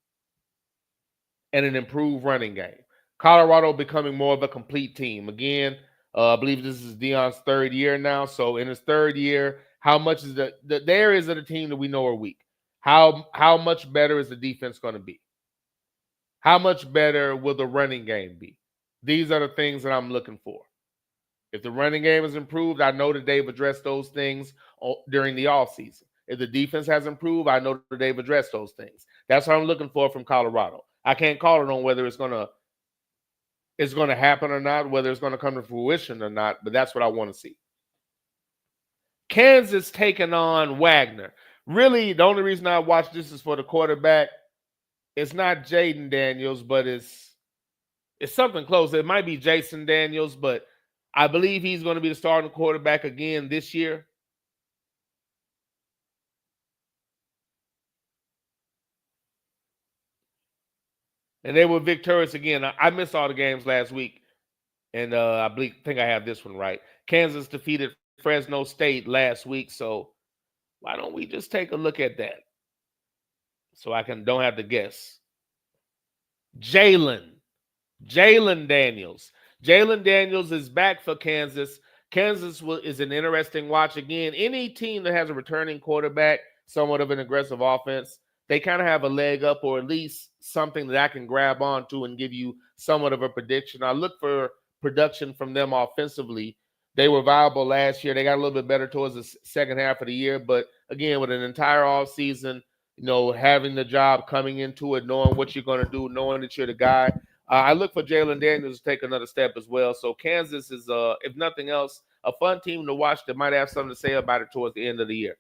S1: and an improved running game. Colorado becoming more of a complete team. Again, I believe this is Deion's third year now. So in his third year, how much is the areas of the team that we know are weak? How much better is the defense going to be? How much better will the running game be? These are the things that I'm looking for. If the running game is improved, I know that they've addressed those things during the offseason. If the defense has improved, I know that they've addressed those things. That's what I'm looking for from Colorado. I can't call it on whether it's going to happen or not, whether it's going to come to fruition or not, but that's what I want to see. Kansas taking on Wagner. Really, the only reason I watch this is for the quarterback. It's not Jaden Daniels, but it's something close. It might be Jason Daniels, but I believe he's going to be the starting quarterback again this year. And they were victorious again. I missed all the games last week, and I think I have this one right. Kansas defeated Fresno State last week, so why don't we just take a look at that so I don't have to guess. Jalen Daniels. Jalen Daniels is back for Kansas. Kansas is an interesting watch again. Any team that has a returning quarterback, somewhat of an aggressive offense, they kind of have a leg up, or at least something that I can grab onto and give you somewhat of a prediction. I look for production from them offensively. They were viable last year. They got a little bit better towards the second half of the year. But again, with an entire offseason, having the job, coming into it, knowing what you're going to do, knowing that you're the guy, I look for Jalen Daniels to take another step as well. So Kansas is, if nothing else, a fun team to watch that might have something to say about it towards the end of the year.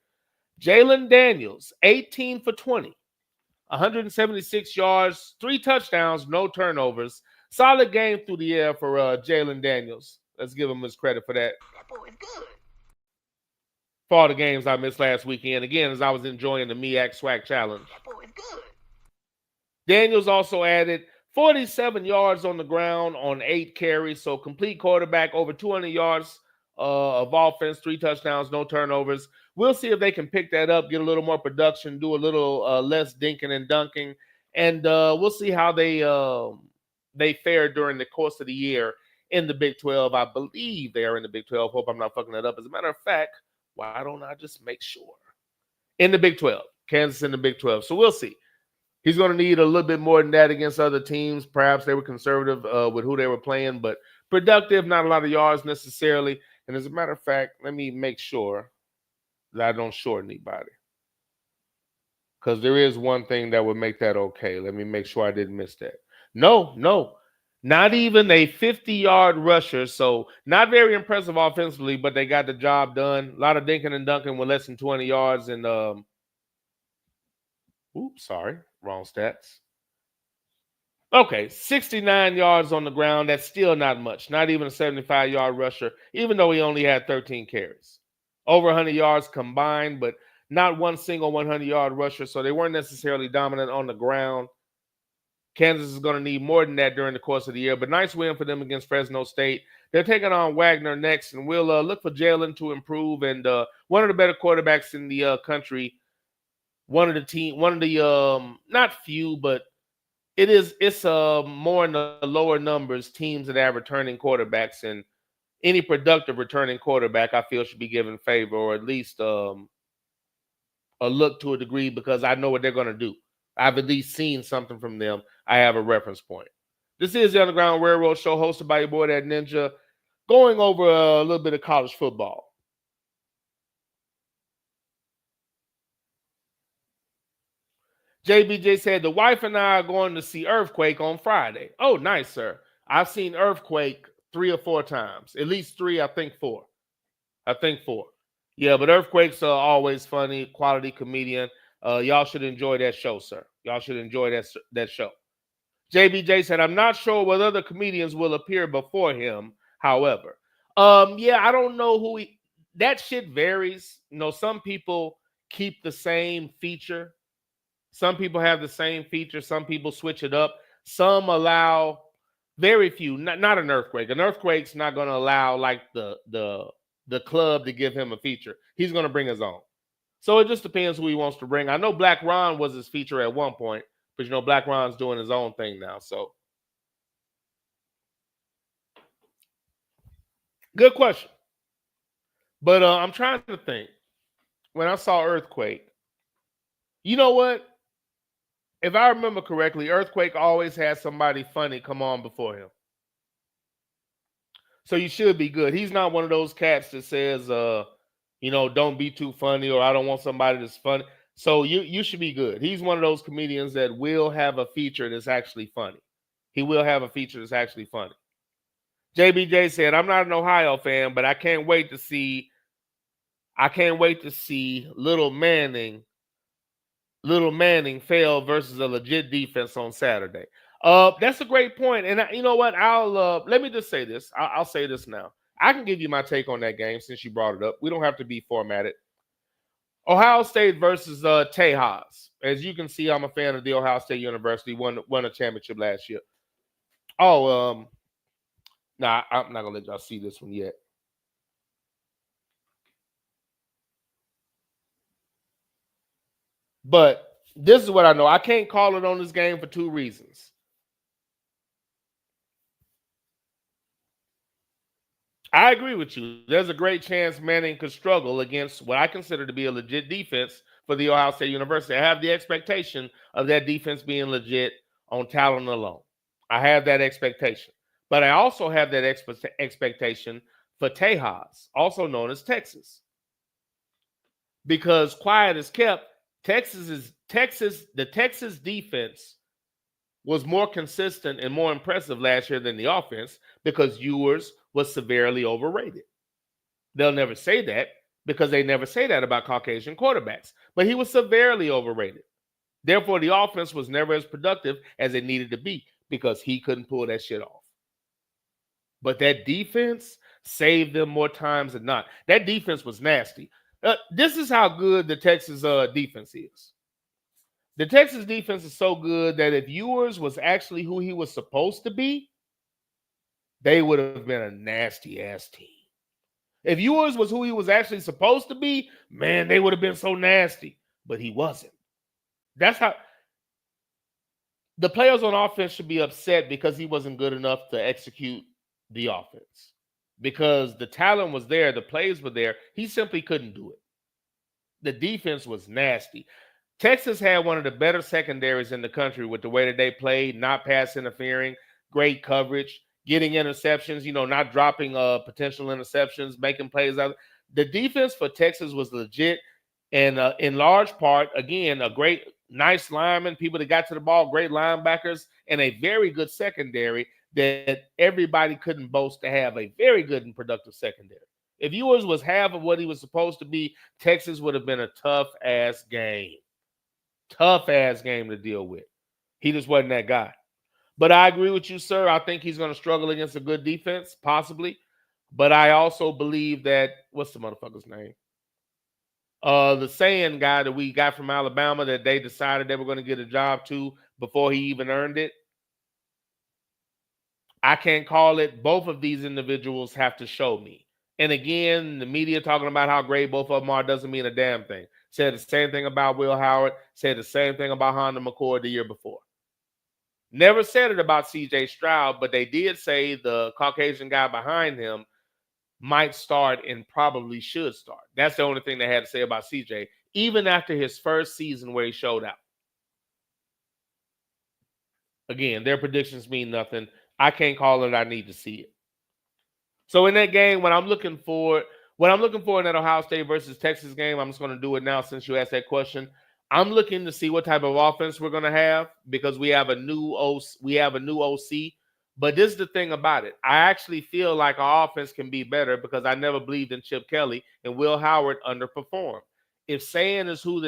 S1: Jalen Daniels, 18 for 20, 176 yards, 3 touchdowns, no turnovers. Solid game through the air for Jalen Daniels. Let's give him his credit for that.
S8: That boy is good.
S1: For all the games I missed last weekend, again, as I was enjoying the MEAC Swag Challenge.
S8: That boy is good.
S1: Daniels also added 47 yards on the ground on 8 carries. So complete quarterback, over 200 yards of offense, 3 touchdowns, no turnovers. We'll see if they can pick that up, get a little more production, do a little less dinking and dunking. And we'll see how they fare during the course of the year in the Big 12. I believe they are in the Big 12. Hope I'm not fucking that up. As a matter of fact, why don't I just make sure? In the Big 12. Kansas in the Big 12. So we'll see. He's going to need a little bit more than that against other teams. Perhaps they were conservative with who they were playing, but productive, not a lot of yards necessarily. And as a matter of fact, let me make sure that I don't short anybody, because there is one thing that would make that okay. Let me make sure I didn't miss that. No, not even a 50-yard rusher. So not very impressive offensively, but they got the job done. A lot of dinking and dunking with less than 20 yards. And sorry, wrong stats. Okay, 69 yards on the ground. That's still not much. Not even a 75-yard rusher, even though he only had 13 carries. Over 100 yards combined, but not one single 100-yard rusher. So they weren't necessarily dominant on the ground. Kansas is going to need more than that during the course of the year, but nice win for them against Fresno State. They're taking on Wagner next, and we'll look for Jalen to improve. And one of the better quarterbacks in the country. Not few, but it's more in the lower numbers teams that have returning quarterbacks, and any productive returning quarterback I feel should be given favor, or at least a look to a degree, because I know what they're going to do. I've at least seen something from them. I have a reference point. This is the Underground Railroad Show, hosted by your boy, That Ninja, going over a little bit of college football. JBJ said, the wife and I are going to see Earthquake on Friday. Oh, nice, sir. I've seen Earthquake 3 or 4 times. At least 3, I think 4. Yeah, but Earthquake's always funny, quality comedian. Y'all should enjoy that show, sir. Y'all should enjoy that show. JBJ said, I'm not sure whether other comedians will appear before him, however. Yeah, I don't know that shit varies. Some people keep the same feature. Some people have the same feature. Some people switch it up. Some allow, very few, not an Earthquake. An Earthquake's not going to allow like the club to give him a feature. He's going to bring his own. So it just depends who he wants to bring. I know Black Ron was his feature at one point, but Black Ron's doing his own thing now. So good question. But I'm trying to think. When I saw Earthquake, you know what? If I remember correctly, Earthquake always had somebody funny come on before him. So you should be good. He's not one of those cats that says, don't be too funny, or I don't want somebody that's funny. So you should be good. He's one of those comedians that will have a feature that's actually funny. He will have a feature that's actually funny. JBJ said, I'm not an Ohio fan, but I can't wait to see Little Manning fail versus a legit defense on Saturday. That's a great point. And you know what? Let me just say this. I'll say this now. I can give you my take on that game since you brought it up. We don't have to be formatted. Ohio State versus Tejas. As you can see, I'm a fan of the Ohio State University. Won a championship last year. I'm not gonna let y'all see this one yet. But this is what I know. I can't call it on this game for two reasons. I agree with you. There's a great chance Manning could struggle against what I consider to be a legit defense for the Ohio State University. I have the expectation of that defense being legit on talent alone. I have that expectation. But I also have that expectation for Tejas, also known as Texas. Because quiet as kept, the Texas defense was more consistent and more impressive last year than the offense because Ewers was severely overrated. They'll never say that because they never say that about Caucasian quarterbacks, but he was severely overrated. Therefore, the offense was never as productive as it needed to be because he couldn't pull that shit off. But that defense saved them more times than not. That defense was nasty. This is how good the Texas defense is. The Texas defense is so good that if Ewers was actually who he was supposed to be, they would have been a nasty-ass team. If Ewers was who he was actually supposed to be, man, they would have been so nasty. But he wasn't. That's how the players on offense should be upset because he wasn't good enough to execute the offense. Because the talent was there, the plays were there. He simply couldn't do it. The defense was nasty. Texas had one of the better secondaries in the country with the way that they played, not pass interfering, great coverage, getting interceptions, not dropping potential interceptions, making plays out. The defense for Texas was legit. And in large part, again, a great, nice lineman, people that got to the ball, great linebackers, and a very good secondary that everybody couldn't boast to have a very good and productive secondary. If Ewers was half of what he was supposed to be, Texas would have been a tough-ass game. Tough-ass game to deal with. He just wasn't that guy. But I agree with you, sir. I think he's going to struggle against a good defense, possibly. But I also believe that, what's the motherfucker's name? The Saying guy that we got from Alabama that they decided they were going to get a job to before he even earned it. I can't call it. Both of these individuals have to show me. And again, the media talking about how great both of them are doesn't mean a damn thing. Said the same thing about Will Howard. Said the same thing about Honda McCord the year before. Never said it about C.J. Stroud, but they did say the Caucasian guy behind him might start and probably should start. That's the only thing they had to say about C.J., even after his first season where he showed out. Again, their predictions mean nothing. I can't call it. I need to see it. So in that game, what I'm looking for in that Ohio State versus Texas game, I'm just going to do it now since you asked that question. I'm looking to see what type of offense we're going to have because we have a new OC. But this is the thing about it. I actually feel like our offense can be better because I never believed in Chip Kelly and Will Howard underperformed. If Saying is who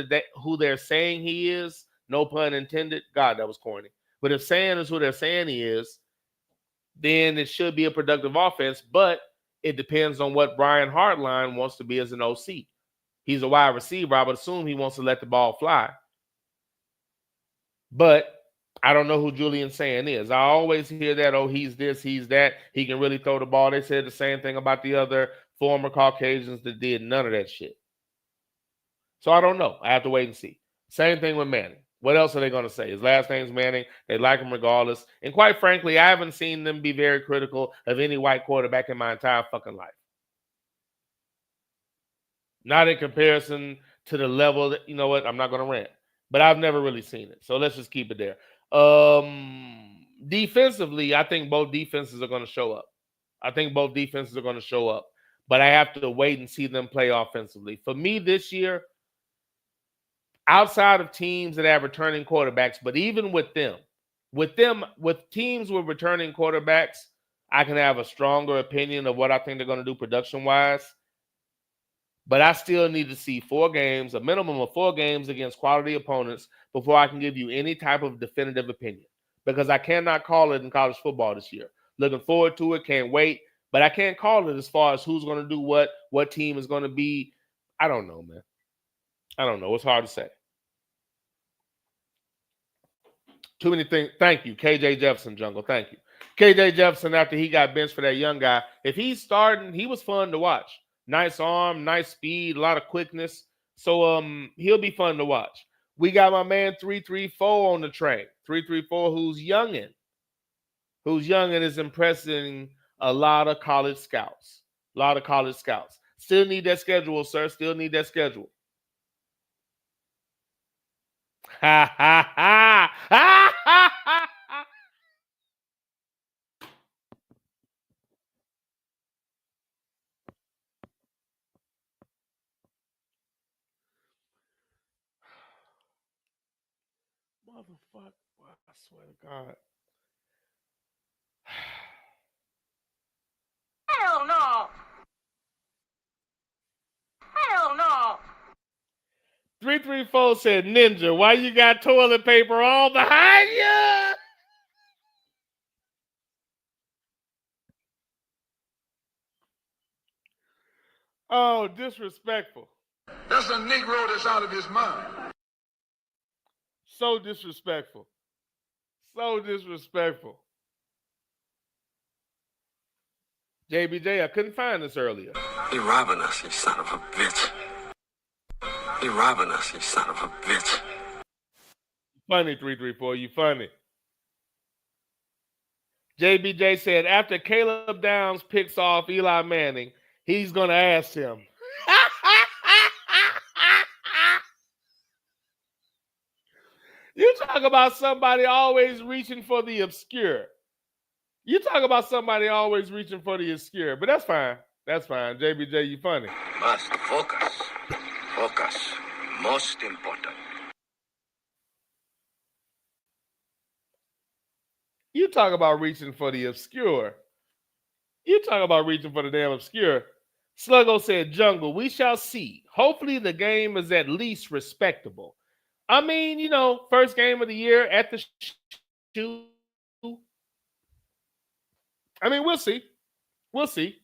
S1: they're saying he is, no pun intended. God, that was corny. But if Saying is who they're saying he is, then it should be a productive offense, but it depends on what Brian Hartline wants to be as an OC. He's a wide receiver. I would assume he wants to let the ball fly. But I don't know who Julian Saying is. I always hear that, he's this, he's that. He can really throw the ball. They said the same thing about the other former Caucasians that did none of that shit. So I don't know. I have to wait and see. Same thing with Manning. What else are they going to say? His last name's Manning. They like him regardless. And quite frankly, I haven't seen them be very critical of any white quarterback in my entire fucking life. Not in comparison to the level that, you know what, I'm not going to rant. But I've never really seen it. So let's just keep it there. Defensively, I think both defenses are going to show up. I think both defenses are going to show up. But I have to wait and see them play offensively. For me this year, outside of teams that have returning quarterbacks, but even with teams with returning quarterbacks, I can have a stronger opinion of what I think they're going to do production-wise. But I still need to see 4 games, a minimum of 4 games against quality opponents before I can give you any type of definitive opinion. Because I cannot call it in college football this year. Looking forward to it, can't wait. But I can't call it as far as who's going to do what team is going to be. I don't know, man. I don't know. It's hard to say. Too many things. Thank you, KJ Jefferson, Jungle. Thank you. KJ Jefferson, after he got benched for that young guy, if he's starting, he was fun to watch. Nice arm, nice speed, a lot of quickness. So he'll be fun to watch. We got my man 334 on the train. 334, who's youngin' is impressing a lot of college scouts. Still need that schedule, sir. Still need that schedule. Ha ha ha ha ha ha. Motherfucker, I swear to God.
S8: Hell no. Hell no.
S1: 334 said, Ninja, why you got toilet paper all behind you? Oh, disrespectful.
S12: That's a Negro that's out of his mind.
S1: So disrespectful. So disrespectful. JBJ, I couldn't find this earlier.
S10: He robbing us, you son of a bitch. He robbing us, you son of a bitch.
S1: Funny, 334, you funny. JBJ said, after Caleb Downs picks off Eli Manning, he's going to ask him. You talk about somebody always reaching for the obscure. But that's fine. That's fine. JBJ, you funny.
S10: Must focus. Focus. Most important.
S1: You talk about reaching for the obscure. You talk about reaching for the damn obscure. Sluggo said, Jungle, we shall see. Hopefully the game is at least respectable. I mean, you know, first game of the year at the shoe. I mean, we'll see. We'll see.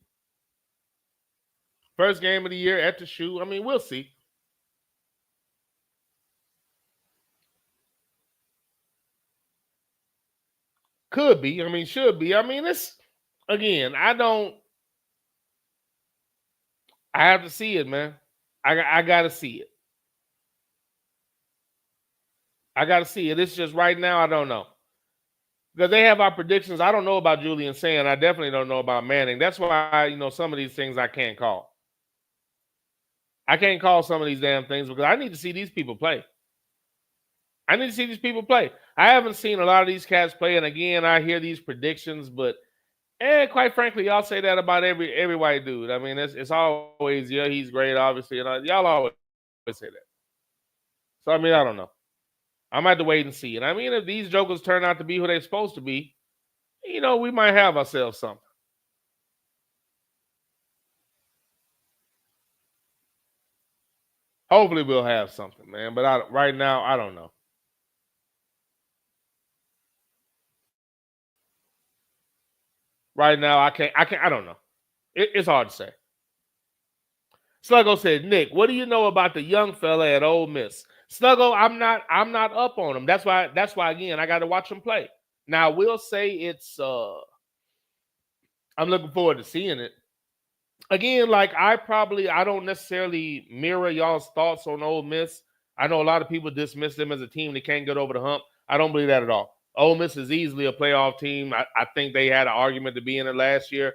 S1: First game of the year at the shoe. I mean, we'll see. Could be. I mean, should be. I mean, it's, again, I have to see it, man. I got to see it. I got to see it. It's just right now, I don't know. Because they have our predictions. I don't know about Julian Sand. I definitely don't know about Manning. That's why, you know, some of these things I can't call. I can't call some of these damn things because I need to see these people play. I haven't seen a lot of these cats play. And again, I hear these predictions, but quite frankly, y'all say that about every white dude. I mean, it's always, yeah, he's great, obviously. And y'all always say that. So, I mean, I don't know. I'm going to have to wait and see. And I mean, if these jokers turn out to be who they're supposed to be, you know, we might have ourselves something. Hopefully we'll have something, man. But right now, I don't know. Right now, I don't know. It's hard to say. Sluggo said, Nick, what do you know about the young fella at Ole Miss? Sluggo, I'm not up on him. That's why again, I got to watch him play. Now, I will say it's I'm looking forward to seeing it. Again, like I don't necessarily mirror y'all's thoughts on Ole Miss. I know a lot of people dismiss them as a team that can't get over the hump. I don't believe that at all. Ole Miss is easily a playoff team. I think they had an argument to be in it last year.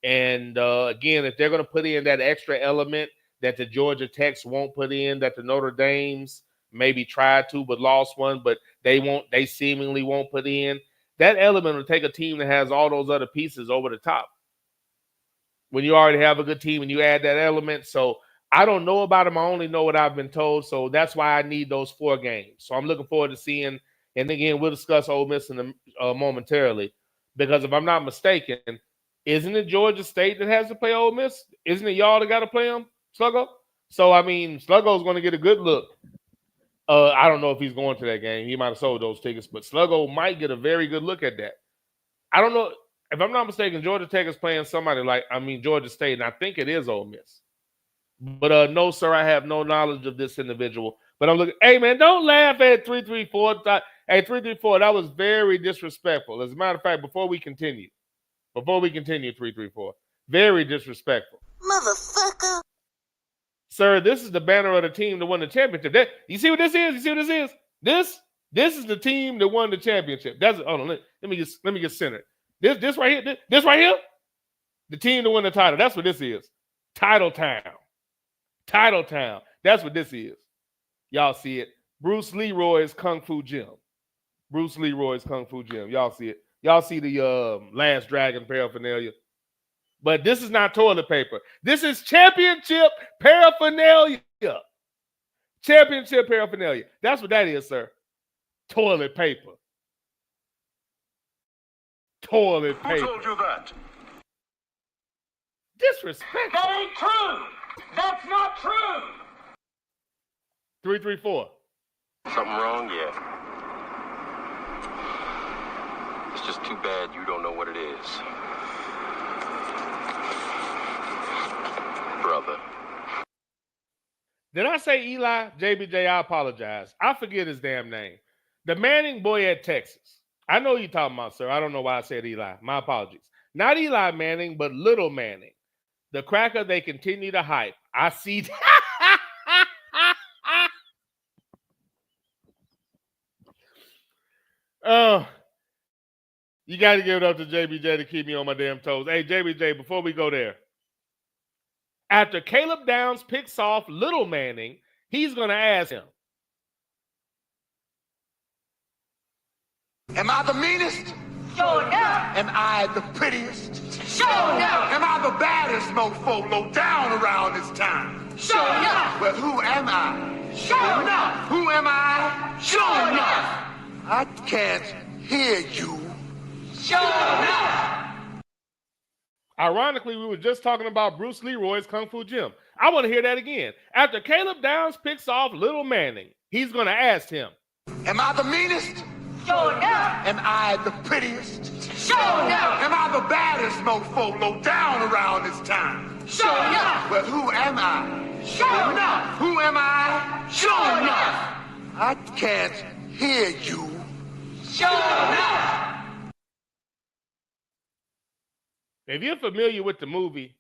S1: And again, if they're going to put in that extra element that the Georgia Techs won't put in, that the Notre Dames maybe tried to but lost one, but they seemingly won't put in, that element will take a team that has all those other pieces over the top. when you already have a good team and you add that element. So I don't know about them. I only know what I've been told. So that's why I need those 4 games. So I'm looking forward to seeing. And again, we'll discuss Ole Miss momentarily, because if I'm not mistaken, isn't it Georgia State that has to play Ole Miss? Isn't it y'all that got to play them, Sluggo? So I mean, Sluggo's going to get a good look. I don't know if he's going to that game. He might have sold those tickets, but Sluggo might get a very good look at that. I don't know. If I'm not mistaken, Georgia Tech is playing somebody Georgia State, and I think it is Ole Miss. But no, sir, I have no knowledge of this individual. But I'm looking. Hey, man, don't laugh at 334. Hey, 334, that was very disrespectful. As a matter of fact, before we continue, 334, very disrespectful.
S13: Motherfucker.
S1: Sir, this is the banner of the team that won the championship. You see what this is? You see what this is? This is the team that won the championship. Hold on. Let me get centered. This right here. This right here. The team that won the title. That's what this is. Title Town. That's what this is. Y'all see it. Bruce Leroy's Kung Fu Gym. Y'all see it. Y'all see the Last Dragon paraphernalia. But this is not toilet paper. This is championship paraphernalia. Championship paraphernalia. That's what that is, sir. Toilet paper.
S12: Who told you that?
S1: Disrespect.
S8: That ain't true. That's not true.
S1: 334.
S14: Something wrong? Yeah. It's just too bad you don't know what it is. Brother.
S1: Did I say Eli? JBJ, I apologize. I forget his damn name. The Manning boy at Texas. I know you're talking about, sir. I don't know why I said Eli. My apologies. Not Eli Manning, but Little Manning. The cracker they continue to hype. I see. You got to give it up to JBJ to keep me on my damn toes. Hey, JBJ, before we go there. After Caleb Downs picks off Little Manning, he's going to ask him.
S12: Am I the meanest?
S8: Sure enough.
S12: Am I the prettiest?
S8: Sure enough.
S12: Am I the baddest mofo low down around this town?
S8: Sure enough.
S12: Well, who am I?
S8: Sure enough.
S12: Who am I?
S8: Sure enough.
S12: I can't hear you.
S8: Sure enough.
S1: Ironically, we were just talking about Bruce Leroy's Kung Fu Gym. I want to hear that again. After Caleb Downs picks off Little Manning, he's going to ask him.
S12: Am I the meanest?
S8: Sure enough.
S12: Am I the prettiest?
S8: Sure enough.
S12: Am I the baddest mofo low down around this town?
S8: Sure enough.
S12: Well, who am I?
S8: Sure enough.
S12: Who am I?
S8: Sure enough.
S12: I can't hear you.
S8: Sure enough.
S1: If you're familiar with the movie,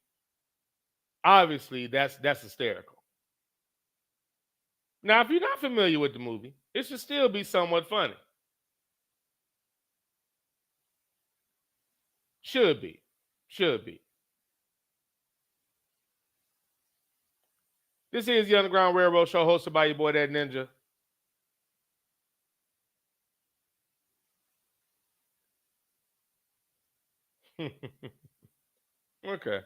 S1: obviously that's hysterical. Now, if you're not familiar with the movie, it should still be somewhat funny. Should be. This is the Underground Railroad Show hosted by your boy, That Ninja. Okay.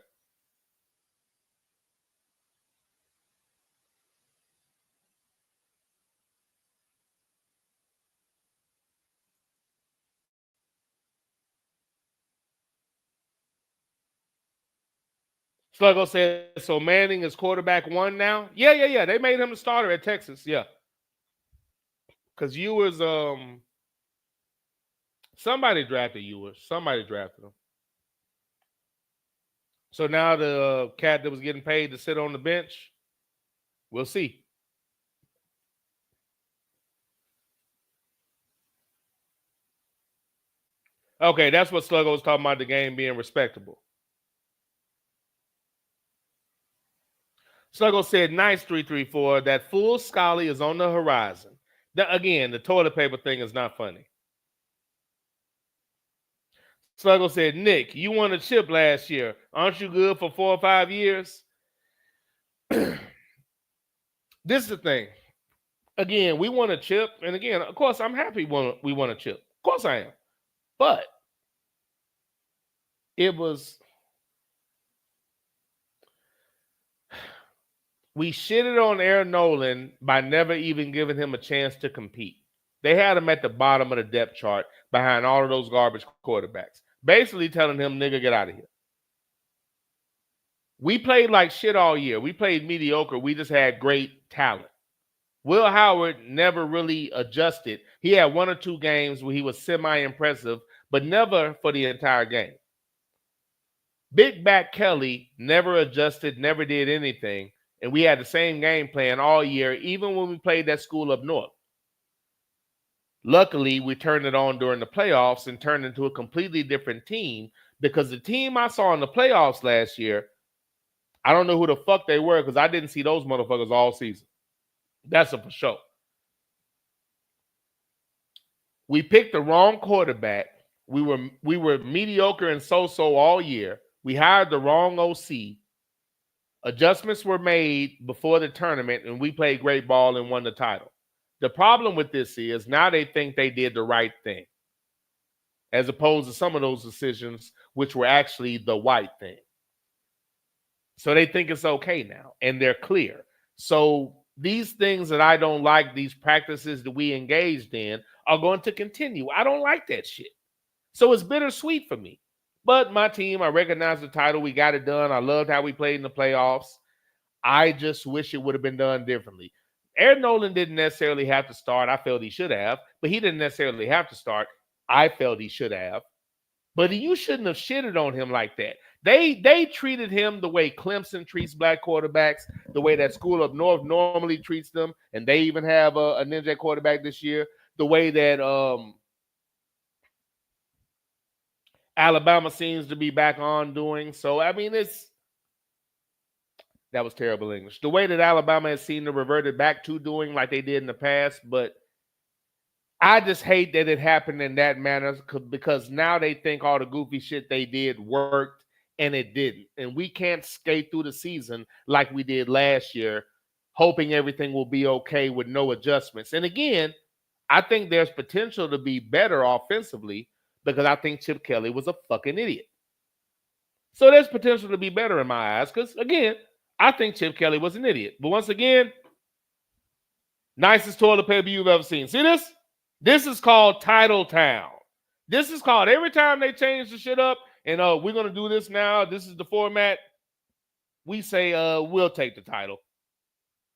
S1: Sluggo said, so Manning is quarterback 1 now? Yeah. They made him the starter at Texas. Yeah. Because Ewers, somebody drafted Ewers. Somebody drafted him. So now the cat that was getting paid to sit on the bench, we'll see. Okay, that's what Sluggo was talking about, the game being respectable. Sluggo said, nice 334. That fool Scully is on the horizon. Again, the toilet paper thing is not funny. Sluggo said, Nick, you won a chip last year. Aren't you good for 4 or 5 years? This is the thing. Again, we won a chip. And again, of course, I'm happy we won a chip. Of course I am. But it was we shitted on Aaron Nolan by never even giving him a chance to compete. They had him at the bottom of the depth chart behind all of those garbage quarterbacks, basically telling him, nigga, get out of here. We played like shit all year. We played mediocre. We just had great talent. Will Howard never really adjusted. He had 1 or 2 games where he was semi-impressive, but never for the entire game. Big Back Kelly never adjusted, never did anything, and we had the same game plan all year, even when we played that school up north. Luckily, we turned it on during the playoffs and turned into a completely different team, because the team I saw in the playoffs last year, I don't know who the fuck they were, because I didn't see those motherfuckers all season. That's a for sure. We picked the wrong quarterback. We were mediocre and so-so all year. We hired the wrong OC. Adjustments were made before the tournament, and we played great ball and won the title. The problem with this is now they think they did the right thing, as opposed to some of those decisions which were actually the white thing. So they think it's okay now, and they're clear. So these things that I don't like, these practices that we engaged in, are going to continue. I don't like that shit. So it's bittersweet for me. But my team, I recognize the title. We got it done. I loved how we played in the playoffs. I just wish it would have been done differently. Aaron Nolan didn't necessarily have to start. I felt he should have, but he didn't necessarily have to start. I felt he should have. But you shouldn't have shitted on him like that. They treated him the way Clemson treats black quarterbacks, the way that school up north normally treats them, and they even have a ninja quarterback this year, the way that Alabama seems to be back on doing. So, I mean, that was terrible English. The way that Alabama has seemed to revert it back to doing like they did in the past, but I just hate that it happened in that manner, because now they think all the goofy shit they did worked, and it didn't. And we can't skate through the season like we did last year, hoping everything will be okay with no adjustments. And again, I think there's potential to be better offensively, because I think Chip Kelly was a fucking idiot. So there's potential to be better in my eyes, because again, I think Chip Kelly was an idiot. But once again, nicest toilet paper you've ever seen. See this? This is called Title Town. This is called, every time they change the shit up and we're going to do this now, this is the format, we say we'll take the title.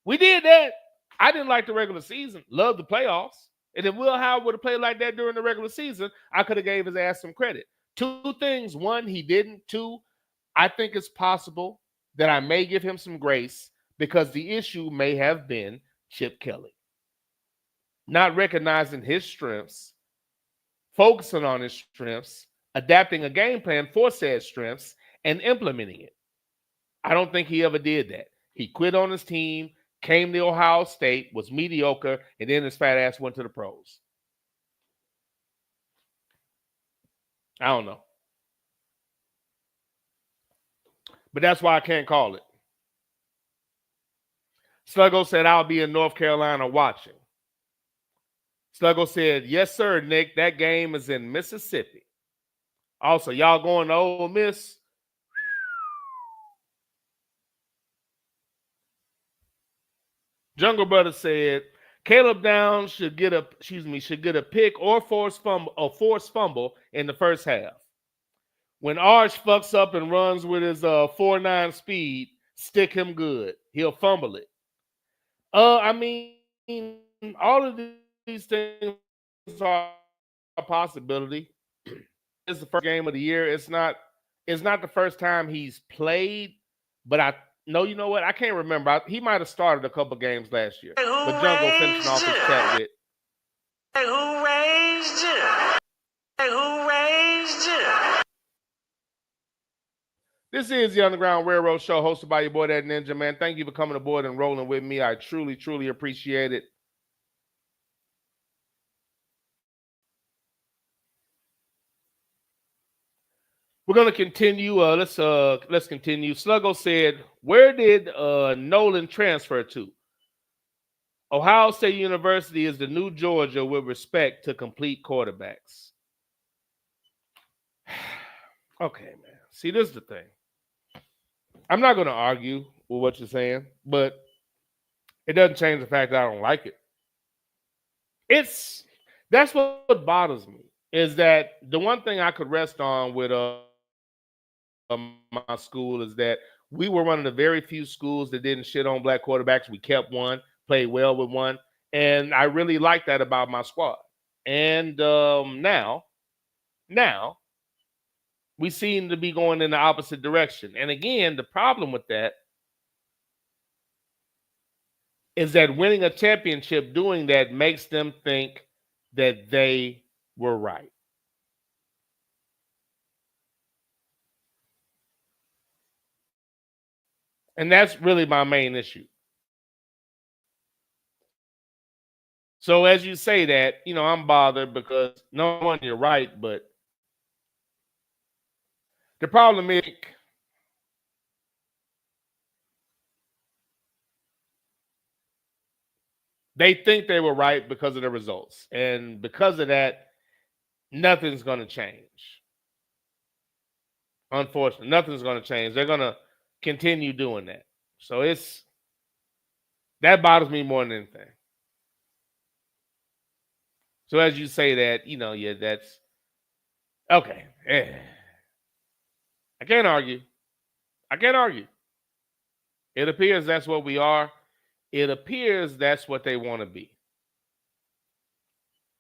S1: We did that. I didn't like the regular season. Loved the playoffs. And if Will Howard would have played like that during the regular season, I could have gave his ass some credit. 2 things. 1, he didn't. 2, I think it's possible that I may give him some grace, because the issue may have been Chip Kelly not recognizing his strengths, focusing on his strengths, adapting a game plan for said strengths, and implementing it. I don't think he ever did that. He quit on his team, came to Ohio State, was mediocre, and then his fat ass went to the pros. I don't know. But that's why I can't call it. Sluggo said, I'll be in North Carolina watching. Sluggo said, yes, sir, Nick. That game is in Mississippi. Also, y'all going to Ole Miss? Jungle Brother said, Caleb Downs should get a pick or forced fumble in the first half. When Arch fucks up and runs with his 4.9 speed, stick him good. He'll fumble it. I mean, all of these things are a possibility. It's the first game of the year. It's not the first time he's played, but you know what? I can't remember. He might have started a couple games last year. But Jungle finishing off his chat with.
S10: Who raised you? Who raised you?
S1: This is the Underground Railroad Show, hosted by your boy, That Ninja, man. Thank you for coming aboard and rolling with me. I truly, truly appreciate it. We're going to continue. Let's continue. Sluggo said, where did Nolan transfer to? Ohio State University is the new Georgia with respect to complete quarterbacks. Okay, man. See, this is the thing. I'm not going to argue with what you're saying, but It doesn't change the fact that I don't like it. That's what bothers me, is that the one thing I could rest on with my school is that we were one of the very few schools that didn't shit on black quarterbacks. We kept one, played well with one, and I really like that about my squad. And now we seem to be going in the opposite direction. And again, the problem with that is that winning a championship doing that makes them think that they were right. And that's really my main issue. So as you say that, I'm bothered because no one, you're right, but the problem is they think they were right because of the results. And because of that, nothing's going to change. Unfortunately, nothing's going to change. They're going to continue doing that. So that bothers me more than anything. So as you say that, that's okay. I can't argue. It appears that's what we are. It appears that's what they want to be.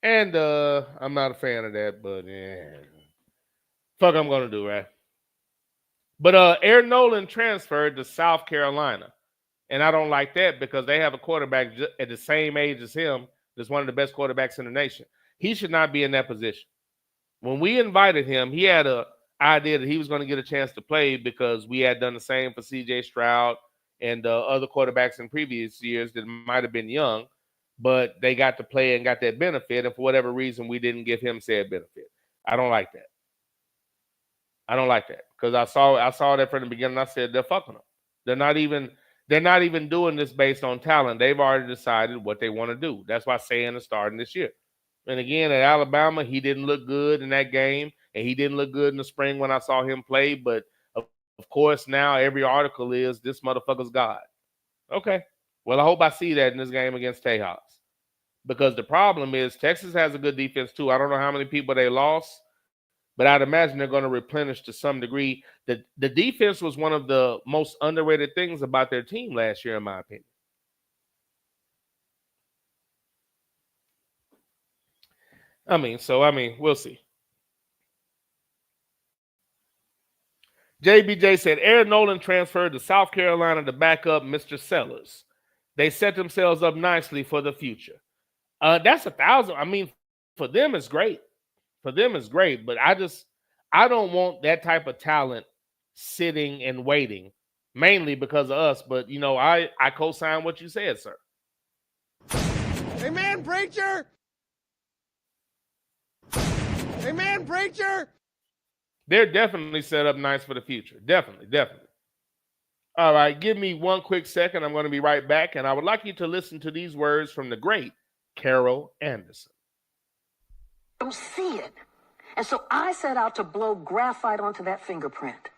S1: And I'm not a fan of that, but fuck I'm going to do, right? But Aaron Nolan transferred to South Carolina. And I don't like that because they have a quarterback at the same age as him that's one of the best quarterbacks in the nation. He should not be in that position. When we invited him, he had an idea that he was going to get a chance to play because we had done the same for C.J. Stroud and other quarterbacks in previous years that might have been young, but they got to play and got that benefit. And for whatever reason, we didn't give him said benefit. I don't like that. Because I saw that from the beginning. I said they're fucking them. They're not even doing this based on talent. They've already decided what they want to do. That's why Saying is starting this year. And again, at Alabama, he didn't look good in that game, and he didn't look good in the spring when I saw him play. But of course, now every article is this motherfucker's God. Okay. Well, I hope I see that in this game against Tejas. Because the problem is Texas has a good defense too. I don't know how many people they lost, but I'd imagine they're going to replenish to some degree. The defense was one of the most underrated things about their team last year, in my opinion. We'll see. JBJ said Aaron Nolan transferred to South Carolina to back up Mr. Sellers. They set themselves up nicely for the future. That's 1,000. For them, it's great. But I don't want that type of talent sitting and waiting, mainly because of us. But, I co-sign what you said, sir.
S13: Amen, preacher! Amen, preacher!
S1: They're definitely set up nice for the future. Definitely. All right, give me one quick second. I'm going to be right back, and I would like you to listen to these words from the great Carol Anderson.
S15: Don't see it. And so I set out to blow graphite onto that fingerprint,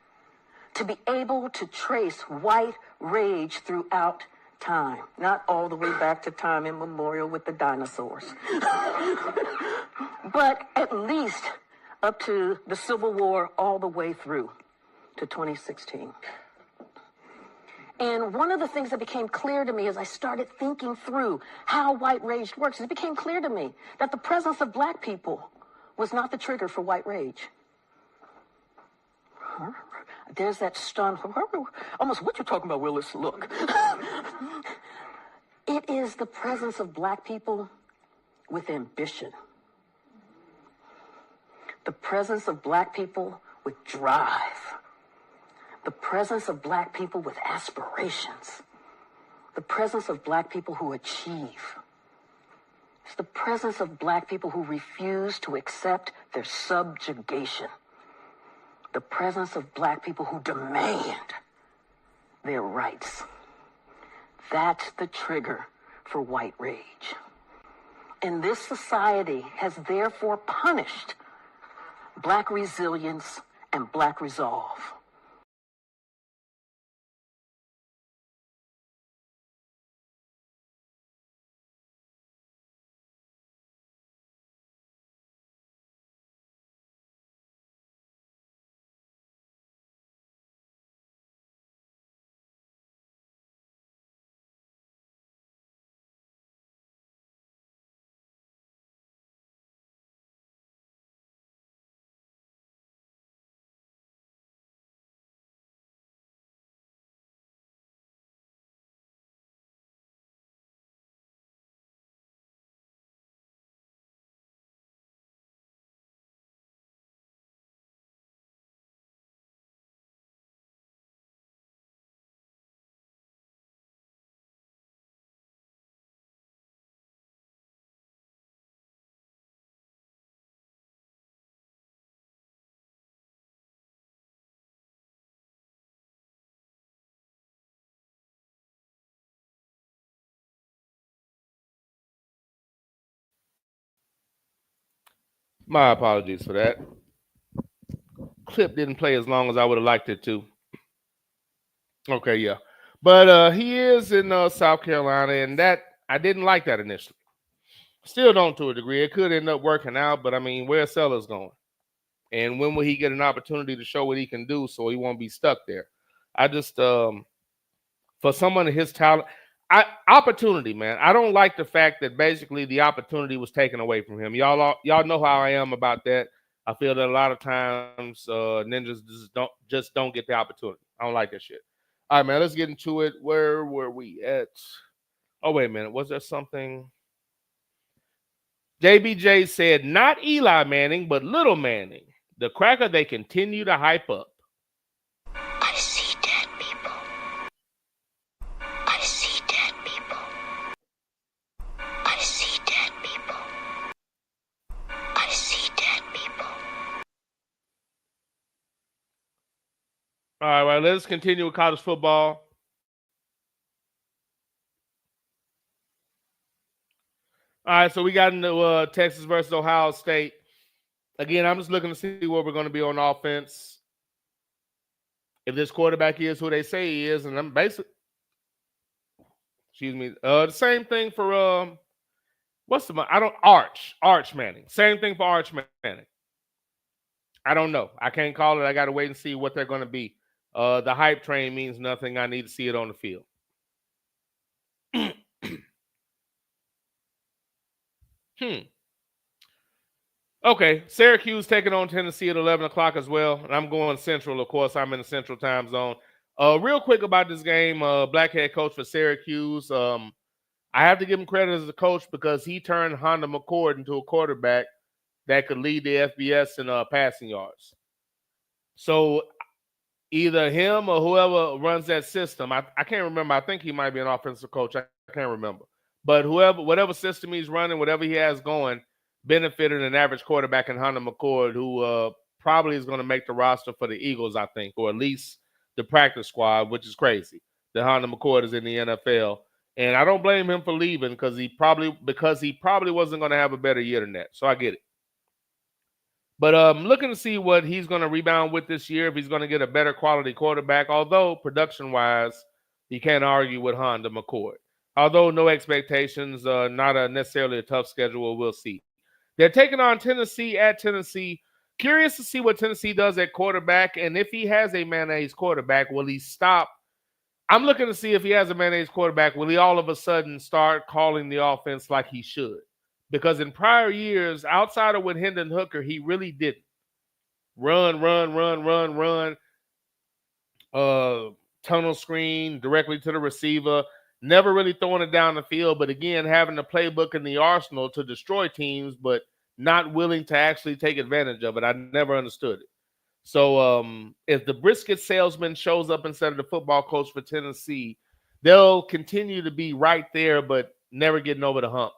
S15: to be able to trace white rage throughout time, not all the way back to time immemorial with the dinosaurs, but at least up to the Civil War all the way through to 2016. And one of the things that became clear to me as I started thinking through how white rage works, it became clear to me that the presence of black people was not the trigger for white rage. There's that stunned, almost what you talking about, Willis? Look. It is the presence of black people with ambition. The presence of black people with drive. The presence of black people with aspirations. The presence of black people who achieve. It's the presence of black people who refuse to accept their subjugation. The presence of black people who demand their rights. That's the trigger for white rage. And this society has therefore punished black resilience and black resolve.
S1: My apologies for that. Clip didn't play as long as I would have liked it to. Okay, yeah. But he is in South Carolina, and that I didn't like that initially. Still don't to a degree. It could end up working out, but I mean, where's Sellers going? And when will he get an opportunity to show what he can do so he won't be stuck there? I just, for someone of his talent, opportunity, man. I don't like the fact that basically the opportunity was taken away from him. Y'all know how I am about that. I feel that a lot of times ninjas just don't get the opportunity. I don't like that shit. All right, man, let's get into it. Where were we at? Oh, wait a minute. Was there something? JBJ said, not Eli Manning, but Little Manning. The cracker they continue to hype up.
S16: I see dead people. I see dead people. I see dead people. I see dead people.
S1: All right, let's continue with college football. All right, so we got into Texas versus Ohio State. Again, I'm just looking to see where we're going to be on offense. If this quarterback is who they say he is, and I'm basically, the same thing for Arch Manning. Same thing for Arch Manning. I don't know. I can't call it. I got to wait and see what they're going to be. The hype train means nothing. I need to see it on the field. Okay, Syracuse taking on Tennessee at 11 o'clock as well. And I'm going Central, of course. I'm in the Central time zone. Real quick about this game, black head coach for Syracuse. I have to give him credit as a coach because he turned Honda McCord into a quarterback that could lead the FBS in passing yards. So either him or whoever runs that system, I can't remember. I think he might be an offensive coach. I can't remember. But whatever system he's running, whatever he has going, benefited an average quarterback in Hunter McCord, who probably is going to make the roster for the Eagles, I think, or at least the practice squad, which is crazy. The Hunter McCord is in the NFL, and I don't blame him for leaving because he probably wasn't going to have a better year than that. So I get it. But I'm looking to see what he's going to rebound with this year, if he's going to get a better quality quarterback. Although production-wise, you can't argue with Hunter McCord. Although no expectations, not necessarily a tough schedule, we'll see. They're taking on Tennessee at Tennessee. Curious to see what Tennessee does at quarterback. And if he has a mayonnaise quarterback, will he stop? I'm looking to see if he has a mayonnaise quarterback, will he all of a sudden start calling the offense like he should? Because in prior years, outside of with Hendon Hooker, he really didn't. Run. Tunnel screen directly to the receiver. Never really throwing it down the field, but again, having the playbook in the arsenal to destroy teams, but not willing to actually take advantage of it. I never understood it. So if the brisket salesman shows up instead of the football coach for Tennessee, they'll continue to be right there, but never getting over the hump.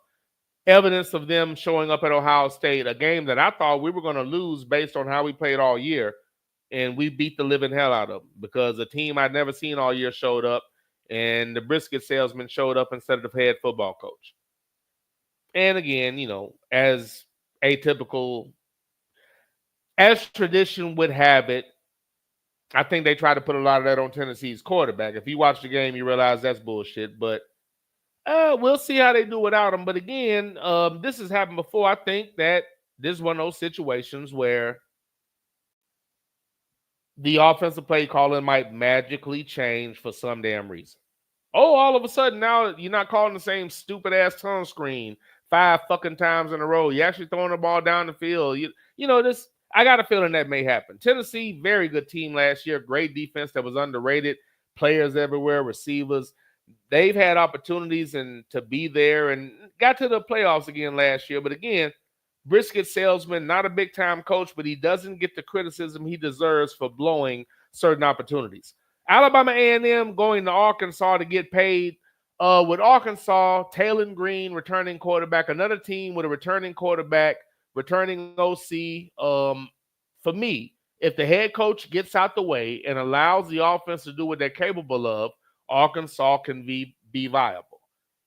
S1: Evidence of them showing up at Ohio State, a game that I thought we were going to lose based on how we played all year, and we beat the living hell out of them because a team I'd never seen all year showed up. And the brisket salesman showed up instead of the head football coach. And again, as tradition would have it, I think they try to put a lot of that on Tennessee's quarterback. If you watch the game, you realize that's bullshit. But we'll see how they do without him. But again, this has happened before. I think that this is one of those situations where the offensive play calling might magically change for some damn reason. Oh, all of a sudden now you're not calling the same stupid ass tunnel screen 5 fucking times in a row. You're actually throwing the ball down the field. This. I got a feeling that may happen. Tennessee, very good team last year. Great defense that was underrated. Players everywhere, receivers. They've had opportunities to be there and got to the playoffs again last year. But again, brisket salesman, not a big time coach, but he doesn't get the criticism he deserves for blowing certain opportunities. Alabama A&M going to Arkansas to get paid. With Arkansas, Taylor Green, returning quarterback, another team with a returning quarterback, returning OC. For me, if the head coach gets out the way and allows the offense to do what they're capable of, Arkansas can be viable.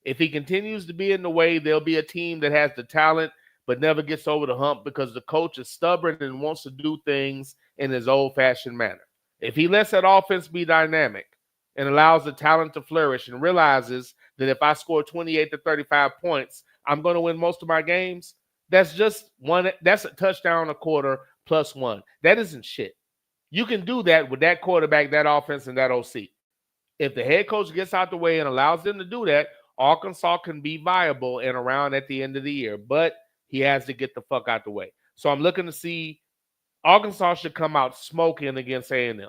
S1: If he continues to be in the way, there'll be a team that has the talent, but never gets over the hump because the coach is stubborn and wants to do things in his old-fashioned manner. If he lets that offense be dynamic and allows the talent to flourish and realizes that if I score 28 to 35 points, I'm going to win most of my games, that's a touchdown a quarter plus one. That isn't shit. You can do that with that quarterback, that offense, and that OC. If the head coach gets out the way and allows them to do that, Arkansas can be viable and around at the end of the year. But he has to get the fuck out the way. So I'm looking to see Arkansas should come out smoking against A&M.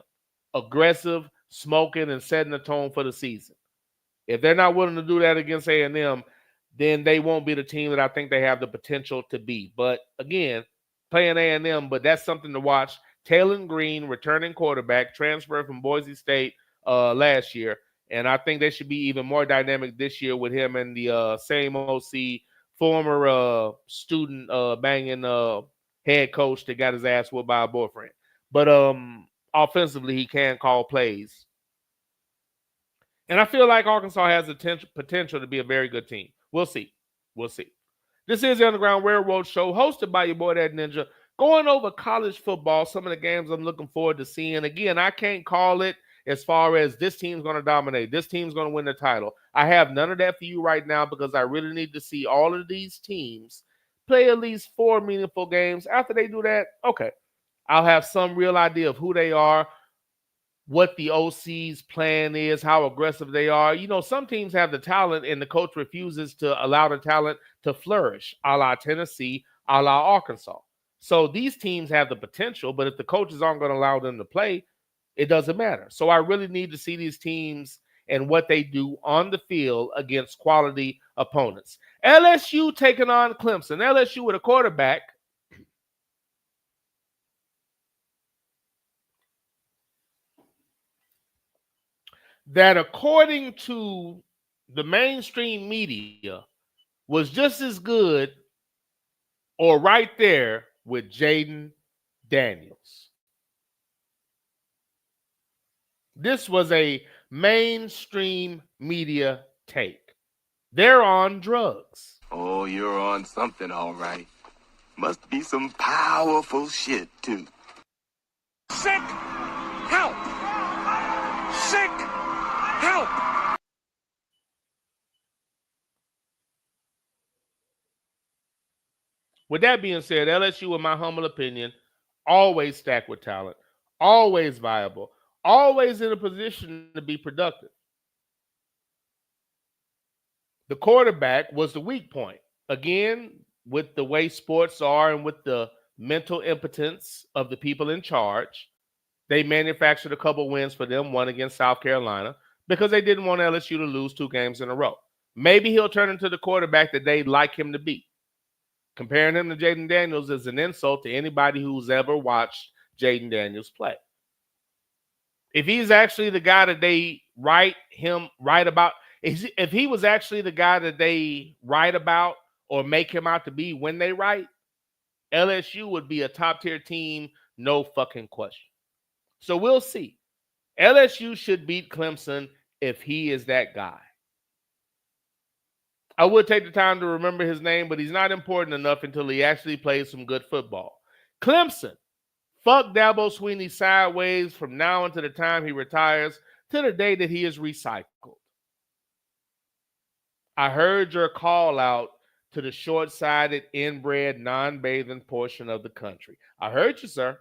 S1: Aggressive, smoking, and setting the tone for the season. If they're not willing to do that against A&M, then they won't be the team that I think they have the potential to be. But again, playing A&M, but that's something to watch. Taylor Green, returning quarterback, transferred from Boise State last year. And I think they should be even more dynamic this year with him and the same OC, former student banging head coach that got his ass whooped by a boyfriend. But offensively, he can call plays. And I feel like Arkansas has the potential to be a very good team. We'll see. We'll see. This is the Underground Railroad Show, hosted by your boy, That Ninja, going over college football, some of the games I'm looking forward to seeing. Again, I can't call it as far as this team's going to dominate. This team's going to win the title. I have none of that for you right now because I really need to see all of these teams play at least 4 meaningful games. After they do that, okay, I'll have some real idea of who they are, what the OC's plan is, how aggressive they are. You know, some teams have the talent and the coach refuses to allow the talent to flourish, a la Tennessee, a la Arkansas. So these teams have the potential, but if the coaches aren't going to allow them to play, it doesn't matter. So I really need to see these teams and what they do on the field against quality opponents. LSU taking on Clemson. LSU with a quarterback that, according to the mainstream media, was just as good or right there with Jaden Daniels. This was a mainstream media take. They're on drugs.
S17: Oh, you're on something, all right. Must be some powerful shit, too.
S13: Sick help! Sick help!
S1: With that being said, LSU, in my humble opinion, always stacked with talent, always viable, always in a position to be productive. The quarterback was the weak point. Again, with the way sports are and with the mental impotence of the people in charge, they manufactured a couple wins for them, one against South Carolina, because they didn't want LSU to lose 2 games in a row. Maybe he'll turn into the quarterback that they'd like him to be. Comparing him to Jaden Daniels is an insult to anybody who's ever watched Jaden Daniels play. If he's actually the guy that they write about, if he was actually the guy that they write about or make him out to be when they write, LSU would be a top-tier team, no fucking question. So we'll see. LSU should beat Clemson if he is that guy. I would take the time to remember his name, but he's not important enough until he actually plays some good football. Clemson. Fuck Dabo Swinney sideways from now until the time he retires to the day that he is recycled. I heard your call out to the short-sighted, inbred, non-bathing portion of the country. I heard you, sir.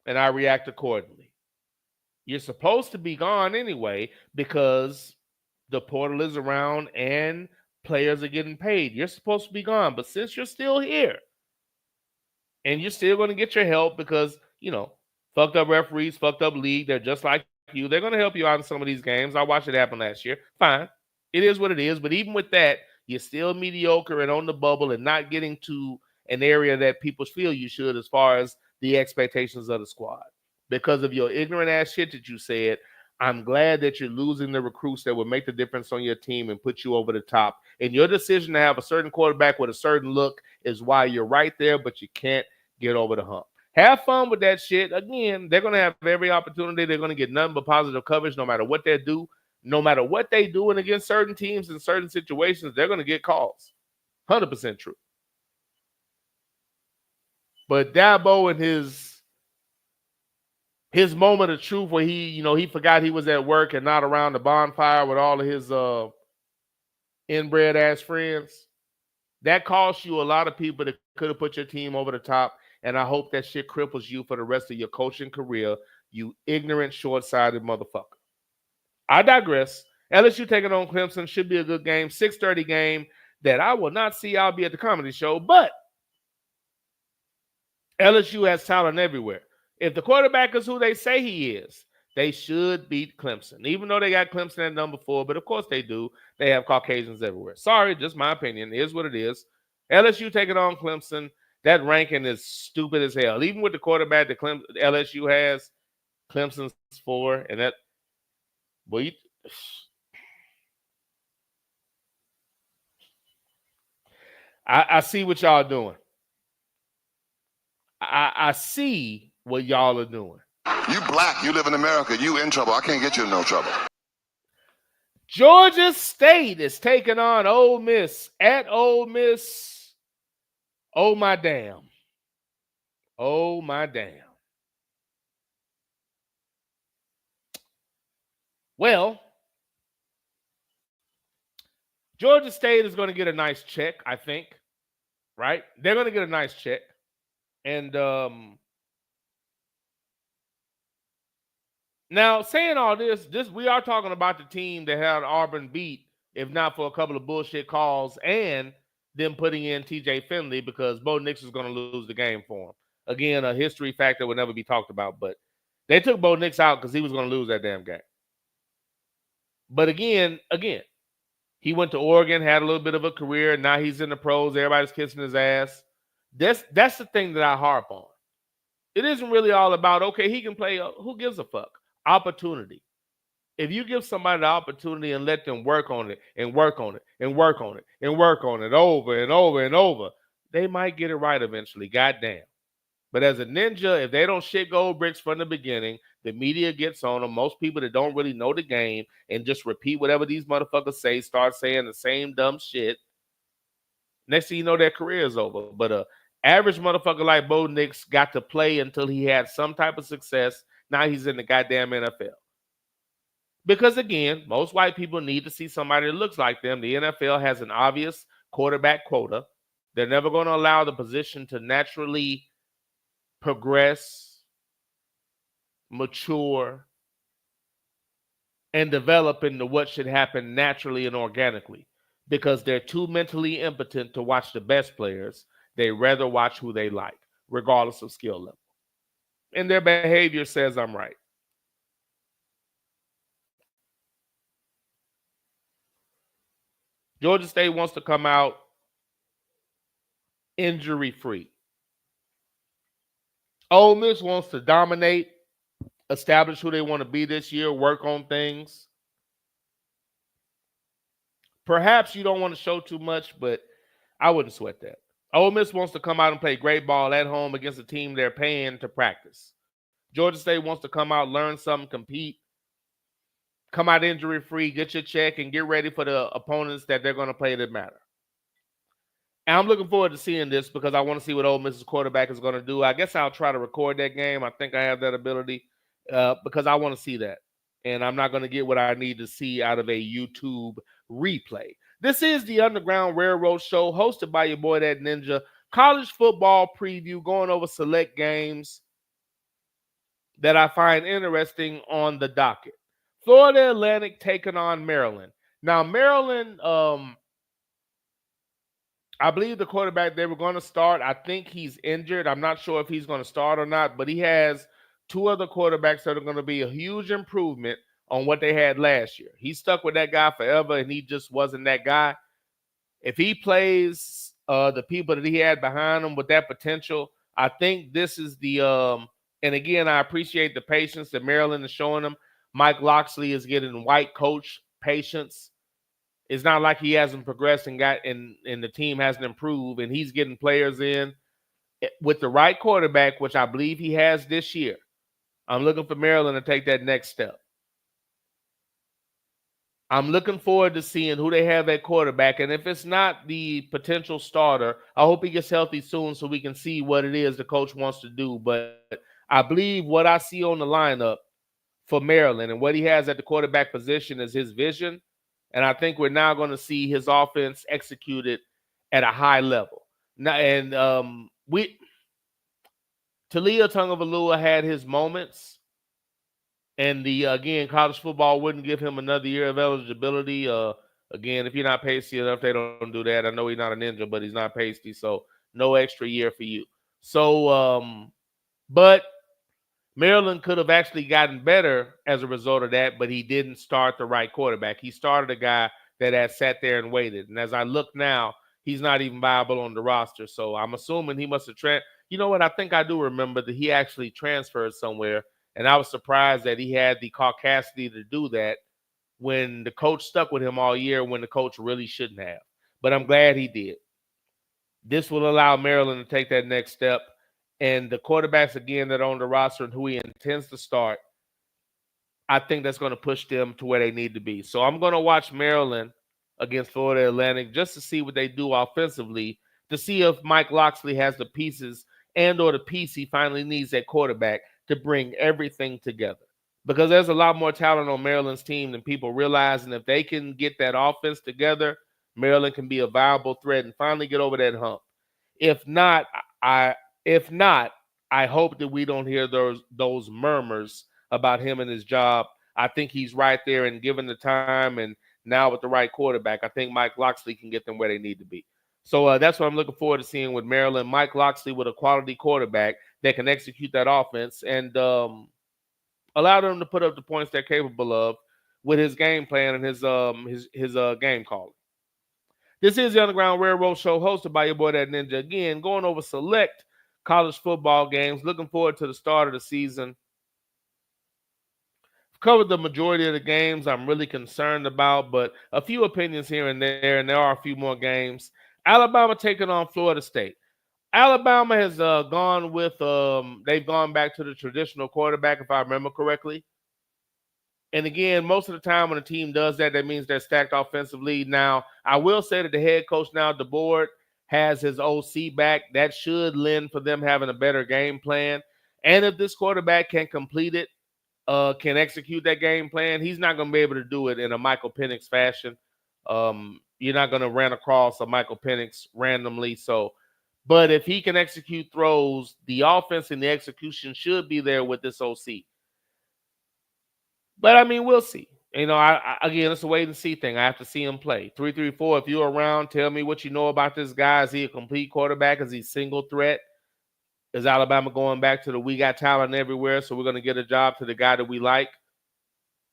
S1: And I react accordingly. You're supposed to be gone anyway because the portal is around and players are getting paid. You're supposed to be gone. But since you're still here, and you're still going to get your help because, you know, fucked up referees, fucked up league, they're just like you. They're going to help you out in some of these games. I watched it happen last year. Fine. It is what it is. But even with that, you're still mediocre and on the bubble and not getting to an area that people feel you should as far as the expectations of the squad. Because of your ignorant ass shit that you said, I'm glad that you're losing the recruits that will make the difference on your team and put you over the top. And your decision to have a certain quarterback with a certain look is why you're right there, but you can't get over the hump. Have fun with that shit. Again, they're going to have every opportunity. They're going to get nothing but positive coverage no matter what they do. No matter what they do, and against certain teams in certain situations, they're going to get calls. 100% true. But Dabo and his moment of truth where he forgot he was at work and not around the bonfire with all of his inbred ass friends, that cost you a lot of people that could have put your team over the top. And I hope that shit cripples you for the rest of your coaching career, you ignorant, short-sighted motherfucker. I digress. LSU taking on Clemson should be a good game. 6:30 game that I will not see. I'll be at the comedy show, but LSU has talent everywhere. If the quarterback is who they say he is, they should beat Clemson, even though they got Clemson at number 4. But of course they do. They have Caucasians everywhere. Sorry, just my opinion. It is what it is. LSU taking on Clemson. That ranking is stupid as hell. Even with the quarterback that LSU has, Clemson's 4, and that boy. I see what y'all doing. I see what y'all are doing.
S3: You black, you live in America, you in trouble. I can't get you in no trouble.
S1: Georgia State is taking on Ole Miss at Ole Miss. Oh, my damn. Oh, my damn. Well, Georgia State is going to get a nice check, I think. Right? They're going to get a nice check. And now, saying all this, we are talking about the team that had Auburn beat, if not for a couple of bullshit calls and them putting in TJ Finley because Bo Nix was going to lose the game for him. Again, a history factor would never be talked about, but they took Bo Nix out because he was going to lose that damn game. But again, he went to Oregon, had a little bit of a career, and now he's in the pros. Everybody's kissing his ass. That's the thing that I harp on. It isn't really all about, okay, he can play. Who gives a fuck? Opportunity. If you give somebody the opportunity and let them work on it and work on it and work on it and work on it over and over and over, they might get it right eventually. Goddamn. But as a ninja, if they don't shit gold bricks from the beginning, the media gets on them. Most people that don't really know the game and just repeat whatever these motherfuckers say, start saying the same dumb shit. Next thing you know, their career is over. But a average motherfucker like Bo Nix got to play until he had some type of success. Now he's in the goddamn NFL. Because again, most white people need to see somebody that looks like them. The NFL has an obvious quarterback quota. They're never going to allow the position to naturally progress, mature, and develop into what should happen naturally and organically. Because they're too mentally impotent to watch the best players. They rather watch who they like, regardless of skill level. And their behavior says I'm right. Georgia State wants to come out injury-free. Ole Miss wants to dominate, establish who they want to be this year, work on things. Perhaps you don't want to show too much, but I wouldn't sweat that. Ole Miss wants to come out and play great ball at home against a team they're paying to practice. Georgia State wants to come out, learn something, compete, come out injury-free, get your check, and get ready for the opponents that they're going to play that matter. And I'm looking forward to seeing this because I want to see what Ole Miss's quarterback is going to do. I guess I'll try to record that game. I think I have that ability because I want to see that. And I'm not going to get what I need to see out of a YouTube replay. This is the Underground Railroad Show hosted by your boy, That Ninja. College football preview, going over select games that I find interesting on the docket. Florida Atlantic taking on Maryland. Now, Maryland, I believe the quarterback they were going to start, I think he's injured. I'm not sure if he's going to start or not, but he has two other quarterbacks that are going to be a huge improvement on what they had last year. He stuck with that guy forever, and he just wasn't that guy. If he plays the people that he had behind him with that potential, I think this is the and again, I appreciate the patience that Maryland is showing him. Mike Locksley is getting white coach patience. It's not like he hasn't progressed and the team hasn't improved, and he's getting players in with the right quarterback, which I believe he has this year. I'm looking for Maryland to take that next step. I'm looking forward to seeing who they have at quarterback. And if it's not the potential starter, I hope he gets healthy soon so we can see what it is the coach wants to do. But I believe what I see on the lineup for Maryland and what he has at the quarterback position is his vision. And I think we're now going to see his offense executed at a high level. Now, and Talia Tagovailoa had his moments. And again, college football wouldn't give him another year of eligibility. Again, if you're not pasty enough, they don't do that. I know he's not a ninja, but he's not pasty, so no extra year for you. So, but Maryland could have actually gotten better as a result of that, but he didn't start the right quarterback. He started a guy that had sat there and waited. And as I look now, he's not even viable on the roster. So I'm assuming he must have you know what? I think I do remember that he actually transferred somewhere. And I was surprised that he had the caucasity to do that when the coach stuck with him all year when the coach really shouldn't have. But I'm glad he did. This will allow Maryland to take that next step. And the quarterbacks, again, that are on the roster and who he intends to start, I think that's going to push them to where they need to be. So I'm going to watch Maryland against Florida Atlantic just to see what they do offensively, to see if Mike Locksley has the pieces and or the piece he finally needs at quarterback to bring everything together. Because there's a lot more talent on Maryland's team than people realize. And if they can get that offense together, Maryland can be a viable threat and finally get over that hump. If not, I hope that we don't hear those murmurs about him and his job. I think he's right there, and given the time and now with the right quarterback, I think Mike Locksley can get them where they need to be. So that's what I'm looking forward to seeing with Maryland. Mike Locksley with a quality quarterback that can execute that offense and allow them to put up the points they're capable of with his game plan and his game calling. This is the Underground Railroad Show, hosted by your boy That Ninja. Again, going over select college football games. Looking forward to the start of the season. I've covered the majority of the games I'm really concerned about, but a few opinions here and there are a few more games. Alabama taking on Florida State. Alabama has gone with they've gone back to the traditional quarterback, if I remember correctly. And again, most of the time when a team does that, that means they're stacked offensively. Now, I will say that the head coach now, DeBoer, has his OC back. That should lend for them having a better game plan. And if this quarterback can complete it, can execute that game plan, he's not going to be able to do it in a Michael Penix fashion. You're not going to run across a Michael Penix randomly. But if he can execute throws, the offense and the execution should be there with this OC. But, I mean, we'll see. You know, again, it's a wait-and-see thing. I have to see him play. 334, if you're around, tell me what you know about this guy. Is he a complete quarterback? Is he single threat? Is Alabama going back to the we got talent everywhere, so we're going to get a job to the guy that we like?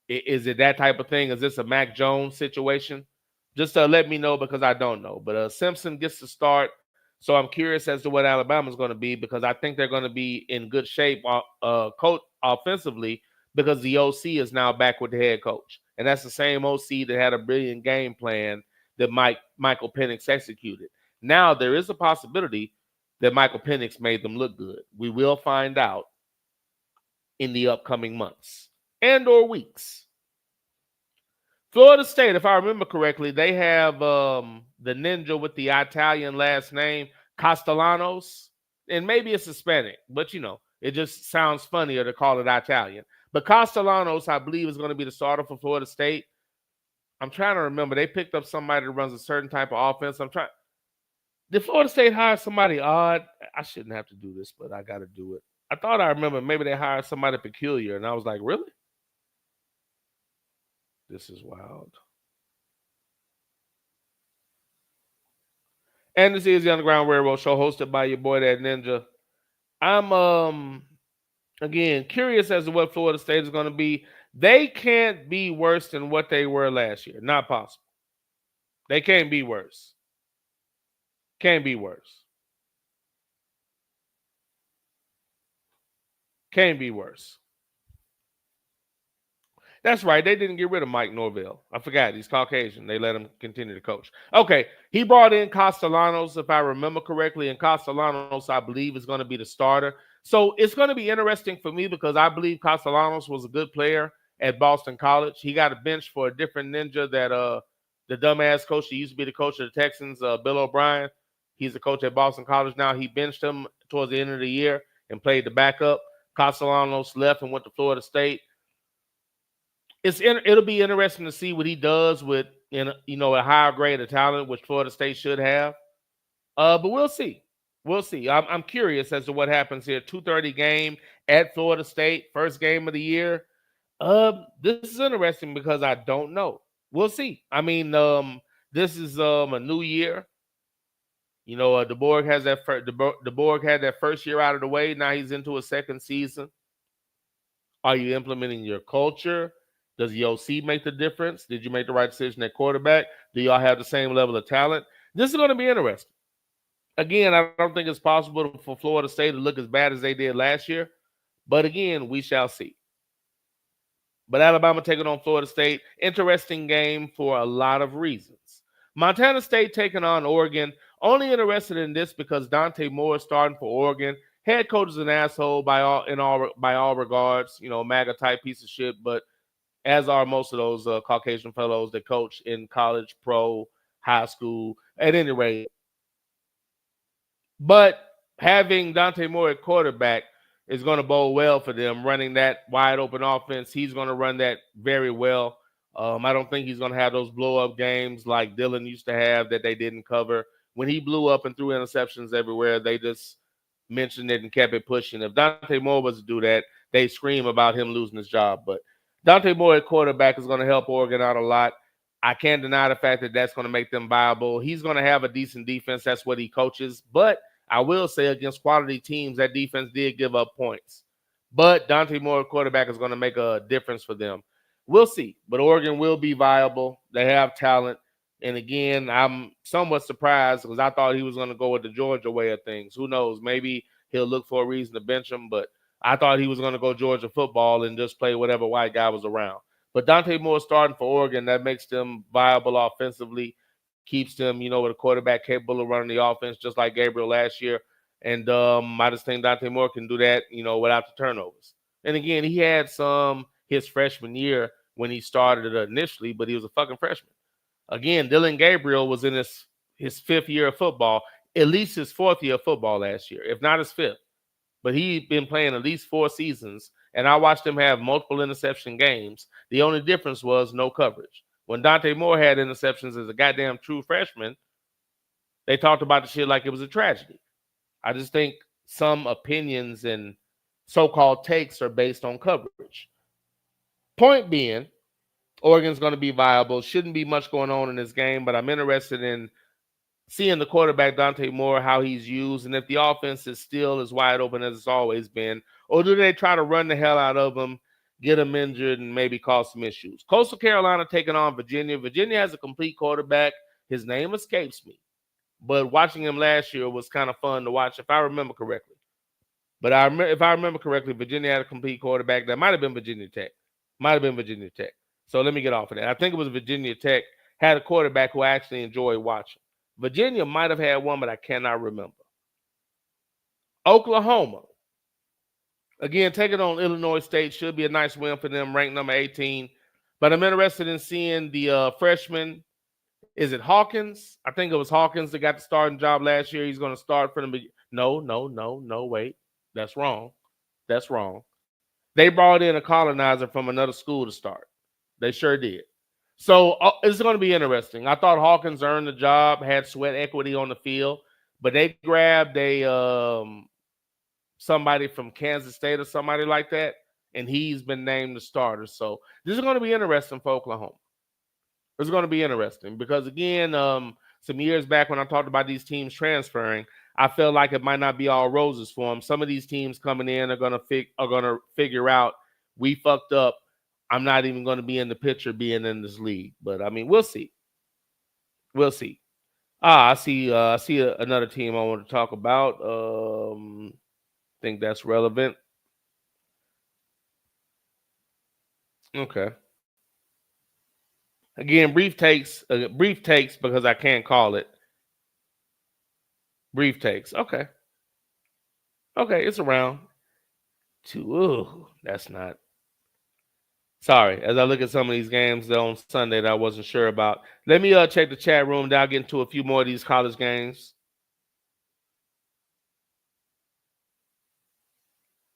S1: Is it that type of thing? Is this a Mac Jones situation? Just let me know because I don't know. But Simpson gets to start, so I'm curious as to what Alabama's going to be because I think they're going to be in good shape coach offensively, because the OC is now back with the head coach. And that's the same OC that had a brilliant game plan that Michael Penix executed. Now, there is a possibility that Michael Penix made them look good. We will find out in the upcoming months and or weeks. Florida State, if I remember correctly, they have the ninja with the Italian last name, Castellanos. And maybe it's Hispanic, but, you know, it just sounds funnier to call it Italian. But Castellanos, I believe, is going to be the starter for Florida State. I'm trying to remember. They picked up somebody that runs a certain type of offense. Did Florida State hire somebody odd? I shouldn't have to do this, but I got to do it. I thought I remember maybe they hired somebody peculiar, and I was like, really? This is wild. And this is the Underground Railroad Show, hosted by your boy, That Ninja. I'm again curious as to what Florida State is going to be. They can't be worse than what they were last year. Not possible. They can't be worse. Can't be worse. Can't be worse. That's right. They didn't get rid of Mike Norvell. I forgot. He's Caucasian. They let him continue to coach. Okay. He brought in Castellanos, if I remember correctly. And Castellanos, I believe, is going to be the starter. So it's going to be interesting for me because I believe Castellanos was a good player at Boston College. He got a bench for a different ninja that the dumbass coach, he used to be the coach of the Texans, Bill O'Brien. He's the coach at Boston College now. He benched him towards the end of the year and played the backup. Castellanos left and went to Florida State. It'll be interesting to see what he does with a higher grade of talent, which Florida State should have. But we'll see. We'll see. I'm curious as to what happens here. 2:30 game at Florida State, first game of the year. This is interesting because I don't know. We'll see. I mean, this is a new year. DeBorg has that. DeBorg had that first year out of the way. Now he's into a second season. Are you implementing your culture? Does the OC make the difference? Did you make the right decision at quarterback? Do y'all have the same level of talent? This is going to be interesting. Again, I don't think it's possible for Florida State to look as bad as they did last year. But again, we shall see. But Alabama taking on Florida State. Interesting game for a lot of reasons. Montana State taking on Oregon. Only interested in this because Dante Moore is starting for Oregon. Head coach is an asshole by all regards. MAGA type piece of shit. But as are most of those Caucasian fellows that coach in college, pro, high school, at any rate. But having Dante Moore at quarterback is going to bode well for them, running that wide open offense. He's going to run that very well. I don't think he's going to have those blow-up games like Dylan used to have that they didn't cover. When he blew up and threw interceptions everywhere, they just mentioned it and kept it pushing. If Dante Moore was to do that, they scream about him losing his job. But Dante Moore at quarterback is going to help Oregon out a lot. I can't deny the fact that that's going to make them viable. He's going to have a decent defense. That's what he coaches. But I will say against quality teams, that defense did give up points. But Dante Moore quarterback is going to make a difference for them. We'll see. But Oregon will be viable. They have talent. And again, I'm somewhat surprised because I thought he was going to go with the Georgia way of things. Who knows? Maybe he'll look for a reason to bench him. But I thought he was going to go Georgia football and just play whatever white guy was around. But Dante Moore starting for Oregon, that makes them viable offensively. Keeps them, with a quarterback capable of running the offense, just like Gabriel last year. And I just think Dante Moore can do that, without the turnovers. And again, he had some his freshman year when he started initially, but he was a fucking freshman. Again, Dylan Gabriel was in his fifth year of football, at least his fourth year of football last year, if not his fifth. But he'd been playing at least 4 seasons, and I watched him have multiple interception games. The only difference was no coverage. When Dante Moore had interceptions as a goddamn true freshman, they talked about the shit like it was a tragedy. I just think some opinions and so-called takes are based on coverage. Point being, Oregon's going to be viable. Shouldn't be much going on in this game, but I'm interested in seeing the quarterback, Dante Moore, how he's used, and if the offense is still as wide open as it's always been, or do they try to run the hell out of him, get him injured, and maybe cause some issues. Coastal Carolina taking on Virginia. Virginia has a complete quarterback. His name escapes me. But watching him last year was kind of fun to watch, if I remember correctly. But if I remember correctly, Virginia had a complete quarterback. That might have been Virginia Tech. So let me get off of that. I think it was Virginia Tech had a quarterback who I actually enjoyed watching. Virginia might have had one, but I cannot remember. Oklahoma. Again, taking on Illinois State should be a nice win for them, ranked number 18. But I'm interested in seeing the freshman. Is it Hawkins? I think it was Hawkins that got the starting job last year. He's going to start for them. No, wait. That's wrong. They brought in a colonizer from another school to start. They sure did. So it's going to be interesting. I thought Hawkins earned the job, had sweat equity on the field, but they grabbed somebody from Kansas State or somebody like that, and he's been named the starter. So this is going to be interesting for Oklahoma. It's going to be interesting because, again, some years back when I talked about these teams transferring, I felt like it might not be all roses for them. Some of these teams coming in are going to figure out we fucked up. I'm not even going to be in the picture being in this league. But, I mean, we'll see. I see another team I want to talk about. Think that's relevant. Okay. Again, brief takes because I can't call it. Brief takes. Okay, it's around 2. That's not. Sorry, as I look at some of these games on Sunday that I wasn't sure about. Let me check the chat room. Then I'll get into a few more of these college games.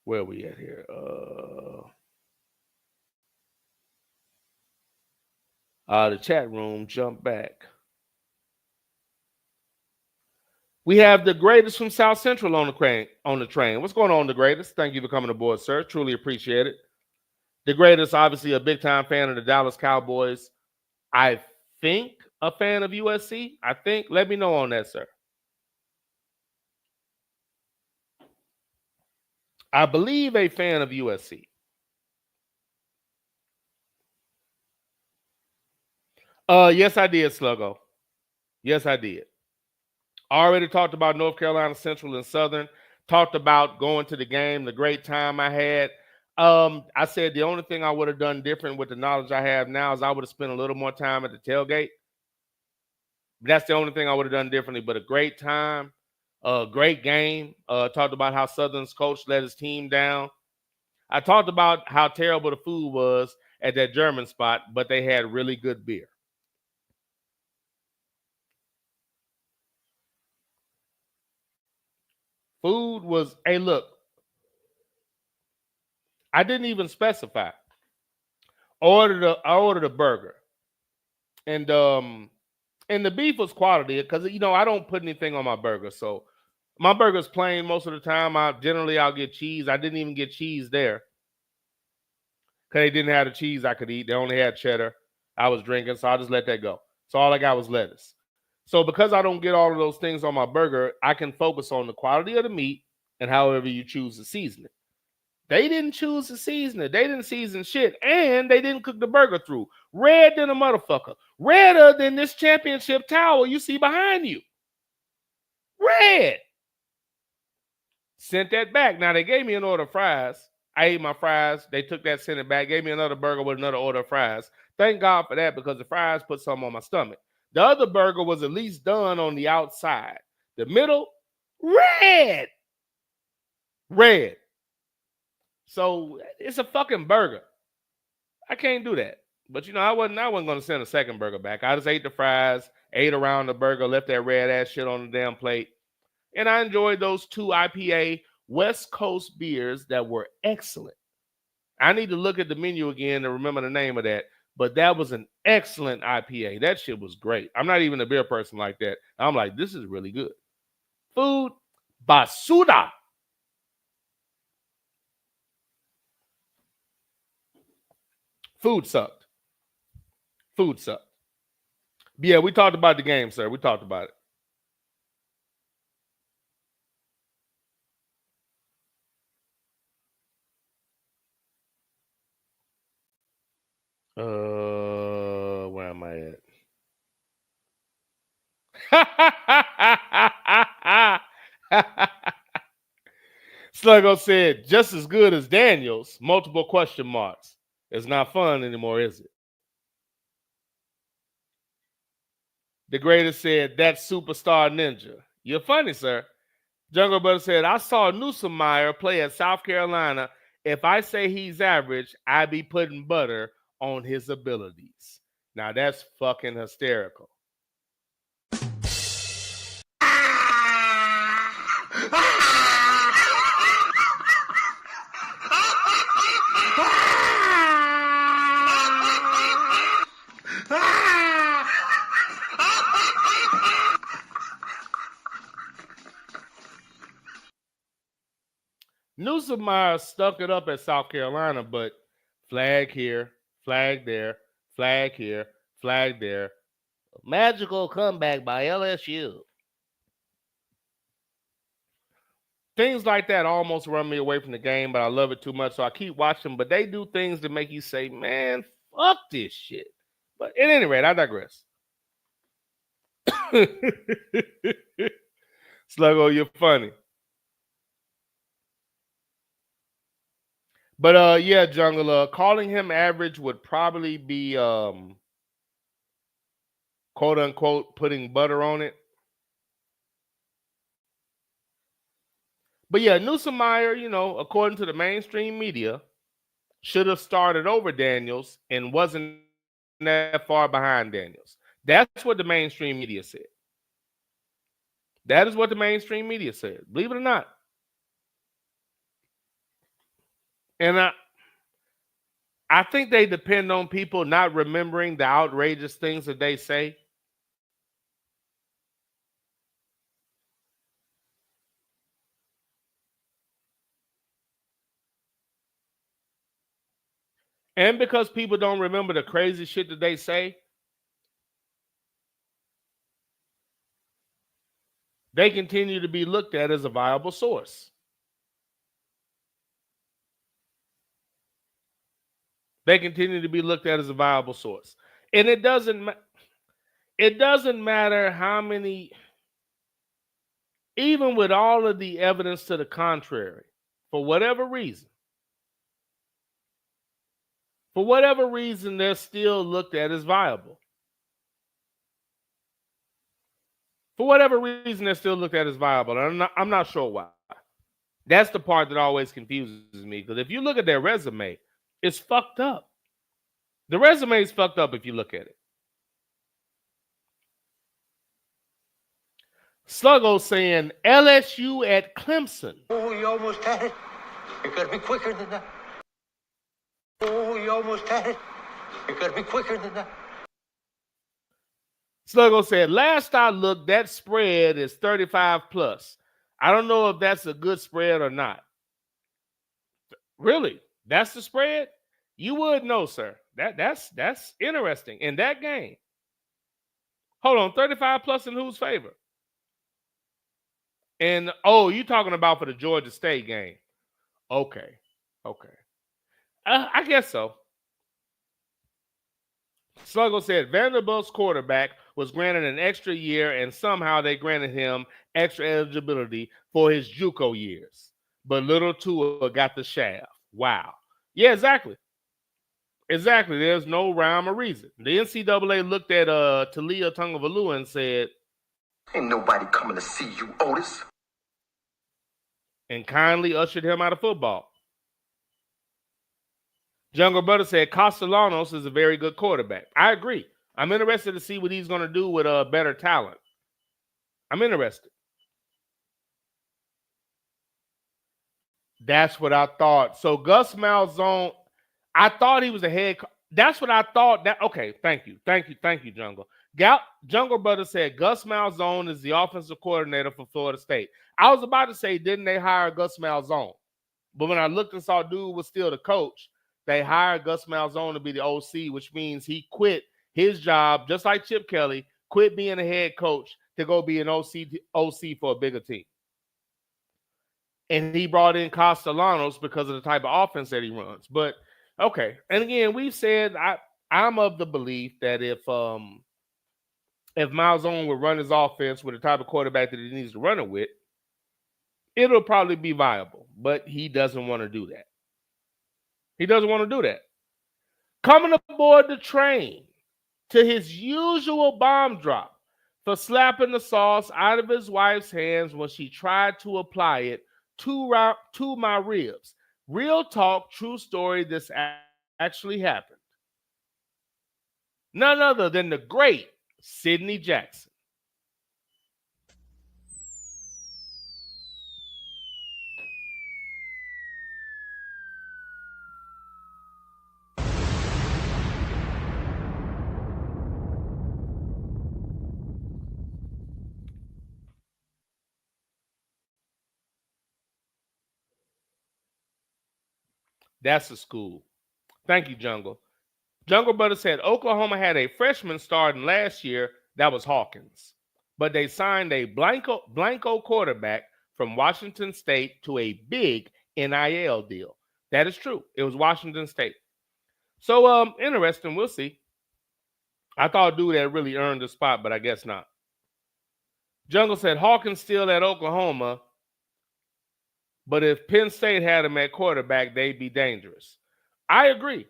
S1: Where are we at here? The chat room jumped back. We have the greatest from South Central on the train. What's going on, the greatest? Thank you for coming aboard, sir. Truly appreciate it. The greatest, obviously a big-time fan of the Dallas Cowboys. I think a fan of USC. I think. Let me know on that, sir. I believe a fan of USC. Yes, I did, Sluggo. Yes, I did. Already talked about North Carolina Central and Southern. Talked about going to the game, the great time I had. I said the only thing I would have done different with the knowledge I have now is I would have spent a little more time at the tailgate. That's the only thing I would have done differently, but a great time, a great game. Talked about how Southern's coach let his team down. I talked about how terrible the food was at that German spot, but they had really good beer. Food was, hey, look, I didn't even specify. I ordered a burger. And the beef was quality because, I don't put anything on my burger. So my burger's plain most of the time. I'll get cheese. I didn't even get cheese there because they didn't have the cheese I could eat. They only had cheddar. I was drinking, so I just let that go. So all I got was lettuce. So because I don't get all of those things on my burger, I can focus on the quality of the meat and however you choose to season it. They didn't choose to season it. They didn't season shit, and they didn't cook the burger through. Red than a motherfucker. Redder than this championship towel you see behind you. Red. Sent that back. Now, they gave me an order of fries. I ate my fries. They took that, sent it back, gave me another burger with another order of fries. Thank God for that because the fries put something on my stomach. The other burger was at least done on the outside. The middle, red. Red. So it's a fucking burger. I can't do that. But I wasn't going to send a second burger back. I just ate the fries, ate around the burger, left that red ass shit on the damn plate. And I enjoyed those 2 IPA West Coast beers that were excellent. I need to look at the menu again to remember the name of that. But that was an excellent IPA. That shit was great. I'm not even a beer person like that. I'm like, this is really good. Food, basura. Food sucked. Food sucked. But yeah, we talked about the game, sir. We talked about it. Where am I at? Sluggo said, just as good as Daniels, multiple question marks. It's not fun anymore, is it? The greatest said, that's superstar ninja. You're funny, sir. Jungle Brother said, I saw Nussmeier play at South Carolina. If I say he's average, I be putting butter on his abilities. Now that's fucking hysterical. Nussmeier stuck it up at South Carolina, but flag here, flag there, flag here, flag there.
S11: Magical comeback by LSU.
S1: Things like that almost run me away from the game, but I love it too much, so I keep watching. But they do things that make you say, man, fuck this shit. But at any rate, I digress. Sluggo, you're funny. But yeah, Jungle, calling him average would probably be quote unquote putting butter on it. But yeah, Nussmeier, according to the mainstream media, should have started over Daniels and wasn't that far behind Daniels. That's what the mainstream media said. That is what the mainstream media said. Believe it or not. And I think they depend on people not remembering the outrageous things that they say. And because people don't remember the crazy shit that they say, they continue to be looked at as a viable source. They continue to be looked at as a viable source. And it doesn't matter how many, even with all of the evidence to the contrary, for whatever reason, they're still looked at as viable. For whatever reason, they're still looked at as viable. And I'm not sure why. That's the part that always confuses me. Because if you look at their resume, it's fucked up. The resume is fucked up if you look at it. Sluggo saying LSU at Clemson.
S18: Oh, you almost had it. You gotta be quicker than that. Oh, you almost had it. You gotta be quicker than that.
S1: Sluggo said, last I looked, that spread is 35 plus. I don't know if that's a good spread or not. Really? That's the spread? You would know, sir. That's interesting. In that game. Hold on, 35 plus in whose favor? And, oh, you talking about for the Georgia State game. Okay. I guess so. Sluggo said Vanderbilt's quarterback was granted an extra year and somehow they granted him extra eligibility for his JUCO years. But little Tua got the shaft. Wow. Yeah, exactly. Exactly. There's no rhyme or reason. The NCAA looked at Talia Tagovailoa and said,
S9: ain't nobody coming to see you, Otis.
S1: And kindly ushered him out of football. Jungle Brother said Castellanos is a very good quarterback. I agree. I'm interested to see what he's going to do with better talent. I'm interested. That's what I thought. So Gus Malzahn, I thought he was a head. That's what I thought. Okay, thank you, Jungle. Jungle Brother said Gus Malzahn is the offensive coordinator for Florida State. I was about to say, didn't they hire Gus Malzahn? But when I looked and saw dude was still the coach, they hired Gus Malzahn to be the OC, which means he quit his job, just like Chip Kelly, quit being a head coach to go be an OC for a bigger team. And he brought in Castellanos because of the type of offense that he runs. But, okay. And again, we've said I'm of the belief that if Malzahn would run his offense with the type of quarterback that he needs to run it with, it'll probably be viable. But he doesn't want to do that. He doesn't want to do that. Coming aboard the train to his usual bomb drop for slapping the sauce out of his wife's hands when she tried to apply it to my ribs. Real talk, true story, this actually happened. None other than the great Sidney Jackson. That's the school. Thank you, Jungle. Jungle Brother said Oklahoma had a freshman starting last year that was Hawkins, but they signed a Blanco quarterback from Washington State to a big NIL deal. That is true. It was Washington State. So, interesting. We'll see. I thought dude had really earned the spot, but I guess not. Jungle said Hawkins still at Oklahoma, but if Penn State had him at quarterback, they'd be dangerous. I agree.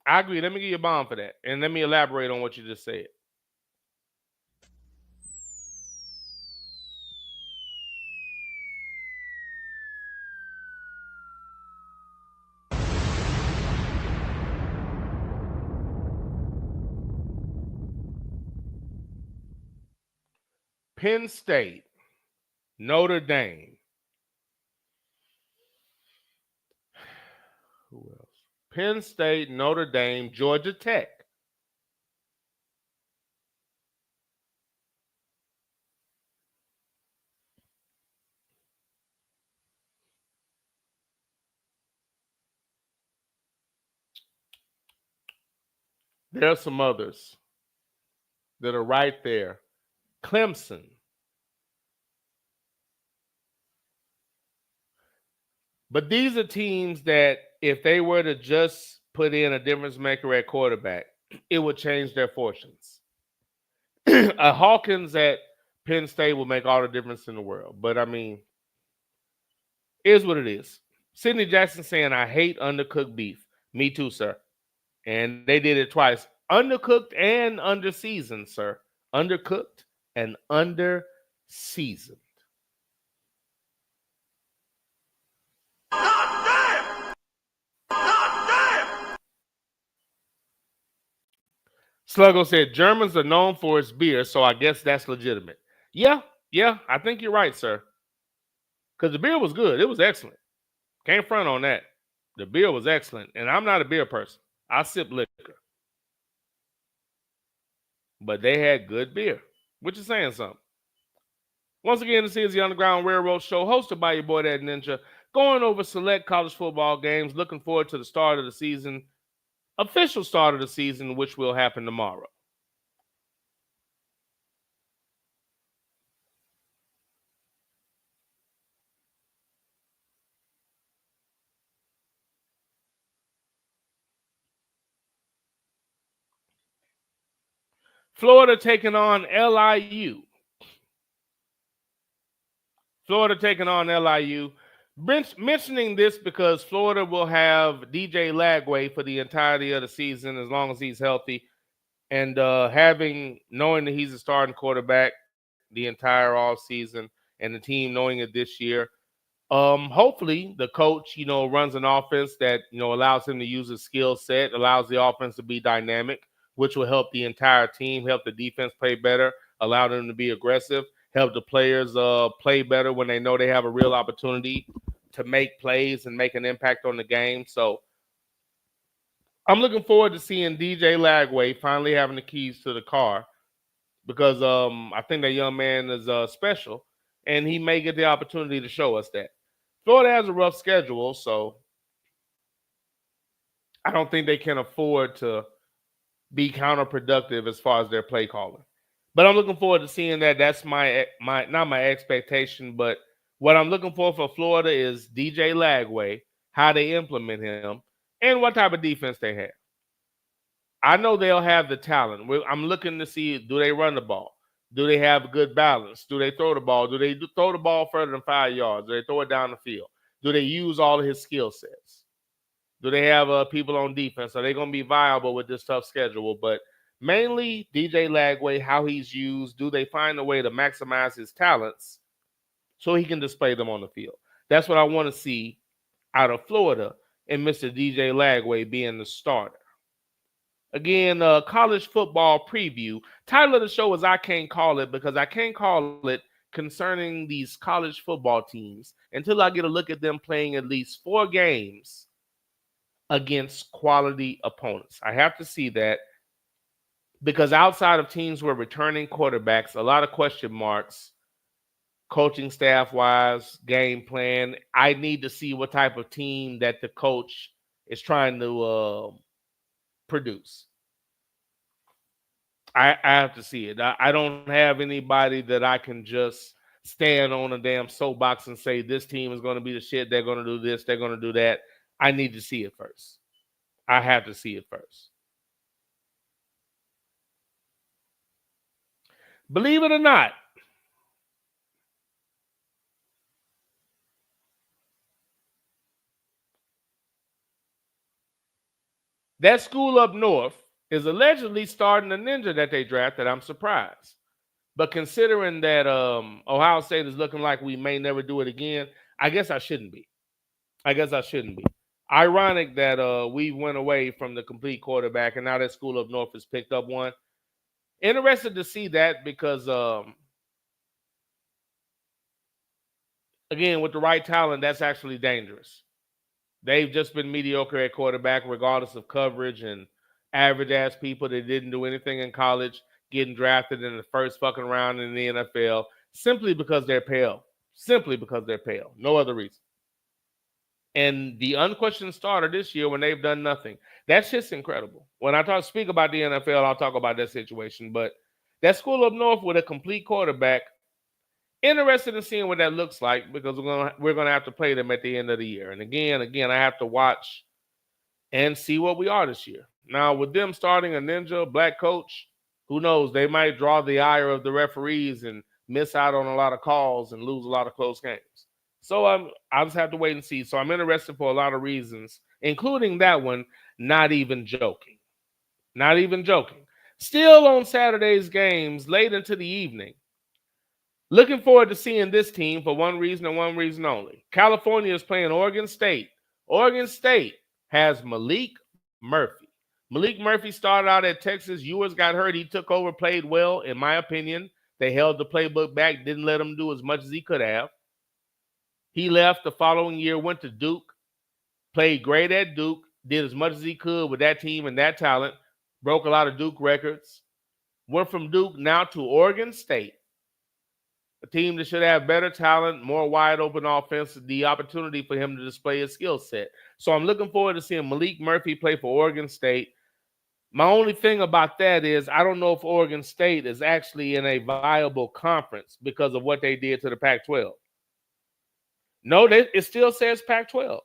S1: Let me give you a bomb for that. And let me elaborate on what you just said. Penn State, Notre Dame. Who else? Penn State, Notre Dame, Georgia Tech. There are some others that are right there. Clemson. But these are teams that if they were to just put in a difference maker at quarterback, it would change their fortunes. A Hawkins at Penn State will make all the difference in the world. But, I mean, here's what it is. Sidney Jackson saying, I hate undercooked beef. Me too, sir. And they did it twice. Undercooked and underseasoned, sir. Undercooked and underseasoned. Sluggo said, Germans are known for its beer, so I guess that's legitimate. Yeah, I think you're right, sir. Because the beer was good. It was excellent. Can't front on that. The beer was excellent. And I'm not a beer person. I sip liquor. But they had good beer, which is saying something. Once again, this is the Underground Railroad Show, hosted by your boy, That Ninja, going over select college football games. Looking forward to the start of the season, official start of the season, which will happen tomorrow. Florida taking on LIU. Florida taking on LIU. Mentioning this because Florida will have DJ Lagway for the entirety of the season as long as he's healthy. And knowing that he's a starting quarterback the entire off season and the team knowing it this year, hopefully the coach, runs an offense that, allows him to use his skill set, allows the offense to be dynamic, which will help the entire team, help the defense play better, allow them to be aggressive, help the players play better when they know they have a real opportunity to make plays and make an impact on the game. So I'm looking forward to seeing DJ Lagway finally having the keys to the car because I think that young man is special, and he may get the opportunity to show us that. Florida has a rough schedule, so I don't think they can afford to be counterproductive as far as their play calling. But I'm looking forward to seeing that. That's my not my expectation, but what I'm looking for Florida is DJ Lagway, how they implement him, and what type of defense they have. I know they'll have the talent. I'm looking to see, do they run the ball? Do they have good balance? Do they throw the ball? Do they throw the ball further than 5 yards? Do they throw it down the field? Do they use all of his skill sets? Do they have people on defense? Are they going to be viable with this tough schedule? But mainly DJ Lagway, how he's used. Do they find a way to maximize his talents so he can display them on the field? That's what I want to see out of Florida and Mr. DJ Lagway being the starter. Again, college football preview. Title of the show is I Can't Call It, because I can't call it concerning these college football teams until I get a look at them playing at least 4 games against quality opponents. I have to see that because outside of teams who are returning quarterbacks, a lot of question marks, coaching staff-wise, game plan. I need to see what type of team that the coach is trying to produce. I have to see it. I don't have anybody that I can just stand on a damn soapbox and say this team is going to be the shit. They're going to do this. They're going to do that. I need to see it first. I have to see it first. Believe it or not, that school up north is allegedly starting a ninja that they drafted. I'm surprised. But considering that Ohio State is looking like we may never do it again, I guess I shouldn't be. Ironic that we went away from the complete quarterback, and now that school up north has picked up one. Interested to see that because again, with the right talent, that's actually dangerous. They've just been mediocre at quarterback, regardless of coverage and average-ass people that didn't do anything in college, getting drafted in the first fucking round in the NFL simply because they're pale. Simply because they're pale. No other reason. And the unquestioned starter this year when they've done nothing. That shit's incredible. When I speak about the NFL, I'll talk about that situation. But that school up north with a complete quarterback, interested in seeing what that looks like because we're gonna have to play them at the end of the year. And again, I have to watch and see what we are this year. Now, with them starting a ninja black coach, who knows? They might draw the ire of the referees and miss out on a lot of calls and lose a lot of close games. So I'll just have to wait and see. So I'm interested for a lot of reasons, including that one. Not even joking. Not even joking. Still on Saturday's games, late into the evening. Looking forward to seeing this team for one reason and one reason only. California is playing Oregon State. Oregon State has Malik Murphy. Malik Murphy started out at Texas. Ewers got hurt. He took over, played well, in my opinion. They held the playbook back, didn't let him do as much as he could have. He left the following year, went to Duke, played great at Duke, did as much as he could with that team and that talent, broke a lot of Duke records. Went from Duke now to Oregon State, a team that should have better talent, more wide open offense, the opportunity for him to display his skill set. So I'm looking forward to seeing Malik Murphy play for Oregon State. My only thing about that is I don't know if Oregon State is actually in a viable conference because of what they did to the Pac-12. No, it still says Pac-12.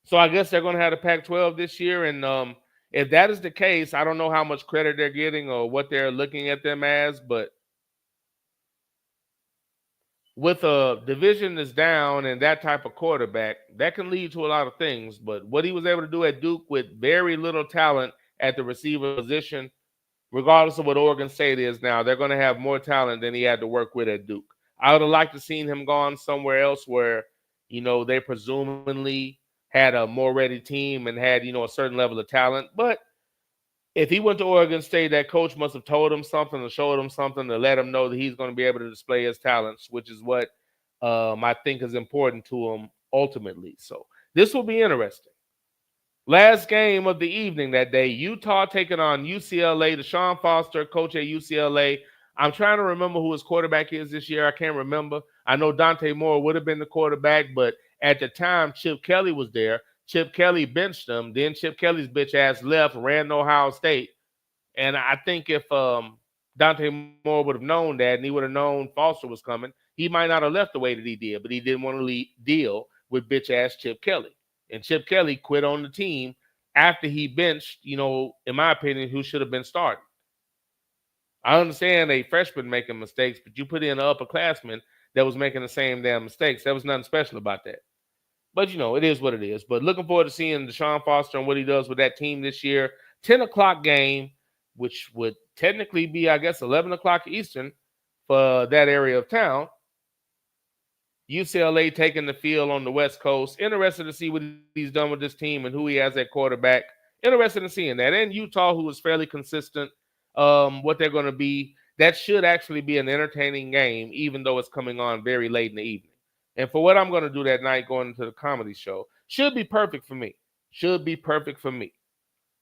S1: So I guess they're going to have the Pac-12 this year. And if that is the case, I don't know how much credit they're getting or what they're looking at them as, but with a division that's down and that type of quarterback, that can lead to a lot of things. But what he was able to do at Duke with very little talent at the receiver position, regardless of what Oregon State is now, they're going to have more talent than he had to work with at Duke. I would have liked to seen him gone somewhere else where, they presumably had a more ready team and had, a certain level of talent. But if he went to Oregon State, that coach must have told him something or showed him something to let him know that he's going to be able to display his talents, which is what I think is important to him ultimately. So this will be interesting. Last game of the evening that day, Utah taking on UCLA. Deshaun Foster, coach at UCLA. I'm trying to remember who his quarterback is this year. I can't remember. I know Dante Moore would have been the quarterback, but at the time, Chip Kelly was there. Chip Kelly benched him. Then Chip Kelly's bitch ass left, ran to Ohio State. And I think if Dante Moore would have known that and he would have known Foster was coming, he might not have left the way that he did, but he didn't want to deal with bitch ass Chip Kelly. And Chip Kelly quit on the team after he benched, in my opinion, who should have been starting. I understand a freshman making mistakes, but you put in an upperclassman that was making the same damn mistakes. There was nothing special about that. But, it is what it is. But looking forward to seeing Deshaun Foster and what he does with that team this year. 10 o'clock game, which would technically be, I guess, 11 o'clock Eastern for that area of town. UCLA taking the field on the West Coast. Interested to see what he's done with this team and who he has at quarterback. Interested in seeing that. And Utah, who is fairly consistent, what they're going to be. That should actually be an entertaining game, even though it's coming on very late in the evening. And for what I'm going to do that night going into the comedy show, should be perfect for me. Should be perfect for me.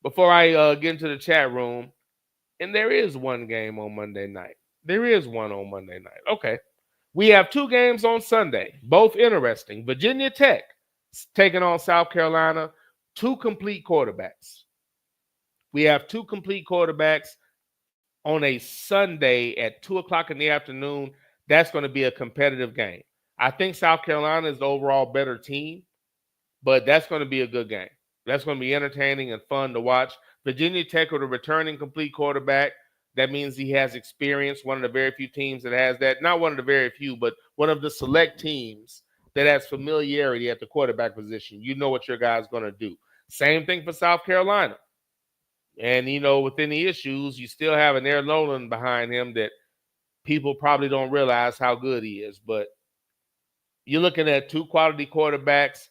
S1: Before I get into the chat room, and there is one game on Monday night. There is one on Monday night. Okay. We have two games on Sunday, both interesting. Virginia Tech taking on South Carolina, two complete quarterbacks. We have two complete quarterbacks on a Sunday at 2 o'clock in the afternoon. That's going to be a competitive game. I think South Carolina is the overall better team, but that's going to be a good game. That's going to be entertaining and fun to watch. Virginia Tech with a returning complete quarterback. That means he has experience, one of the very few teams that has that. Not one of the very few, but one of the select teams that has familiarity at the quarterback position. You know what your guy's going to do. Same thing for South Carolina. And, within the issues, you still have an Aaron Nolan behind him that people probably don't realize how good he is. But you're looking at two quality quarterbacks,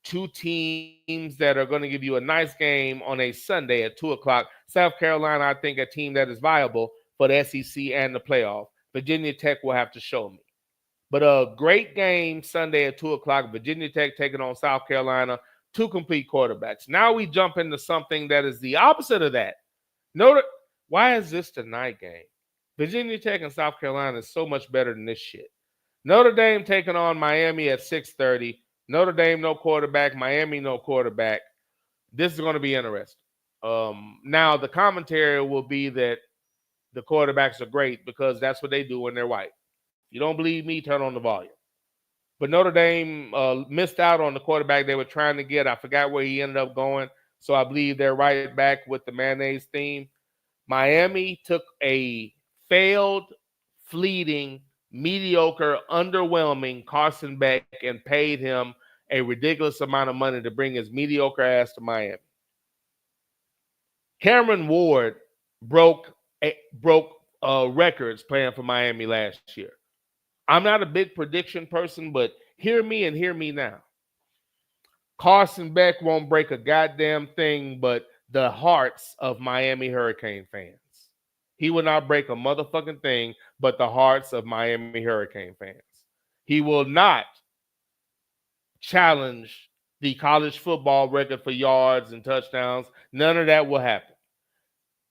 S1: two teams that are going to give you a nice game on a Sunday at 2 o'clock. South Carolina, I think, a team that is viable for the SEC and the playoff. Virginia Tech will have to show me. But a great game Sunday at 2 o'clock. Virginia Tech taking on South Carolina. 2 complete quarterbacks. Now we jump into something that is the opposite of that. Why is this the night game? Virginia Tech and South Carolina is so much better than this shit. Notre Dame taking on Miami at 6:30. Notre Dame, no quarterback. Miami, no quarterback. This is going to be interesting. Now, the commentary will be that the quarterbacks are great because that's what they do when they're white. You don't believe me? Turn on the volume. But Notre Dame missed out on the quarterback they were trying to get. I forgot where he ended up going. So I believe they're right back with the mayonnaise theme. Miami took a failed, fleeting, mediocre, underwhelming Carson Beck and paid him a ridiculous amount of money to bring his mediocre ass to Miami. Cameron Ward broke records playing for Miami last year. I'm not a big prediction person, but hear me and hear me now. Carson Beck won't break a goddamn thing but the hearts of Miami Hurricane fans. He will not break a motherfucking thing but the hearts of Miami Hurricane fans. He will not challenge the college football record for yards and touchdowns. None of that will happen.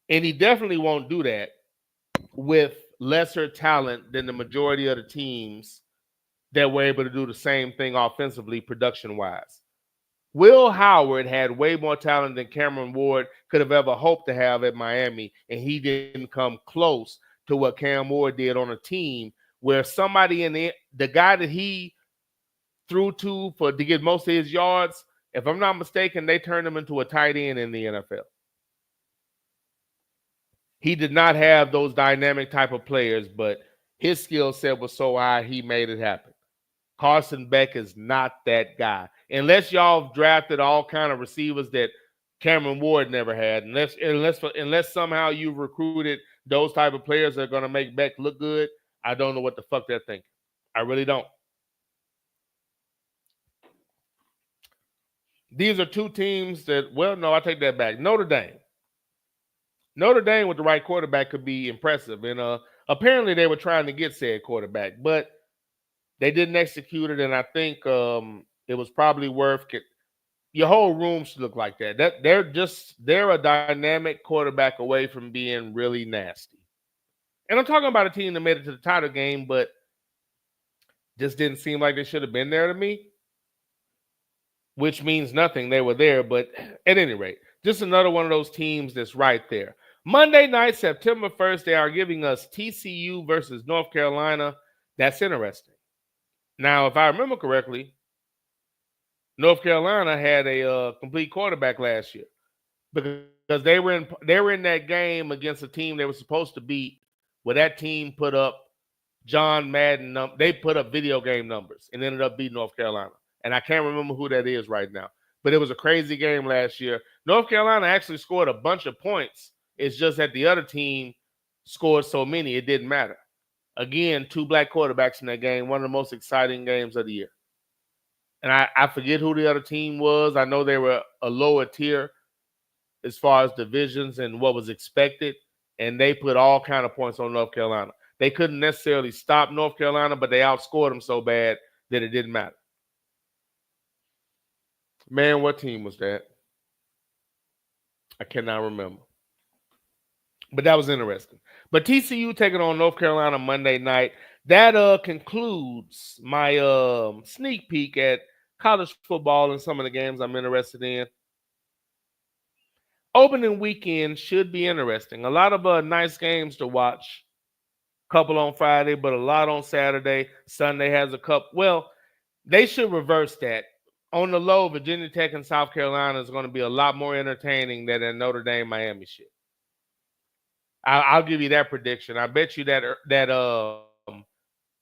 S1: And he definitely won't do that with lesser talent than the majority of the teams that were able to do the same thing offensively, production-wise. Will Howard had way more talent than Cameron Ward could have ever hoped to have at Miami, and he didn't come close to what Cam Ward did on a team where somebody in the guy that he threw to get most of his yards, if I'm not mistaken, they turned him into a tight end in the NFL. He did not have those dynamic type of players, but his skill set was so high, he made it happen. Carson Beck is not that guy. Unless y'all drafted all kind of receivers that Cameron Ward never had, unless somehow you recruited those type of players that are going to make Beck look good, I don't know what the fuck they're thinking. I really don't. These are two teams that, well, no, I take that back. Notre Dame with the right quarterback could be impressive. And apparently they were trying to get said quarterback, but they didn't execute it. And I think it was probably worth your whole room should look like that. They're a dynamic quarterback away from being really nasty. And I'm talking about a team that made it to the title game, but just didn't seem like they should have been there to me, which means nothing. They were there, but at any rate, just another one of those teams that's right there. Monday night, September 1st, they are giving us TCU versus North Carolina. That's interesting. Now, if I remember correctly, North Carolina had a complete quarterback last year because they were in that game against a team they were supposed to beat, where that team put up John Madden. They put up video game numbers and ended up beating North Carolina. And I can't remember who that is right now. But it was a crazy game last year. North Carolina actually scored a bunch of points. It's just that the other team scored so many, it didn't matter. Again, two black quarterbacks in that game, one of the most exciting games of the year. And I forget who the other team was. I know they were a lower tier as far as divisions and what was expected. And they put all kind of points on North Carolina. They couldn't necessarily stop North Carolina, but they outscored them so bad that it didn't matter. Man, what team was that? I cannot remember. But that was interesting. But TCU taking on North Carolina Monday night. That concludes my sneak peek at college football and some of the games I'm interested in. Opening weekend should be interesting. A lot of nice games to watch. Couple on Friday, but a lot on Saturday. Sunday has a couple. Well, they should reverse that. On the low, Virginia Tech and South Carolina is going to be a lot more entertaining than that Notre Dame Miami shit. I'll give you that prediction. I bet you that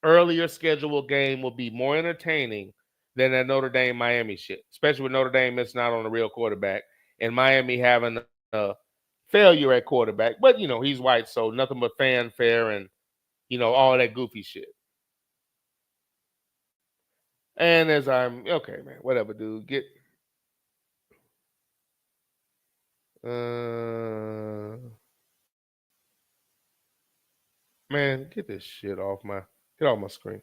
S1: earlier scheduled game will be more entertaining than that Notre Dame Miami shit, especially with Notre Dame missing out on a real quarterback and Miami having a failure at quarterback. But, you know, he's white, so nothing but fanfare and, you know, all that goofy shit. And as okay, man, whatever, dude. Man, get this shit off my screen.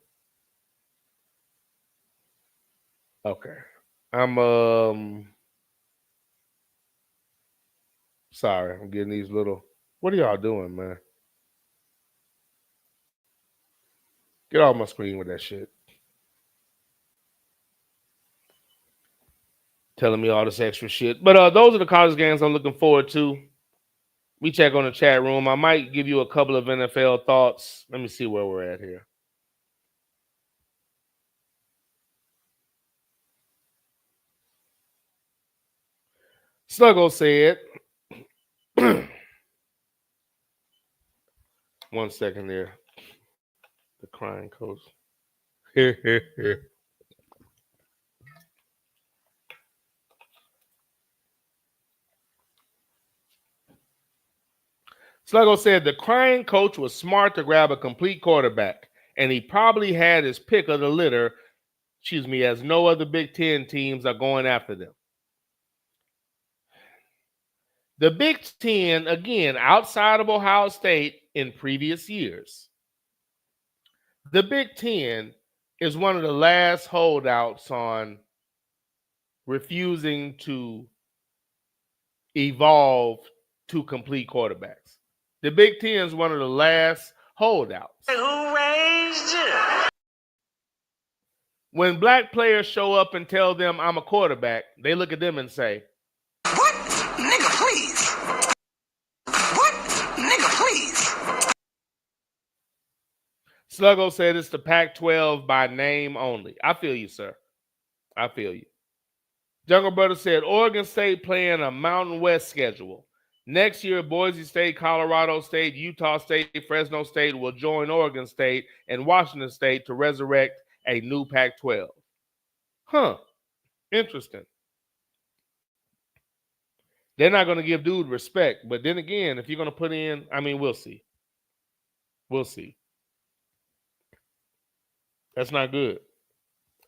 S1: Okay. I'm sorry. I'm getting these little. What are y'all doing, man? Get off my screen with that shit. Telling me all this extra shit. But those are the college games I'm looking forward to. We check on the chat room. I might give you a couple of NFL thoughts. Let me see where we're at here. Sluggo said, 1 second there. The crying coach. Sluggo said the crying coach was smart to grab a complete quarterback, and he probably had his pick of the litter, as no other Big Ten teams are going after them. The Big Ten, again, outside of Ohio State in previous years, the Big Ten is one of the last holdouts on refusing to evolve to complete quarterbacks. The Big Ten is one of the last holdouts.
S8: Who raised you?
S1: When black players show up and tell them I'm a quarterback, they look at them and say,
S8: What? Nigga, please. What? Nigga, please.
S1: Sluggo said it's the Pac-12 by name only. I feel you, sir. I feel you. Jungle Brother said Oregon State playing a Mountain West schedule. Next year, Boise State, Colorado State, Utah State, Fresno State will join Oregon State and Washington State to resurrect a new Pac-12. Huh. Interesting. They're not going to give dude respect. But then again, if you're going to put in, we'll see. We'll see. That's not good.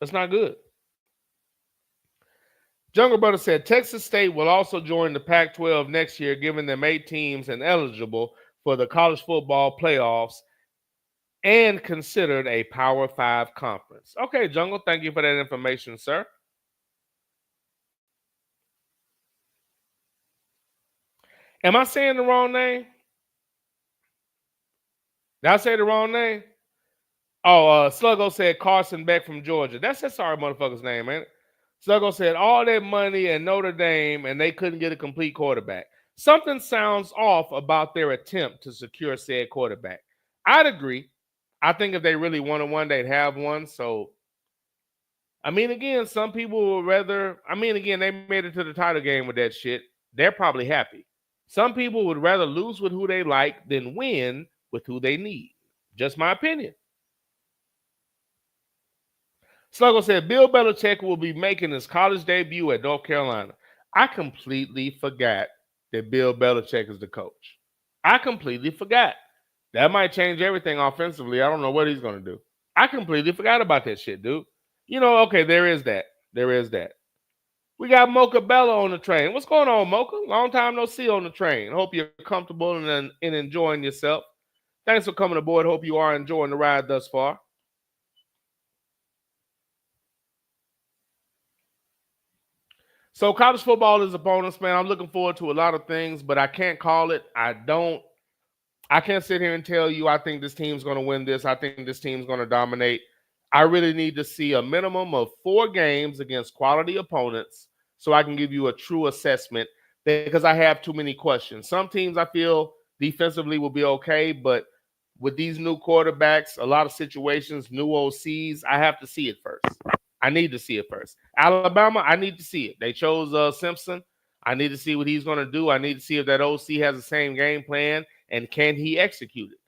S1: That's not good. Jungle Brother said Texas State will also join the Pac-12 next year, giving them 8 teams and eligible for the college football playoffs and considered a Power 5 conference. Okay, Jungle, thank you for that information, sir. Am I saying the wrong name? Did I say the wrong name? Oh, Sluggo said Carson Beck from Georgia. That's that sorry motherfucker's name, ain't it? Sluggo said all that money and Notre Dame and they couldn't get a complete quarterback. Something sounds off about their attempt to secure said quarterback. I'd agree. I think if they really wanted one, they'd have one. So, again, some people would rather, they made it to the title game with that shit. They're probably happy. Some people would rather lose with who they like than win with who they need. Just my opinion. Sluggo said Bill Belichick will be making his college debut at North Carolina. I completely forgot that Bill Belichick is the coach. I completely forgot. That might change everything offensively. I don't know what he's going to do. I completely forgot about that shit, dude. Okay, there is that. There is that. We got Mocha Bella on the train. What's going on, Mocha? Long time no see on the train. Hope you're comfortable and enjoying yourself. Thanks for coming aboard. Hope you are enjoying the ride thus far. So college football is upon us, man. I'm looking forward to a lot of things, but I can't call it. I can't sit here and tell you I think this team's going to win this. I think this team's going to dominate. I really need to see a minimum of 4 games against quality opponents so I can give you a true assessment because I have too many questions. Some teams I feel defensively will be okay, but with these new quarterbacks, a lot of situations, new OCs, I have to see it first. I need to see it first. Alabama, I need to see it. They chose Simpson. I need to see what he's going to do. I need to see if that OC has the same game plan and can he execute it.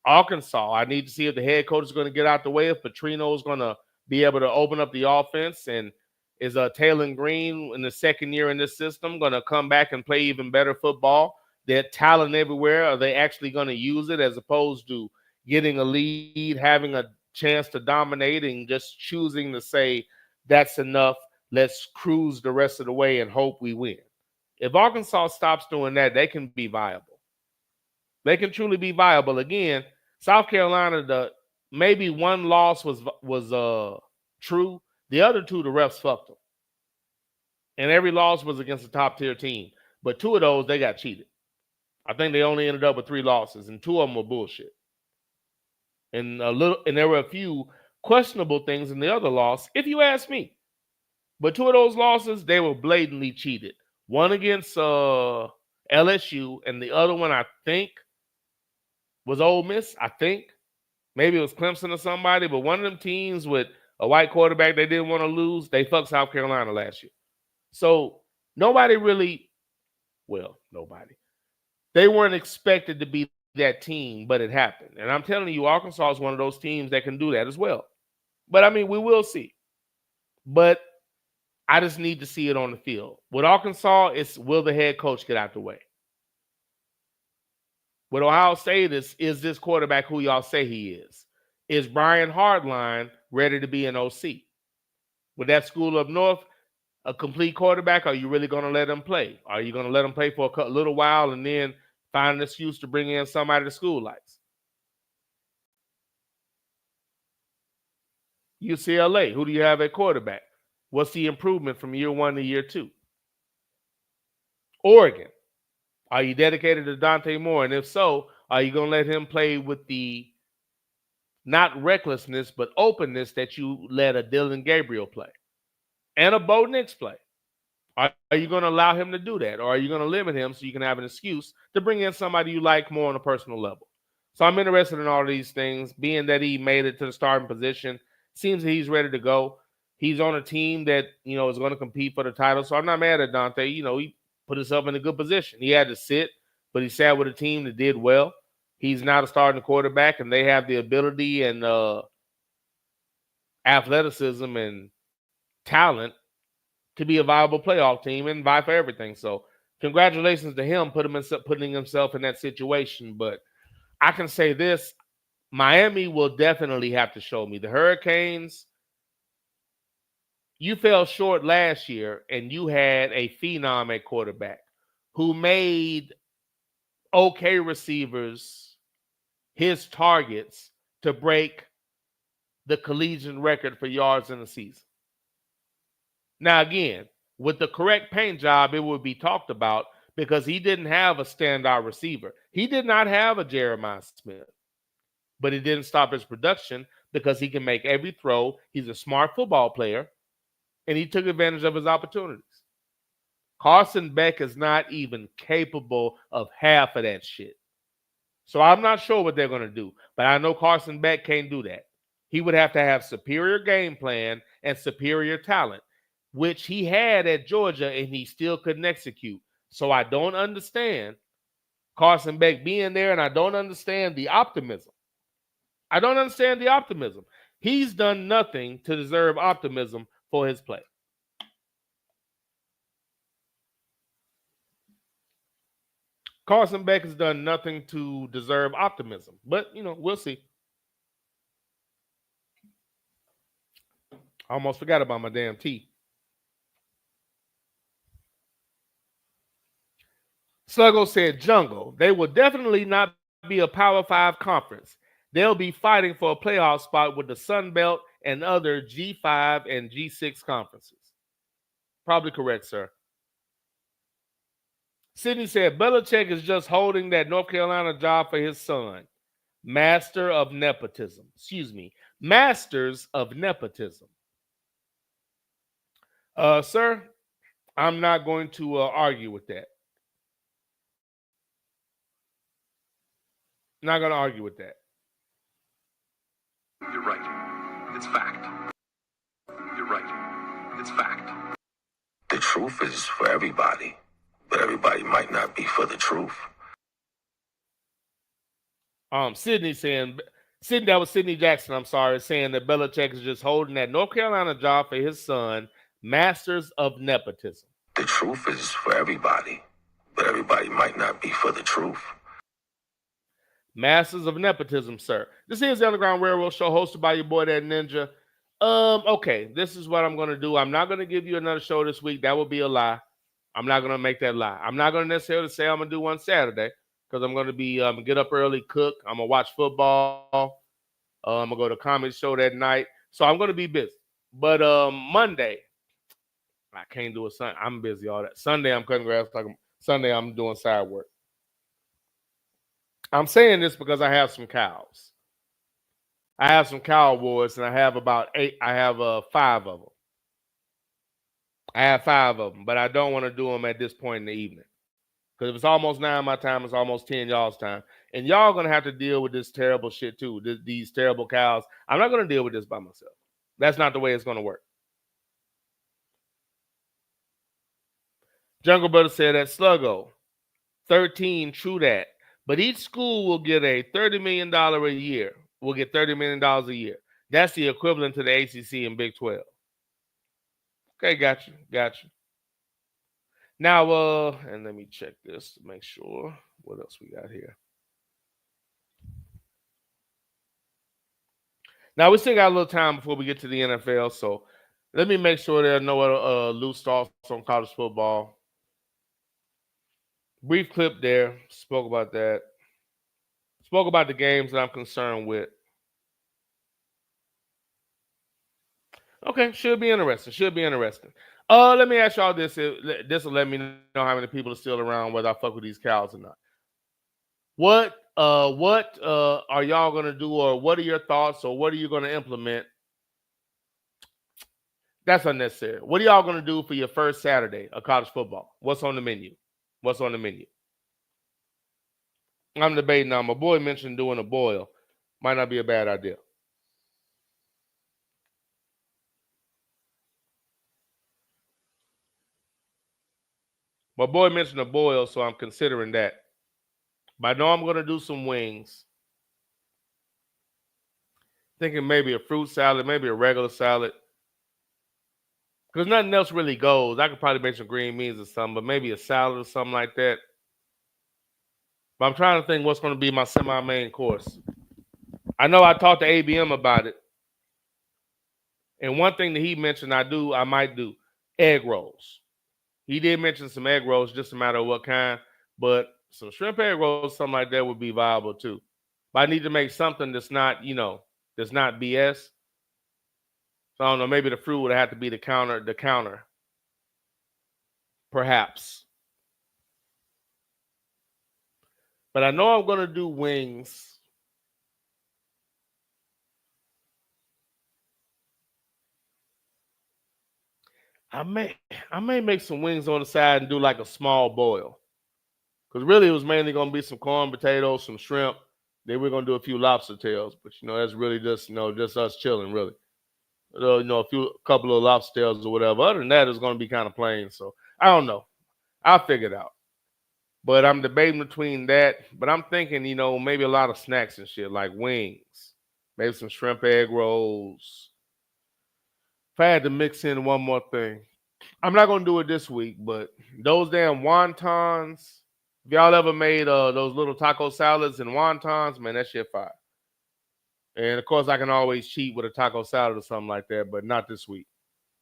S1: Arkansas, I need to see if the head coach is going to get out the way, if Petrino is going to be able to open up the offense, and is Taylor Green in the second year in this system going to come back and play even better football? They're talent everywhere. Are they actually going to use it as opposed to getting a lead, having a chance to dominate and just choosing to say that's enough, let's cruise the rest of the way and hope we win? If Arkansas stops doing that, they can be viable. They can truly be viable. Again, South Carolina, maybe one loss was true. The other two, the refs fucked them. And every loss was against a top-tier team. But 2 of those, they got cheated. I think they only ended up with 3 losses, and 2 of them were bullshit. And there were a few questionable things in the other loss, if you ask me. But 2 of those losses, they were blatantly cheated. One against LSU, and the other one, I think, was Ole Miss, I think. Maybe it was Clemson or somebody, but one of them teams with a white quarterback they didn't want to lose, they fucked South Carolina last year. So nobody. They weren't expected to be that team, but it happened. And I'm telling you, Arkansas is one of those teams that can do that as well. But, I mean, we will see. But I just need to see it on the field. With Arkansas, it's will the head coach get out the way? With Ohio State, is this quarterback who y'all say he is? Is Brian Hardline ready to be an OC? With that school up north, a complete quarterback, are you really going to let him play? Are you going to let him play for a little while and then find an excuse to bring in somebody the school likes? UCLA, who do you have at quarterback? What's the improvement from year 1 to year 2? Oregon, are you dedicated to Dante Moore? And if so, are you going to let him play with the not recklessness, but openness that you let a Dylan Gabriel play and a Bo Nix play? Are you going to allow him to do that? Or are you going to limit him so you can have an excuse to bring in somebody you like more on a personal level? So I'm interested in all of these things. Being that he made it to the starting position, seems that he's ready to go. He's on a team that, is going to compete for the title. So I'm not mad at Dante. He put himself in a good position. He had to sit, but he sat with a team that did well. He's not a starting quarterback, and they have the ability and athleticism and talent to be a viable playoff team and vie for everything. So congratulations to him putting himself in that situation. But I can say this, Miami will definitely have to show me. The Hurricanes, you fell short last year, and you had a phenom at quarterback who made okay receivers his targets to break the collegiate record for yards in a season. Now, again, with the correct paint job, it would be talked about because he didn't have a standout receiver. He did not have a Jeremiah Smith, but it didn't stop his production because he can make every throw. He's a smart football player, and he took advantage of his opportunities. Carson Beck is not even capable of half of that shit. So I'm not sure what they're going to do, but I know Carson Beck can't do that. He would have to have superior game plan and superior talent, which he had at Georgia, and he still couldn't execute. So I don't understand Carson Beck being there, and I don't understand the optimism. He's done nothing to deserve optimism for his play. Carson Beck has done nothing to deserve optimism, but, we'll see. I almost forgot about my damn tea. Sluggo said, Jungle, they will definitely not be a Power 5 conference. They'll be fighting for a playoff spot with the Sun Belt and other G5 and G6 conferences. Probably correct, sir. Sydney said, Belichick is just holding that North Carolina job for his son. Masters of nepotism. Sir, I'm not going to argue with that. Not going to argue with that.
S19: You're right. It's fact. You're right. It's fact.
S9: The truth is for everybody, but everybody might not be for the truth.
S1: Sydney, that was Sydney Jackson, I'm sorry, saying that Belichick is just holding that North Carolina job for his son, Masters of nepotism.
S9: The truth is for everybody, but everybody might not be for the truth.
S1: Masters of nepotism, sir. This is the Underground Railroad Show hosted by your boy, That Ninja. Okay, this is what I'm going to do. I'm not going to give you another show this week. That would be a lie. I'm not going to make that lie. I'm not going to necessarily say I'm going to do one Saturday because I'm going to be get up early, cook. I'm going to watch football. I'm going to go to a comedy show that night. So I'm going to be busy. But Monday, I can't do it Sunday. I'm busy all that. Sunday, I'm cutting grass. Sunday, I'm doing side work. I'm saying this because I have some cows. I have some cow awards, and I have about 8. I have 5 of them. I have 5 of them, but I don't want to do them at this point in the evening. Because if it's almost 9 my time, it's almost 10 y'all's time. And y'all going to have to deal with this terrible shit too, these terrible cows. I'm not going to deal with this by myself. That's not the way it's going to work. Jungle Brother said that Sluggo, 13, true that. But each school will get a $30 million a year. Will get $30 million a year. That's the equivalent to the ACC and Big 12. Okay, got you. Now, and let me check this to make sure. What else we got here? Now, we still got a little time before we get to the NFL, so let me make sure there are no other loose thoughts on college football. Brief clip there. Spoke about that. Spoke about the games that I'm concerned with. Okay, should be interesting. Let me ask y'all this. This will let me know how many people are still around, whether I fuck with these cows or not. What are y'all gonna do, or what are your thoughts, or what are you gonna implement? That's unnecessary. What are y'all gonna do for your first Saturday of college football? What's on the menu? I'm debating now. My boy mentioned doing a boil. Might not be a bad idea. My boy mentioned a boil, so I'm considering that. But I know I'm going to do some wings. Thinking maybe a fruit salad, maybe a regular salad. Because nothing else really goes. I could probably make some green beans or something, but maybe a salad or something like that. But I'm trying to think what's going to be my semi-main course. I know I talked to ABM about it. And one thing that he mentioned I might do, egg rolls. He did mention some egg rolls, just a matter of what kind. But some shrimp egg rolls, something like that would be viable too. But I need to make something that's not, that's not BS. So I don't know, maybe the fruit would have to be the counter. Perhaps. But I know I'm going to do wings. I may make some wings on the side and do like a small boil. Because really it was mainly going to be some corn, potatoes, some shrimp. Then we're going to do a few lobster tails. But, that's really just, just us chilling, really. A couple of lobster tails or whatever. Other than that, it's going to be kind of plain. So, I don't know. I'll figure it out. But I'm debating between that. But I'm thinking, maybe a lot of snacks and shit, like wings. Maybe some shrimp egg rolls. If I had to mix in one more thing, I'm not going to do it this week, but those damn wontons, if y'all ever made those little taco salads and wontons, man, that shit fire. And, of course, I can always cheat with a taco salad or something like that, but not this week.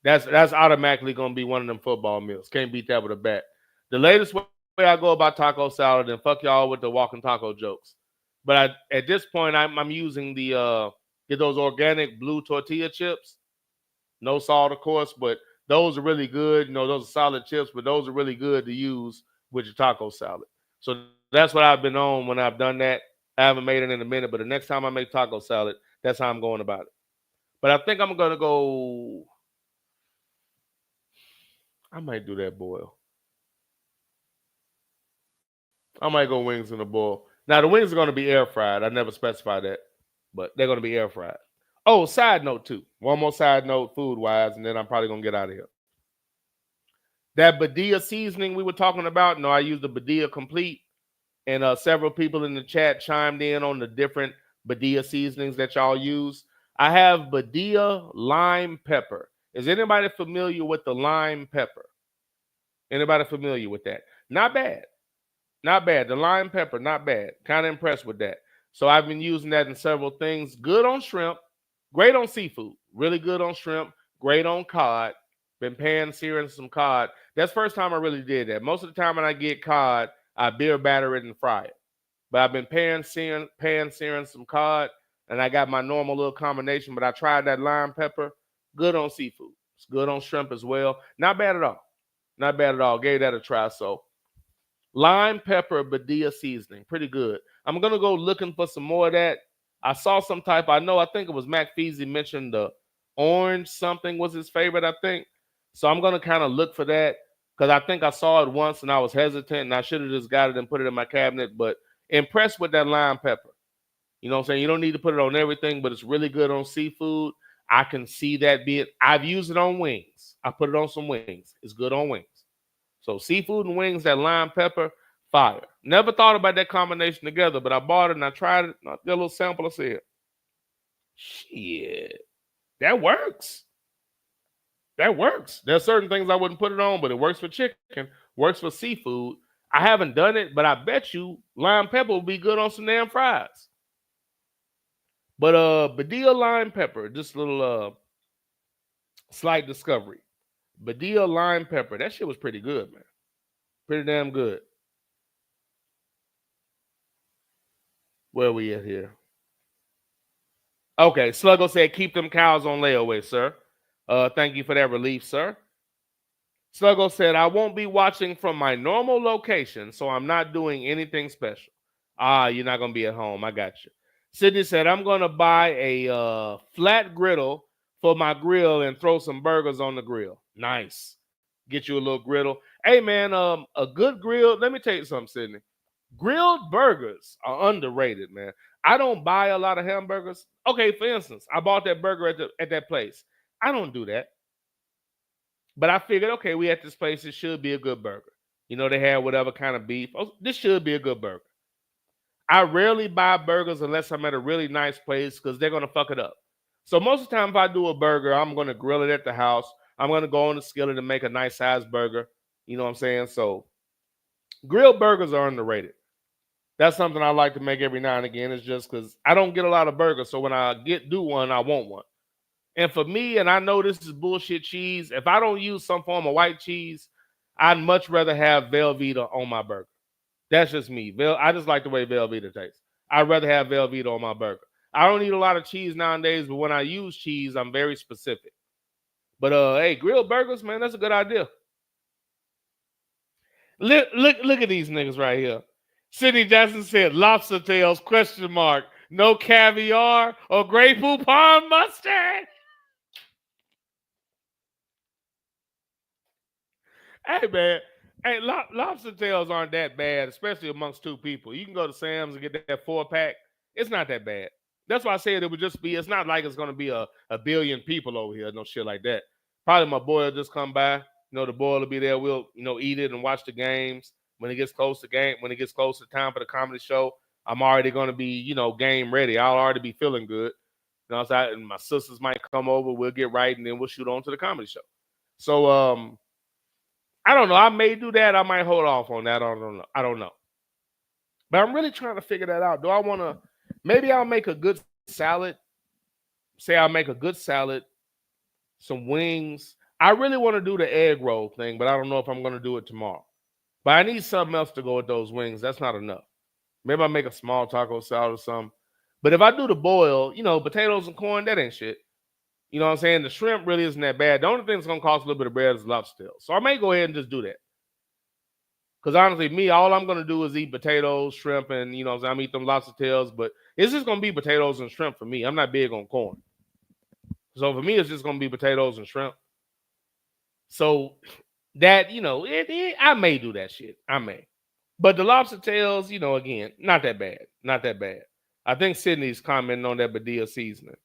S1: That's automatically going to be one of them football meals. Can't beat that with a bat. The latest way I go about taco salad, and fuck y'all with the walking taco jokes. But at this point, I'm using get those organic blue tortilla chips. No salt, of course, but those are really good. Those are solid chips, but those are really good to use with your taco salad. So that's what I've been on when I've done that. I haven't made it in a minute, but the next time I make taco salad, that's how I'm going about it. But I think I'm going to go. I might do that boil. I might go wings in a boil. Now, the wings are going to be air fried. I never specified that, but they're going to be air fried. Oh, side note too. One more side note food-wise, and then I'm probably going to get out of here. That Badia seasoning we were talking about, I used the Badia Complete, and several people in the chat chimed in on the different Badia seasonings that y'all use. I have Badia lime pepper. Is anybody familiar with the lime pepper? Anybody familiar with that? Not bad. The lime pepper, not bad. Kind of impressed with that. So I've been using that in several things. Good on shrimp. Great on seafood. Really good on shrimp. Great on cod. Been pan-searing some cod. That's the first time I really did that. Most of the time when I get cod, I beer batter it and fry it. But I've been pan-searing some cod, and I got my normal little combination. But I tried that lime pepper. Good on seafood. It's good on shrimp as well. Not bad at all. Not bad at all. Gave that a try. So lime pepper Badia seasoning. Pretty good. I'm going to go looking for some more of that. I saw some type. I think it was Mac Feasy mentioned the orange something was his favorite, I think. So I'm going to kind of look for that because I think I saw it once and I was hesitant and I should have just got it and put it in my cabinet. But impressed with that lime pepper. You know what I'm saying? You don't need to put it on everything, but it's really good on seafood. I can see that being. I've used it on wings. I put it on some wings. It's good on wings. So seafood and wings, that lime pepper, fire. Never thought about that combination together, but I bought it and I tried it. I did a little sample. I said, shit, that works. That works. There's certain things I wouldn't put it on, but it works for chicken, works for seafood. I haven't done it, but I bet you lime pepper will be good on some damn fries. But Badia lime pepper, just a little slight discovery. Badia lime pepper, that shit was pretty good, man. Pretty damn good. Where are we at here? Okay, Sluggo said, keep them cows on layaway, sir. Thank you for that relief, sir. Sluggo said, I won't be watching from my normal location, so I'm not doing anything special. You're not going to be at home. I got you. Sydney said, I'm going to buy a flat griddle for my grill and throw some burgers on the grill. Nice. Get you a little griddle. Hey, man, a good grill. Let me tell you something, Sydney. Grilled burgers are underrated, man. I don't buy a lot of hamburgers. Okay, for instance, I bought that burger at that place. I don't do that. But I figured, okay, we at this place. It should be a good burger. You know, they have whatever kind of beef. Oh, this should be a good burger. I rarely buy burgers unless I'm at a really nice place because they're going to fuck it up. So most of the time if I do a burger, I'm going to grill it at the house. I'm going to go on the skillet and make a nice sized burger. You know what I'm saying? So grilled burgers are underrated. That's something I like to make every now and again. It's just because I don't get a lot of burgers. So when I do one, I want one. And for me, and I know this is bullshit cheese, if I don't use some form of white cheese, I'd much rather have Velveeta on my burger. That's just me. I just like the way Velveeta tastes. I'd rather have Velveeta on my burger. I don't eat a lot of cheese nowadays, but when I use cheese, I'm very specific. But hey, grilled burgers, man, that's a good idea. Look at these niggas right here. Sidney Jackson said, lobster tails, ? No caviar or Grey Poupon mustard. Hey, man. Hey, lobster tails aren't that bad, especially amongst two people. You can go to Sam's and get that 4-pack. It's not that bad. That's why I said it would just be, it's not like it's going to be a billion people over here, no shit like that. Probably my boy will just come by. You know, the boy will be there. We'll, eat it and watch the games. When it gets close to time for the comedy show, I'm already going to be, game ready. I'll already be feeling good. You know what I'm saying? And my sisters might come over. We'll get right, and then we'll shoot on to the comedy show. So, I don't know. I may do that. I might hold off on that. I don't know. But I'm really trying to figure that out. Do I want to? Maybe I'll make a good salad. Say I'll make a good salad, some wings. I really want to do the egg roll thing, but I don't know if I'm going to do it tomorrow. But I need something else to go with those wings. That's not enough. Maybe I'll make a small taco salad or something. But if I do the boil, potatoes and corn, that ain't shit. You know what I'm saying? The shrimp really isn't that bad. The only thing that's going to cost a little bit of bread is lobster tails. So I may go ahead and just do that. Because honestly, all I'm going to do is eat potatoes, shrimp, and, I'm eat them lobster tails. But it's just going to be potatoes and shrimp for me. I'm not big on corn. So for me, it's just going to be potatoes and shrimp. So that, I may do that shit. I may. But the lobster tails, again, not that bad. Not that bad. I think Sydney's commenting on that Badia seasoning.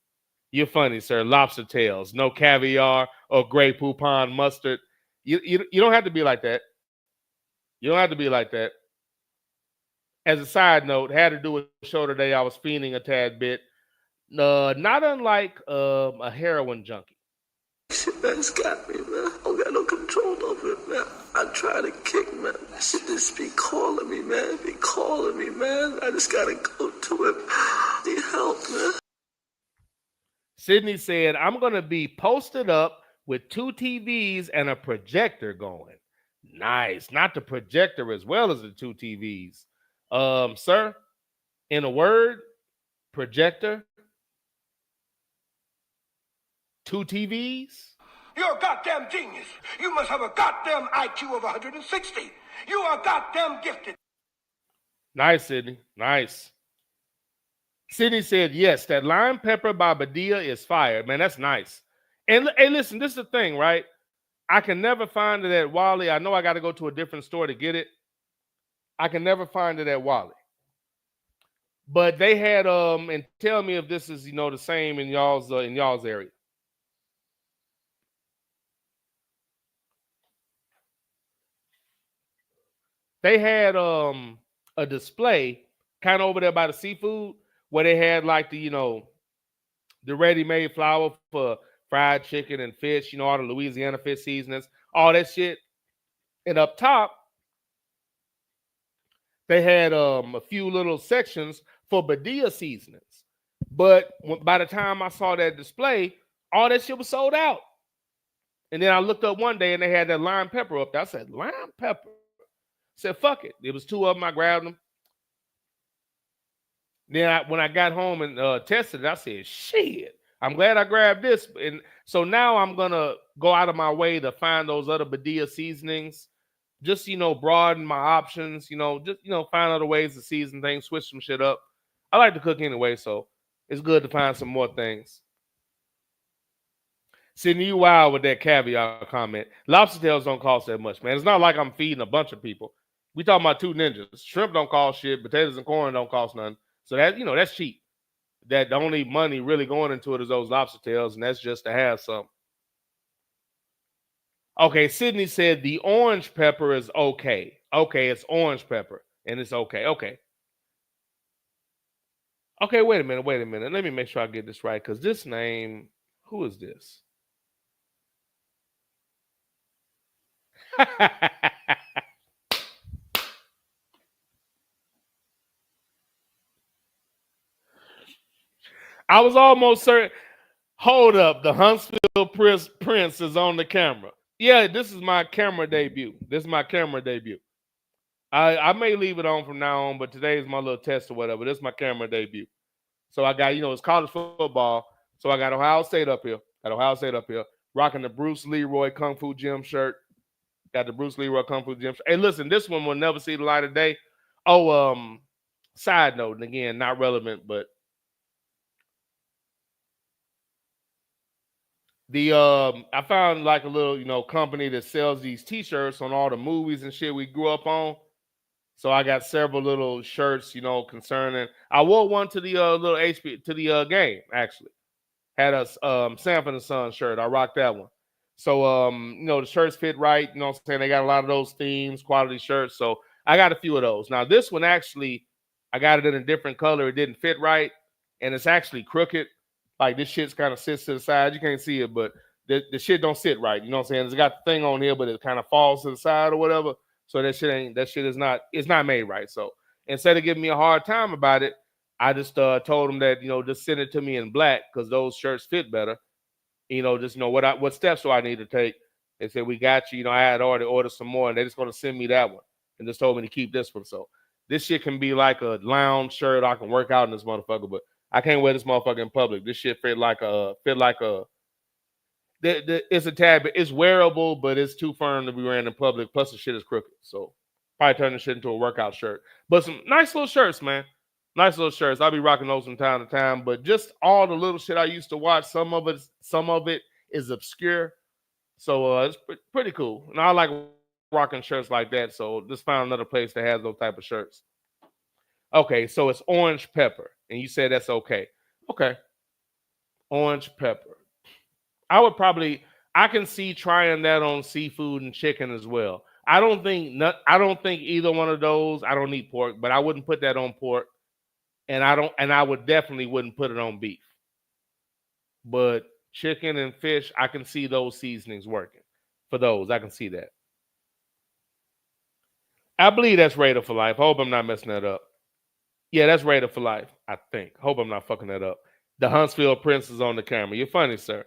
S1: You're funny, sir. Lobster tails, no caviar or Grey Poupon mustard. You don't have to be like that. You don't have to be like that. As a side note, had to do a show today. I was fiending a tad bit. Not unlike a heroin junkie.
S20: Shit, that's got me, man. I don't got no control over it, man. I try to kick, man. That shit just be calling me, man. Be calling me, man. I just gotta go to it. Need help, man.
S1: Sydney said, I'm going to be posted up with 2 TVs and a projector going. Nice. Not the projector as well as the 2 TVs. Sir, in a word, projector. 2 TVs?
S12: You're a goddamn genius. You must have a goddamn IQ of 160. You are goddamn gifted.
S1: Nice, Sydney. Nice. Sydney said, yes, that lime pepper by Badia is fire. Man, that's nice. And hey, listen, this is the thing, right? I can never find it at Wally. I know I got to go to a different store to get it. I can never find it at Wally. But they had and tell me if this is, the same in y'all's area. They had a display kind of over there by the seafood where they had like the ready-made flour for fried chicken and fish, all the Louisiana fish seasonings, all that shit. And up top, they had a few little sections for Badia seasonings. But by the time I saw that display, all that shit was sold out. And then I looked up one day and they had that lime pepper up there. I said, lime pepper? I said, fuck it. It was 2 of them. I grabbed them. Then when I got home and tested it, I said, shit, I'm glad I grabbed this. And so now I'm going to go out of my way to find those other Badia seasonings. Just, broaden my options, find other ways to season things, switch some shit up. I like to cook anyway, so it's good to find some more things. Sydney, you wild with that caviar comment. Lobster tails don't cost that much, man. It's not like I'm feeding a bunch of people. We talking about 2 ninjas. Shrimp don't cost shit. Potatoes and corn don't cost nothing. So that, that's cheap. That the only money really going into it is those lobster tails, and that's just to have some. Okay, Sydney said the orange pepper is okay. Okay, it's orange pepper, and it's okay. Okay. Okay, wait a minute. Let me make sure I get this right, because this name, who is this? I was almost certain. Hold up, the Huntsville Prince is on the camera. Yeah, this is my camera debut. I may leave it on from now on, but today is my little test or whatever. This is my camera debut. So I got, it's college football. So I got Ohio State up here. Rocking the Bruce Leroy Kung Fu Gym shirt. Got the Bruce Leroy Kung Fu Gym shirt. Hey, listen, this one will never see the light of day. Oh, side note, and again, not relevant, but I found like a little, company that sells these T-shirts on all the movies and shit we grew up on. So I got several little shirts, concerning. I wore one to the little HP to the game actually. Had a Sanford and Son shirt. I rocked that one. So the shirts fit right. You know what I'm saying? They got a lot of those themes, quality shirts. So I got a few of those. Now this one actually, I got it in a different color. It didn't fit right, and it's actually crooked. Like this shit's kind of sits to the side. You can't see it, but the shit don't sit right. You know what I'm saying? It's got the thing on here, but it kind of falls to the side or whatever. So that shit is not made right. So instead of giving me a hard time about it, I just told them that, just send it to me in black because those shirts fit better. Just what steps do I need to take? They said, we got you. I had already ordered some more, and they're just going to send me that one and just told me to keep this one. So this shit can be like a lounge shirt. I can work out in this motherfucker, but I can't wear this motherfucker in public. This shit fit like a it's a tad bit. It's wearable, but it's too firm to be wearing in public. Plus, the shit is crooked. So, probably turn the shit into a workout shirt. But some nice little shirts, man. Nice little shirts. I'll be rocking those from time to time. But just all the little shit I used to watch. Some of it is obscure. So it's pretty cool. And I like rocking shirts like that. So just found another place that has those type of shirts. Okay, so it's orange pepper, and you said that's okay. Okay, orange pepper. I can see trying that on seafood and chicken as well. I don't think either one of those. I don't eat pork, but I wouldn't put that on pork, and I would definitely wouldn't put it on beef. But chicken and fish, I can see those seasonings working for those. I can see that. I believe that's Raider for life. I hope I'm not messing that up. Yeah, that's Raider for life, I think. Hope I'm not fucking that up. The Huntsville Prince is on the camera. You're funny, sir.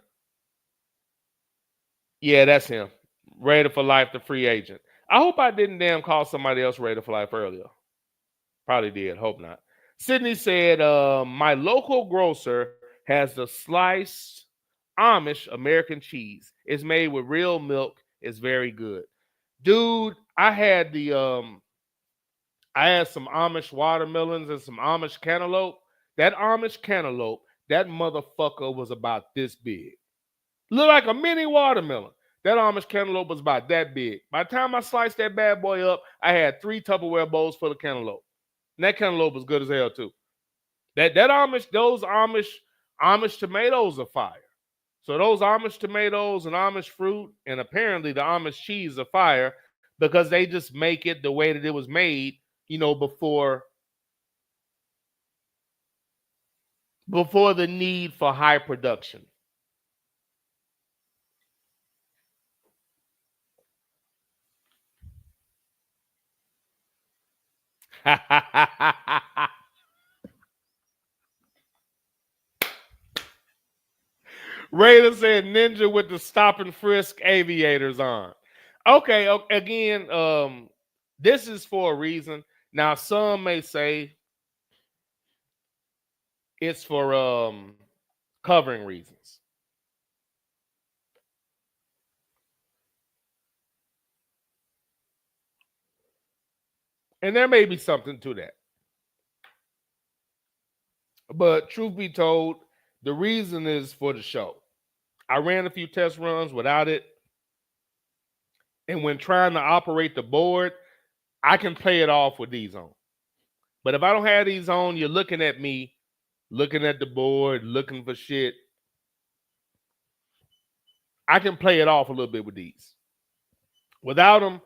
S1: Yeah, that's him. Raider for life, the free agent. I hope I didn't damn call somebody else Raider for life earlier. Probably did. Hope not. Sydney said, my local grocer has the sliced Amish American cheese. It's made with real milk. It's very good. Dude, I had some Amish watermelons and some Amish cantaloupe. That Amish cantaloupe, that motherfucker was about this big. Looked like a mini watermelon. That Amish cantaloupe was about that big. By the time I sliced that bad boy up, I had 3 Tupperware bowls full of cantaloupe. And that cantaloupe was good as hell too. Those Amish tomatoes are fire. So those Amish tomatoes and Amish fruit and apparently the Amish cheese are fire because they just make it the way that it was made, before the need for high production. Raider said Ninja with the stop and frisk aviators on. Okay, again, this is for a reason. Now, some may say it's for covering reasons. And there may be something to that. But truth be told, the reason is for the show. I ran a few test runs without it. And when trying to operate the board, I can play it off with these on. But if I don't have these on, you're looking at me, looking at the board, looking for shit. I can play it off a little bit with these. Without them,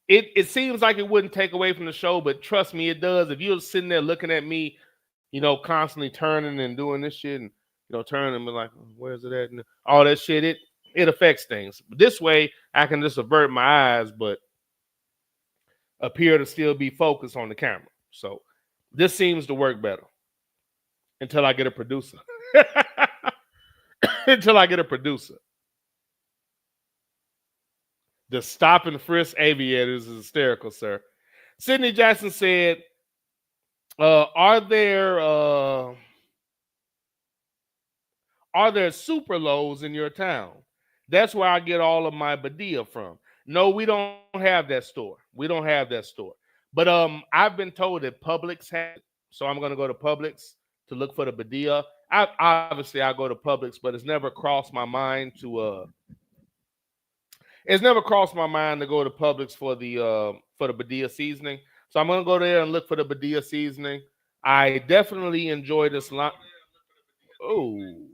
S1: it seems like it wouldn't take away from the show, but trust me, it does. If you're sitting there looking at me, constantly turning and doing this shit and, turning and be like, where's it at? And all that shit, it affects things. But this way, I can just avert my eyes, but appear to still be focused on the camera. So this seems to work better until I get a producer. The stop and frisk aviators is hysterical, sir. Sidney Jackson said, are there super lows in your town? That's where I get all of my Badia from. No, we don't have that store. But I've been told that Publix has it, so I'm going to go to Publix to look for the Badia. Obviously, I go to Publix, but it's never crossed my mind to go to Publix for the Badia seasoning. So I'm going to go there and look for the Badia seasoning. I definitely enjoy this line. Oh,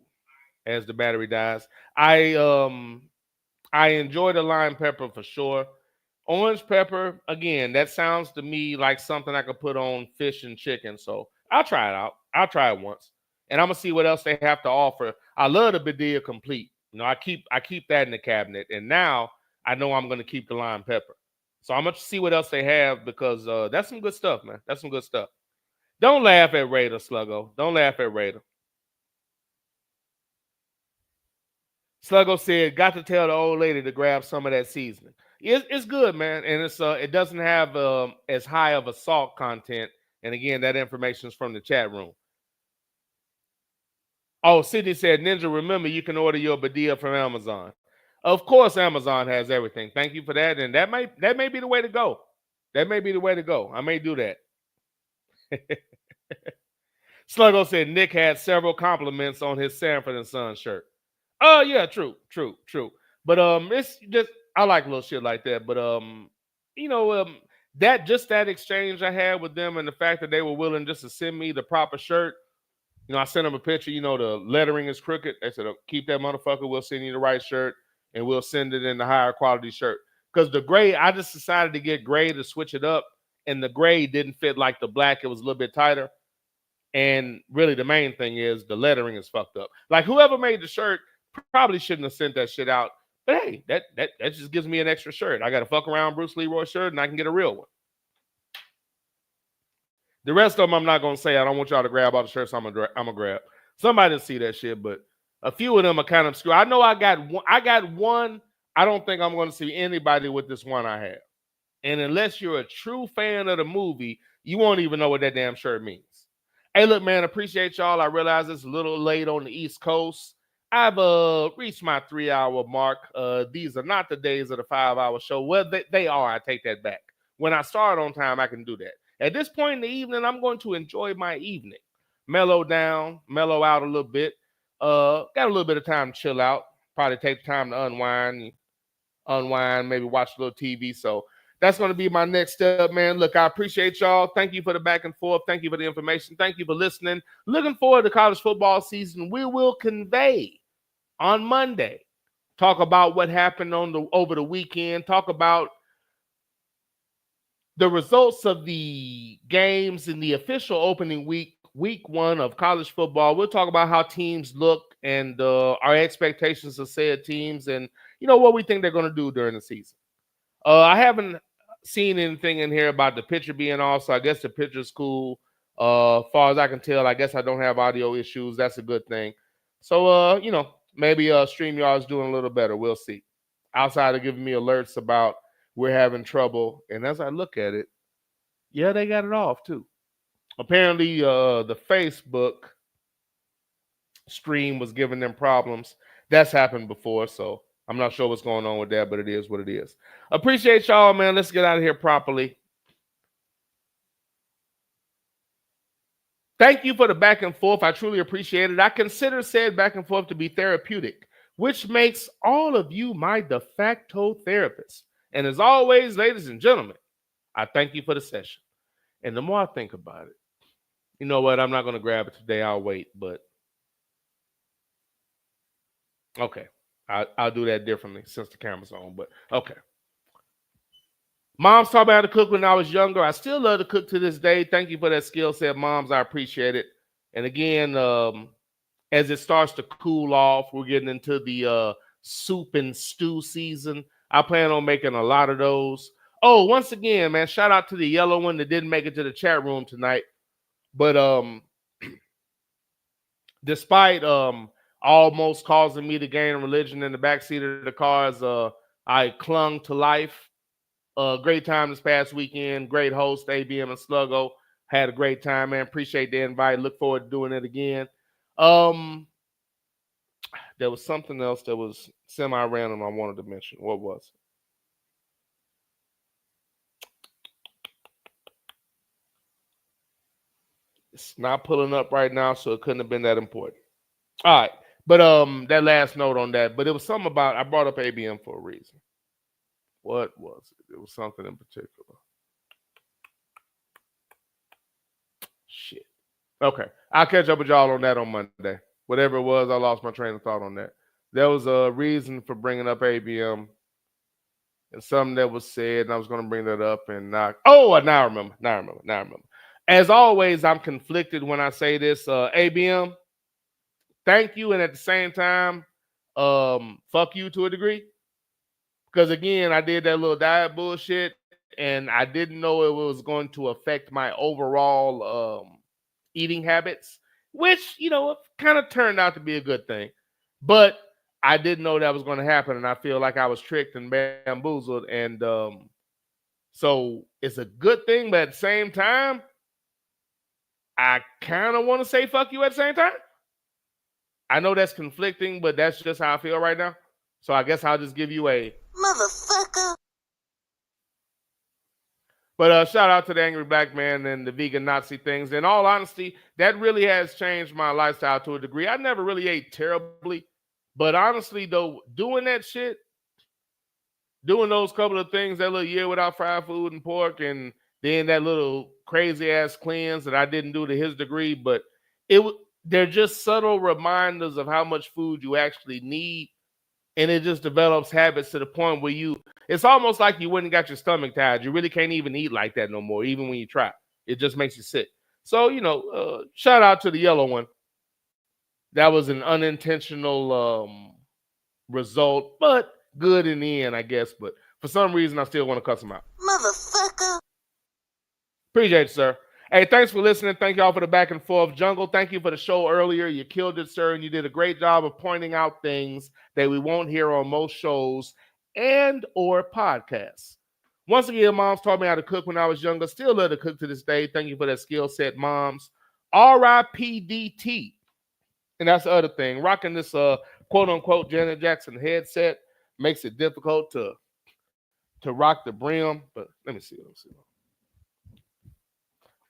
S1: as the battery dies. I enjoy the lime pepper for sure. Orange pepper, again, that sounds to me like something I could put on fish and chicken. So I'll try it out. I'll try it once. And I'm going to see what else they have to offer. I love the Badia Complete. I keep that in the cabinet. And now I know I'm going to keep the lime pepper. So I'm going to see what else they have because that's some good stuff, man. That's some good stuff. Don't laugh at Raider, Sluggo. Don't laugh at Raider. Sluggo said, got to tell the old lady to grab some of that seasoning. It's good, man. And it doesn't have as high of a salt content. And again, that information is from the chat room. Oh, Sydney said, Ninja, remember, you can order your Badia from Amazon. Of course, Amazon has everything. Thank you for that. And that may be the way to go. That may be the way to go. I may do that. Sluggo said Nick had several compliments on his Sanford & Son shirt. Oh, yeah, true. But it's just, I like little shit like that. But that exchange I had with them and the fact that they were willing just to send me the proper shirt. I sent them a picture, the lettering is crooked. They said, keep that motherfucker, we'll send you the right shirt and we'll send it in the higher quality shirt. Because the gray, I just decided to get gray to switch it up. And the gray didn't fit like the black. It was a little bit tighter. And really the main thing is the lettering is fucked up. Like whoever made the shirt probably shouldn't have sent that shit out. But hey, that just gives me an extra shirt. I got to fuck around Bruce Leroy shirt and I can get a real one. The rest of them I'm not going to say. I don't want y'all to grab all the shirts I'm gonna grab. Somebody didn't see that shit, but a few of them are kind of obscure. I know I got one. I don't think I'm going to see anybody with this one I have. And unless you're a true fan of the movie, you won't even know what that damn shirt means. Hey, look, man, appreciate y'all. I realize it's a little late on the East Coast. I've reached my 3-hour mark. These are not the days of the 5-hour show. Well, they are. I take that back. When I start on time, I can do that. At this point in the evening, I'm going to enjoy my evening. Mellow down, mellow out a little bit. Got a little bit of time to chill out. Probably take the time to unwind, maybe watch a little TV. So that's going to be my next step, man. Look, I appreciate y'all. Thank you for the back and forth. Thank you for the information. Thank you for listening. Looking forward to college football season. We will convey on Monday. Talk about what happened over the weekend. Talk about the results of the games in the official opening week 1 of college football. We'll talk about how teams look and our expectations of said teams and, what we think they're going to do during the season. I haven't seen anything in here about the pitcher being off, so I guess the pitcher's cool. As far as I can tell, I guess I don't have audio issues. That's a good thing. So, maybe StreamYard's doing a little better. We'll see. Outside of giving me alerts about we're having trouble. And as I look at it, yeah, they got it off too. Apparently, the Facebook stream was giving them problems. That's happened before, so I'm not sure what's going on with that, but it is what it is. Appreciate y'all, man. Let's get out of here properly. Thank you for the back and forth. I truly appreciate it. I consider said back and forth to be therapeutic, which makes all of you my de facto therapists. And as always, ladies and gentlemen, I thank you for the session. And the more I think about it, you know what? I'm not going to grab it today. I'll wait, but okay. I'll do that differently since the camera's on, but okay. Moms taught me how to cook when I was younger. I still love to cook to this day. Thank you for that skill set, moms. I appreciate it. And again, as it starts to cool off, we're getting into the soup and stew season. I plan on making a lot of those. Oh, once again, man, shout out to the yellow one that didn't make it to the chat room tonight. But despite almost causing me to gain religion in the backseat of the cars, I clung to life. Great time this past weekend. Great host, ABM and Sluggo. Had a great time, man. Appreciate the invite. Look forward to doing it again. There was something else that was semi-random I wanted to mention. What was it? It's not pulling up right now, so it couldn't have been that important. All right. But that last note on that, but it was something about, I brought up ABM for a reason. What was it? It was something in particular. Shit. Okay. I'll catch up with y'all on that on Monday. Whatever it was, I lost my train of thought on that. There was a reason for bringing up ABM and something that was said, and I was going to bring that up and now I remember. As always, I'm conflicted when I say this. ABM, thank you, and at the same time, fuck you to a degree. Because again, I did that little diet bullshit, and I didn't know it was going to affect my overall eating habits, which, kind of turned out to be a good thing. But I didn't know that was going to happen, and I feel like I was tricked and bamboozled. And so it's a good thing, but at the same time, I kind of want to say fuck you at the same time. I know that's conflicting, but that's just how I feel right now. So I guess I'll just give you a motherfucker. But shout out to the Angry Black Man and the vegan Nazi things. In all honesty, that really has changed my lifestyle to a degree. I never really ate terribly, but honestly, though, doing that shit, doing those couple of things, that little year without fried food and pork, and then that little crazy ass cleanse that I didn't do to his degree, but they're just subtle reminders of how much food you actually need. And it just develops habits to the point where it's almost like you wouldn't got your stomach tired. You really can't even eat like that no more, even when you try. It just makes you sick. So, shout out to the yellow one. That was an unintentional result, but good in the end, I guess. But for some reason, I still want to cuss him out. Motherfucker. Appreciate it, sir. Hey, thanks for listening. Thank y'all for the back and forth. Jungle, thank you for the show earlier. You killed it, sir, and you did a great job of pointing out things that we won't hear on most shows and or podcasts. Once again, moms taught me how to cook when I was younger. Still love to cook to this day. Thank you for that skill set, moms. RIPDT. And that's the other thing. Rocking this quote unquote Janet Jackson headset makes it difficult to rock the brim. But let me see.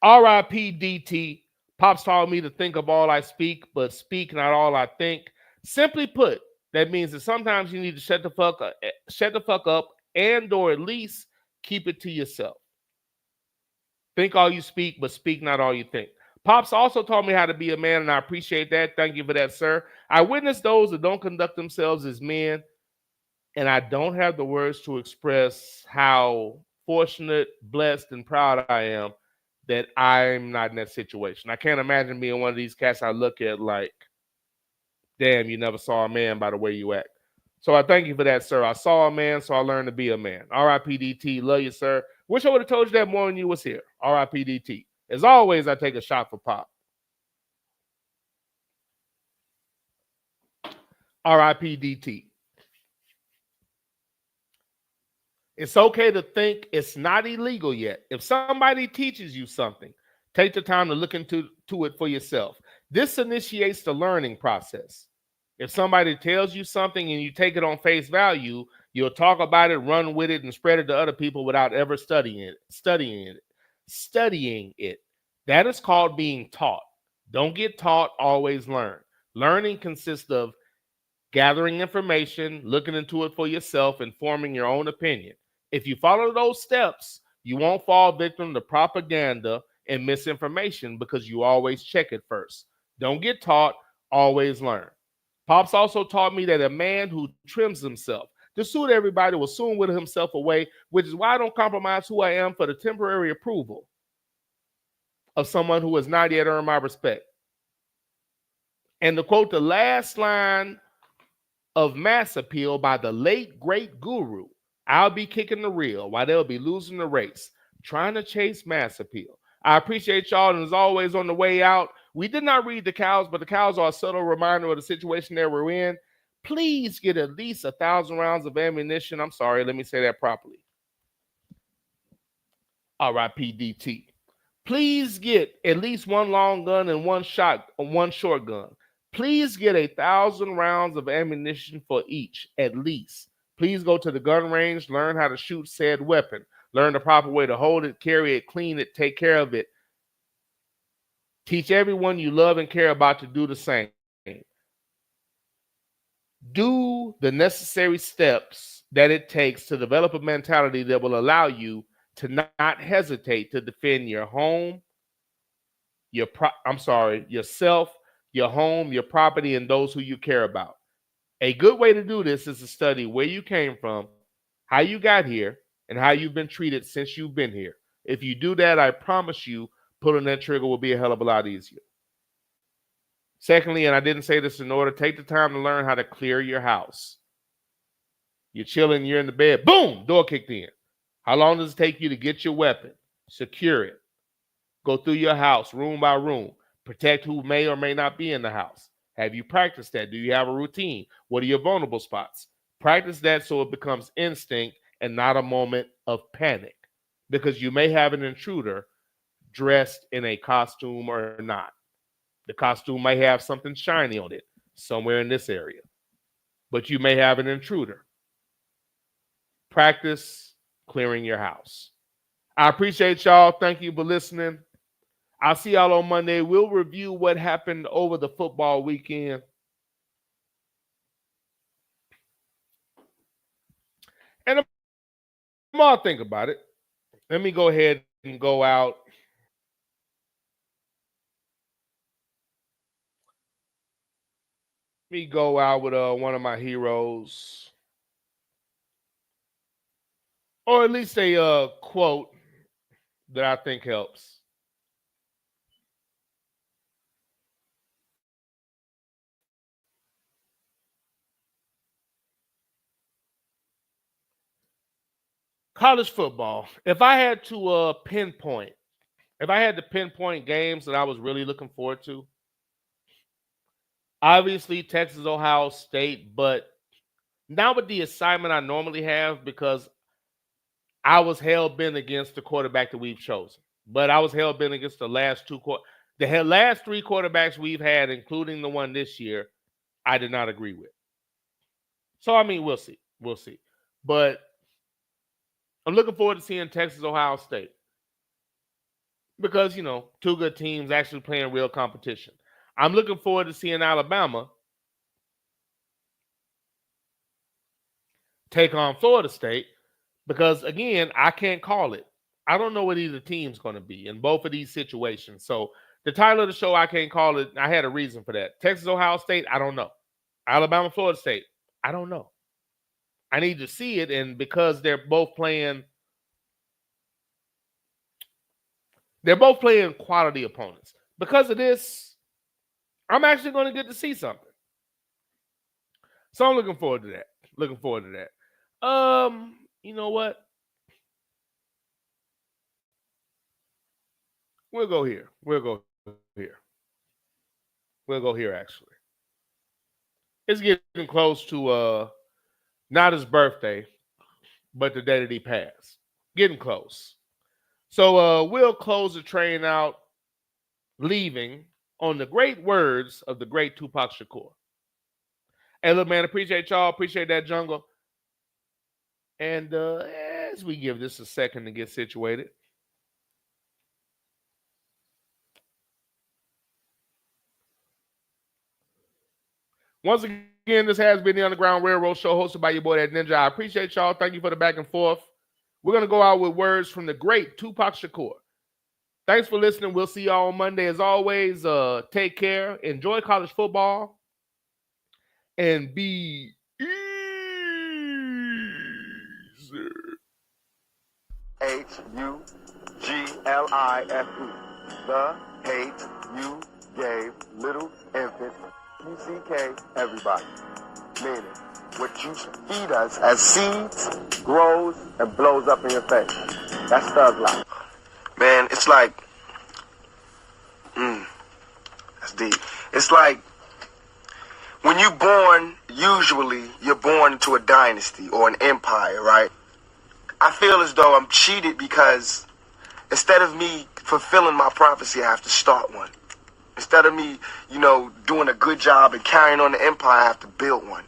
S1: R.I.P. DT. Pops taught me to think of all I speak, but speak not all I think. Simply put, that means that sometimes you need to shut the fuck up, and or at least keep it to yourself. Think all you speak, but speak not all you think. Pops also taught me how to be a man, and I appreciate that. Thank you for that, sir. I witness those that don't conduct themselves as men, and I don't have the words to express how fortunate, blessed, and proud I am that I'm not in that situation. I can't imagine being one of these cats I look at like, damn, you never saw a man by the way you act. So I thank you for that, sir. I saw a man, so I learned to be a man. R.I.P. DT. Love you, sir. Wish I would have told you that more when you was here. R.I.P. DT. As always, I take a shot for Pop. R.I.P. DT. It's okay to think it's not illegal yet. If somebody teaches you something, take the time to look into it for yourself. This initiates the learning process. If somebody tells you something and you take it on face value, you'll talk about it, run with it, and spread it to other people without ever studying it. That is called being taught. Don't get taught, always learn. Learning consists of gathering information, looking into it for yourself, and forming your own opinion. If you follow those steps, you won't fall victim to propaganda and misinformation because you always check it first. Don't get taught, always learn. Pops also taught me that a man who trims himself to suit everybody will soon wither himself away, which is why I don't compromise who I am for the temporary approval of someone who has not yet earned my respect. And to quote the last line of Mass Appeal by the late, great guru, I'll be kicking the reel while they'll be losing the race, trying to chase Mass Appeal. I appreciate y'all, and as always, on the way out, we did not read the cows, but the cows are a subtle reminder of the situation that we're in. Please get at least 1,000 rounds of ammunition. I'm sorry, let me say that properly. R.I.P. DT. Please get at least one long gun and one short gun. Please get 1,000 rounds of ammunition for each, at least. Please go to the gun range, learn how to shoot said weapon, learn the proper way to hold it, carry it, clean it, take care of it. Teach everyone you love and care about to do the same. Do the necessary steps that it takes to develop a mentality that will allow you to not hesitate to defend your home, yourself, your home, your property, and those who you care about. A good way to do this is to study where you came from, how you got here, and how you've been treated since you've been here. If you do that, I promise you, pulling that trigger will be a hell of a lot easier. Secondly, and I didn't say this in order, take the time to learn how to clear your house. You're chilling, you're in the bed, boom, door kicked in. How long does it take you to get your weapon, secure it, go through your house room by room, protect who may or may not be in the house? Have you practiced that? Do you have a routine? What are your vulnerable spots? Practice that so it becomes instinct and not a moment of panic, because you may have an intruder dressed in a costume or not. The costume may have something shiny on it somewhere in this area, but you may have an intruder. Practice clearing your house. I appreciate y'all. Thank you for listening. I'll see y'all on Monday. We'll review what happened over the football weekend. And the more I think about it, let me go ahead and go out. Let me go out with one of my heroes. Or at least a quote that I think helps. College football. If I had to pinpoint games that I was really looking forward to, obviously Texas, Ohio State, but not with the assignment I normally have because I was hell-bent against the quarterback that we've chosen. But I was hell-bent against the last three quarterbacks we've had, including the one this year, I did not agree with. So, I mean, we'll see. We'll see. But I'm looking forward to seeing Texas, Ohio State. Because, two good teams actually playing real competition. I'm looking forward to seeing Alabama take on Florida State. Because, again, I can't call it. I don't know what either team's going to be in both of these situations. So, the title of the show, I can't call it. I had a reason for that. Texas, Ohio State, I don't know. Alabama, Florida State, I don't know. I need to see it, and because they're both playing quality opponents. Because of this, I'm actually going to get to see something. So I'm looking forward to that. You know what? We'll go here. Actually. It's getting close to not his birthday, but the day that he passed. Getting close. So we'll close the train out, leaving on the great words of the great Tupac Shakur. Hey, look, man, appreciate y'all. Appreciate that, Jungle. And as we give this a second to get situated. Once again, this has been the Underground Railroad Show hosted by your boy, that Ninja. I appreciate y'all. Thank you for the back and forth. We're going to go out with words from the great Tupac Shakur. Thanks for listening. We'll see y'all on Monday. As always, take care. Enjoy college football. And be easy.
S9: H-U-G-L-I-F-E. The hate you gave little infants. P-C-K, everybody. Meaning, what you feed us as seeds grows and blows up in your face. That's thug life. Man, it's like, that's deep. It's like, when you're born, usually you're born into a dynasty or an empire, right? I feel as though I'm cheated because instead of me fulfilling my prophecy, I have to start one. Instead of me, doing a good job and carrying on the empire, I have to build one.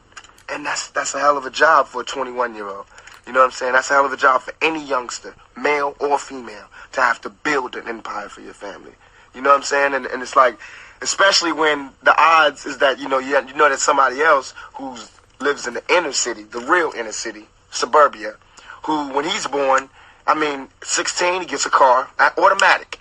S9: And that's a hell of a job for a 21-year-old. You know what I'm saying? That's a hell of a job for any youngster, male or female, to have to build an empire for your family. You know what I'm saying? And it's like, especially when the odds is that, you know that somebody else who lives in the inner city, the real inner city, suburbia, who, when he's born, 16, he gets a car, automatic.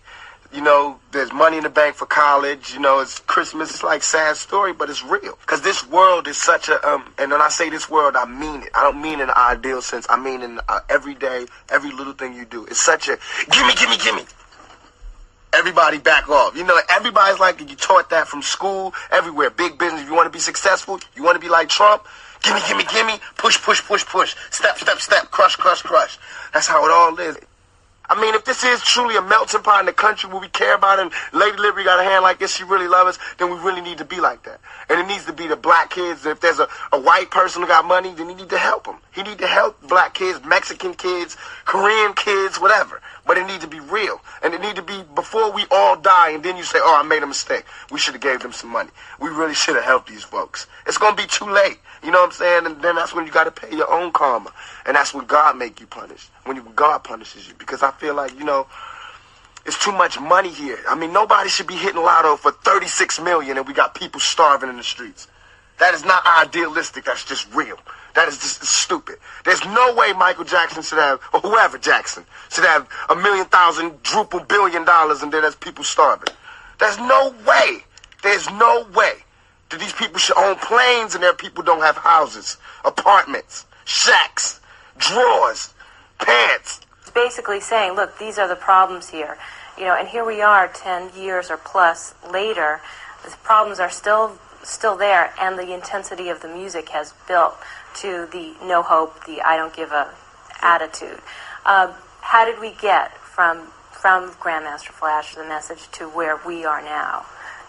S9: There's money in the bank for college. It's Christmas. It's like a sad story, but it's real. Because this world is such a, and when I say this world, I mean it. I don't mean in an ideal sense. I mean in every day, every little thing you do. It's such a, gimme. Everybody back off. Everybody's like, you taught that from school, everywhere. Big business. If you want to be successful, you want to be like Trump, gimme. Push. Step. Crush. That's how it all is. If this is truly a melting pot in the country where we care about it, and Lady Liberty got a hand like this, she really loves us, then we really need to be like that. And it needs to be the black kids. If there's a white person who got money, then he need to help them. He need to help black kids, Mexican kids, Korean kids, whatever. But it needs to be real. And it need to be before we all die, and then you say, I made a mistake. We should have gave them some money. We really should have helped these folks. It's going to be too late. You know what I'm saying? And then that's when you got to pay your own karma. And that's when God make you punish. When God punishes you. Because I feel like, it's too much money here. Nobody should be hitting lotto for $36 million and we got people starving in the streets. That is not idealistic. That's just real. That is just stupid. There's no way Michael Jackson should have, or whoever Jackson, should have $1,000,000 billion and then there's people starving. There's no way. There's no way that these people should own planes and their people don't have houses, apartments, shacks, drawers, pants.
S21: It's basically saying, look, these are the problems here. And here we are 10 years or plus later. The problems are still there, and the intensity of the music has built to the no hope, the I don't give a attitude. How did we get from Grandmaster Flash, the message, to where we are now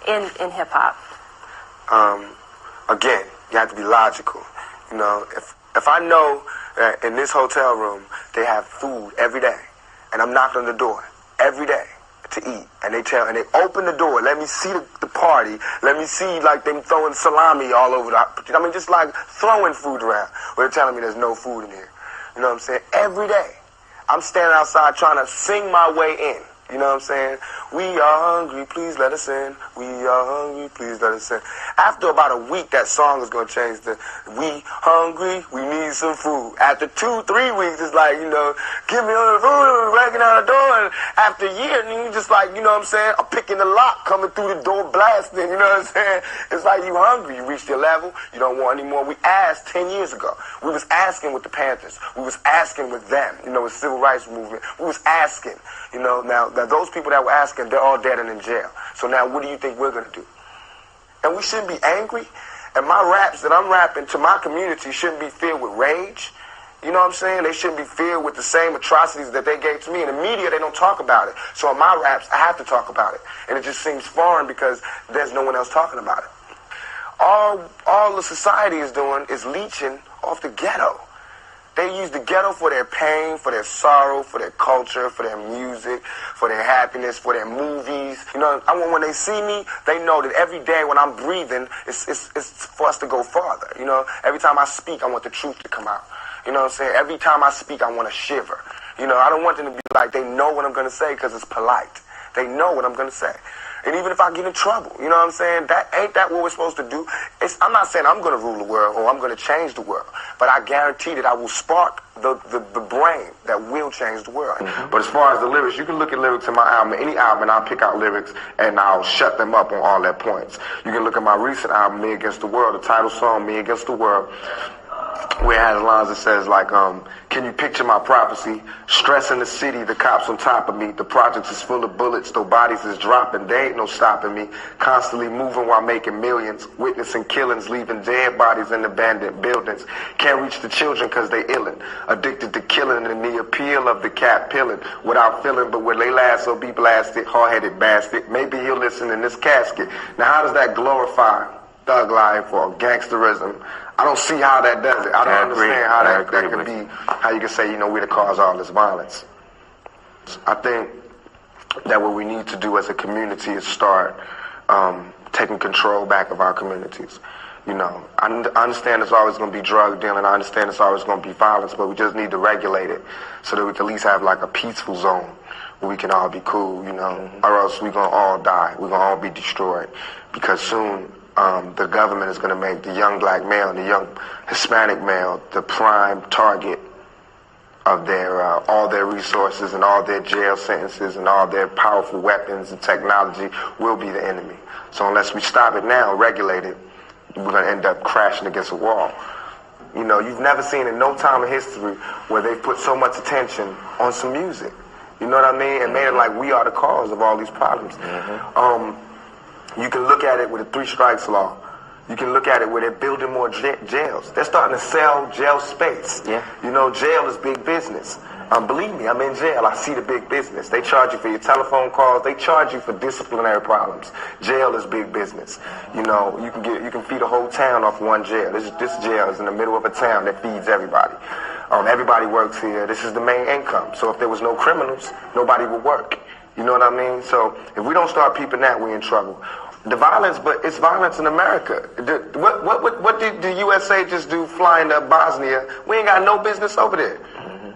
S21: in hip-hop?
S9: Again, you have to be logical. If I know that in this hotel room they have food every day, and I'm knocking on the door every day to eat, and they open the door, let me see the
S2: party. Let me see like them throwing salami all over I mean, just like throwing food around. But they're telling me there's no food in here. You know what I'm saying? Every day, I'm standing outside trying to sing my way in. You know what I'm saying? We are hungry, please let us in. We are hungry, please let us in. After about a week, that song is going to change to, we hungry, we need some food. After 2-3 weeks, it's like, you know, give me all the food, breaking out the door. And after a year, and you just like, you know what I'm saying? I'm picking the lock, coming through the door, blasting, you know what I'm saying? It's like you hungry, you reached your level, you don't want any more. We asked 10 years ago. We was asking with the Panthers. We was asking with them, you know, with civil rights movement. We was asking, you know, now those people that were asking, they're all dead and in jail. So now what do you think we're going to do? And we shouldn't be angry. And my raps that I'm rapping to my community shouldn't be filled with rage. You know what I'm saying? They shouldn't be filled with the same atrocities that they gave to me. In the media, they don't talk about it. So in my raps, I have to talk about it. And it just seems foreign because there's no one else talking about it. All the society is doing is leeching off the ghetto. They use the ghetto for their pain, for their sorrow, for their culture, for their music, for their happiness, for their movies. You know, when they see me, they know that every day when I'm breathing, it's for us to go farther. You know, every time I speak, I want the truth to come out. You know what I'm saying? Every time I speak, I want to shiver. You know, I don't want them to be like, they know what I'm going to say because it's polite. They know what I'm going to say. And even if I get in trouble, you know what I'm saying? Ain't that what we're supposed to do? I'm not saying I'm going to rule the world or I'm going to change the world, but I guarantee that I will spark the brain that will change the world. Mm-hmm. But as far as the lyrics, you can look at lyrics in my album, any album, and I'll pick out lyrics and I'll shut them up on all their points. You can look at my recent album, Me Against the World, the title song, Me Against the World, where it has lines that says like, can you picture my prophecy? Stress in the city, the cops on top of me. The projects is full of bullets, though bodies is dropping. There ain't no stopping me. Constantly moving while making millions. Witnessing killings, leaving dead bodies in abandoned buildings. Can't reach the children cause they illin'. Addicted to killing and the appeal of the cat pilling. Without feeling, but when they last, they'll be blasted. Hard-headed bastard. Maybe he'll listen in this casket. Now how does that glorify thug life or gangsterism? I don't see how that does it. I don't understand how that can be, how you can say, you know, we're the cause of all this violence. I think that what we need to do as a community is start taking control back of our communities. You know, I understand there's always going to be drug dealing. I understand there's always going to be violence, but we just need to regulate it so that we can at least have like a peaceful zone where we can all be cool, you know, or else we're going to all die. We're going to all be destroyed because soon the government is going to make the young black male and the young Hispanic male the prime target of their all their resources and all their jail sentences and all their powerful weapons and technology will be the enemy. So unless we stop it now, regulate it, we're going to end up crashing against a wall. You know, you've never seen in no time in history where they've put so much attention on some music. You know what I mean? And made it like we are the cause of all these problems. You can look at it with a 3 strikes law. You can look at it where they're building more jails. They're starting to sell jail space. Yeah. You know, jail is big business. Believe me, I'm in jail. I see the big business. They charge you for your telephone calls. They charge you for disciplinary problems. Jail is big business. You know, you can feed a whole town off one jail. This jail is in the middle of a town that feeds everybody. Everybody works here. This is the main income. So if there was no criminals, nobody would work. You know what I mean? So if we don't start peeping that, we're in trouble. The violence, but it's violence in America. What did the USA just do flying to Bosnia? We ain't got no business over there.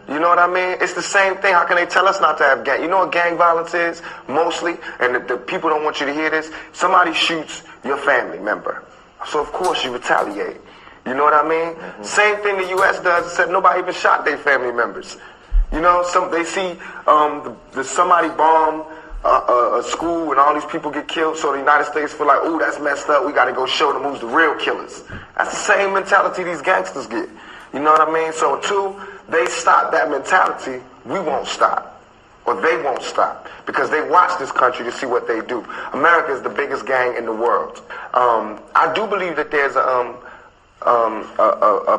S2: You know what I mean? It's the same thing. How can they tell us not to have gang? You know what gang violence is? Mostly, and the people don't want you to hear this. Somebody shoots your family member. So of course you retaliate. You know what I mean? Same thing the US does, except nobody even shot their family members. You know, they see somebody bomb a school and all these people get killed, so the United States feel like, ooh, that's messed up. We got to go show them who's the real killers. That's the same mentality these gangsters get. You know what I mean? So until they stop that mentality, we won't stop. Or they won't stop. Because they watch this country to see what they do. America is the biggest gang in the world. I do believe that there's a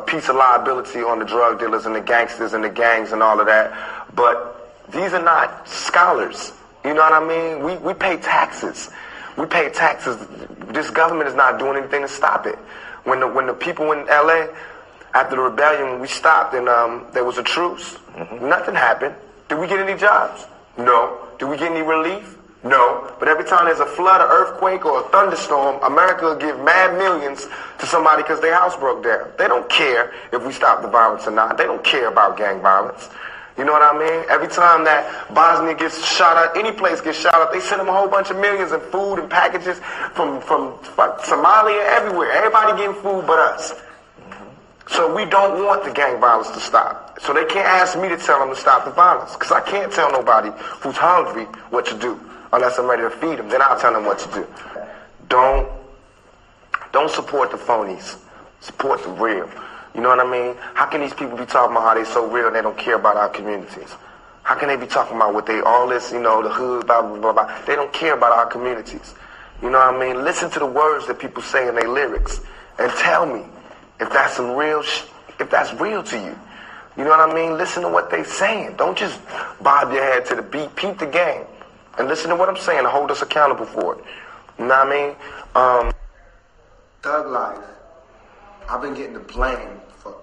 S2: piece of liability on the drug dealers and the gangsters and the gangs and all of that. But these are not scholars. You know what I mean? We pay taxes. We pay taxes. This government is not doing anything to stop it. When the people in LA, after the rebellion, we stopped and there was a truce. Nothing happened. Did we get any jobs? No. Did we get any relief? No, but every time there's a flood, an earthquake, or a thunderstorm, America will give mad millions to somebody because their house broke down. They don't care if we stop the violence or not. They don't care about gang violence. You know what I mean? Every time that Bosnia gets shot at, any place gets shot at, they send them a whole bunch of millions in food and packages from Somalia, everywhere. Everybody getting food but us. So we don't want the gang violence to stop. So they can't ask me to tell them to stop the violence, because I can't tell nobody who's hungry what to do unless I'm ready to feed them. Then I'll tell them what to do. Don't support the phonies. Support the real. You know what I mean? How can these people be talking about how they so real and they don't care about our communities? How can they be talking about what they, all this, you know, the hood, blah, blah, blah, blah. They don't care about our communities. You know what I mean? Listen to the words that people say in their lyrics and tell me if that's some real, if that's real to you. You know what I mean? Listen to what they saying. Don't just bob your head to the beat. Peep the game. And listen to what I'm saying and hold us accountable for it. You know what I mean? Thug Life. I've been getting the blame for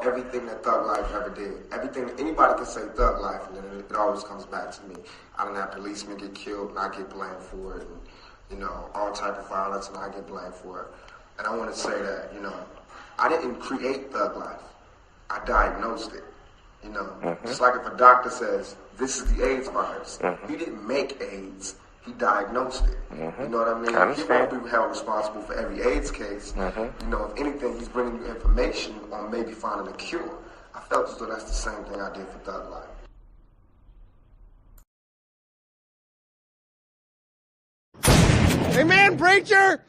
S2: everything that Thug Life ever did. Everything, anybody can say Thug Life, and then it always comes back to me. I done had policemen get killed, and I get blamed for it, and, you know, all type of violence, and I get blamed for it. And I want to say that, you know, I didn't create Thug Life. I diagnosed it. You know, just like if a doctor says, this is the AIDS virus, he didn't make AIDS. He diagnosed it. You know what I mean? He won't be held responsible for every AIDS case. You know, if anything, he's bringing you information on maybe finding a cure. I felt as though that's the same thing I did for Thug Life.
S13: Amen, preacher!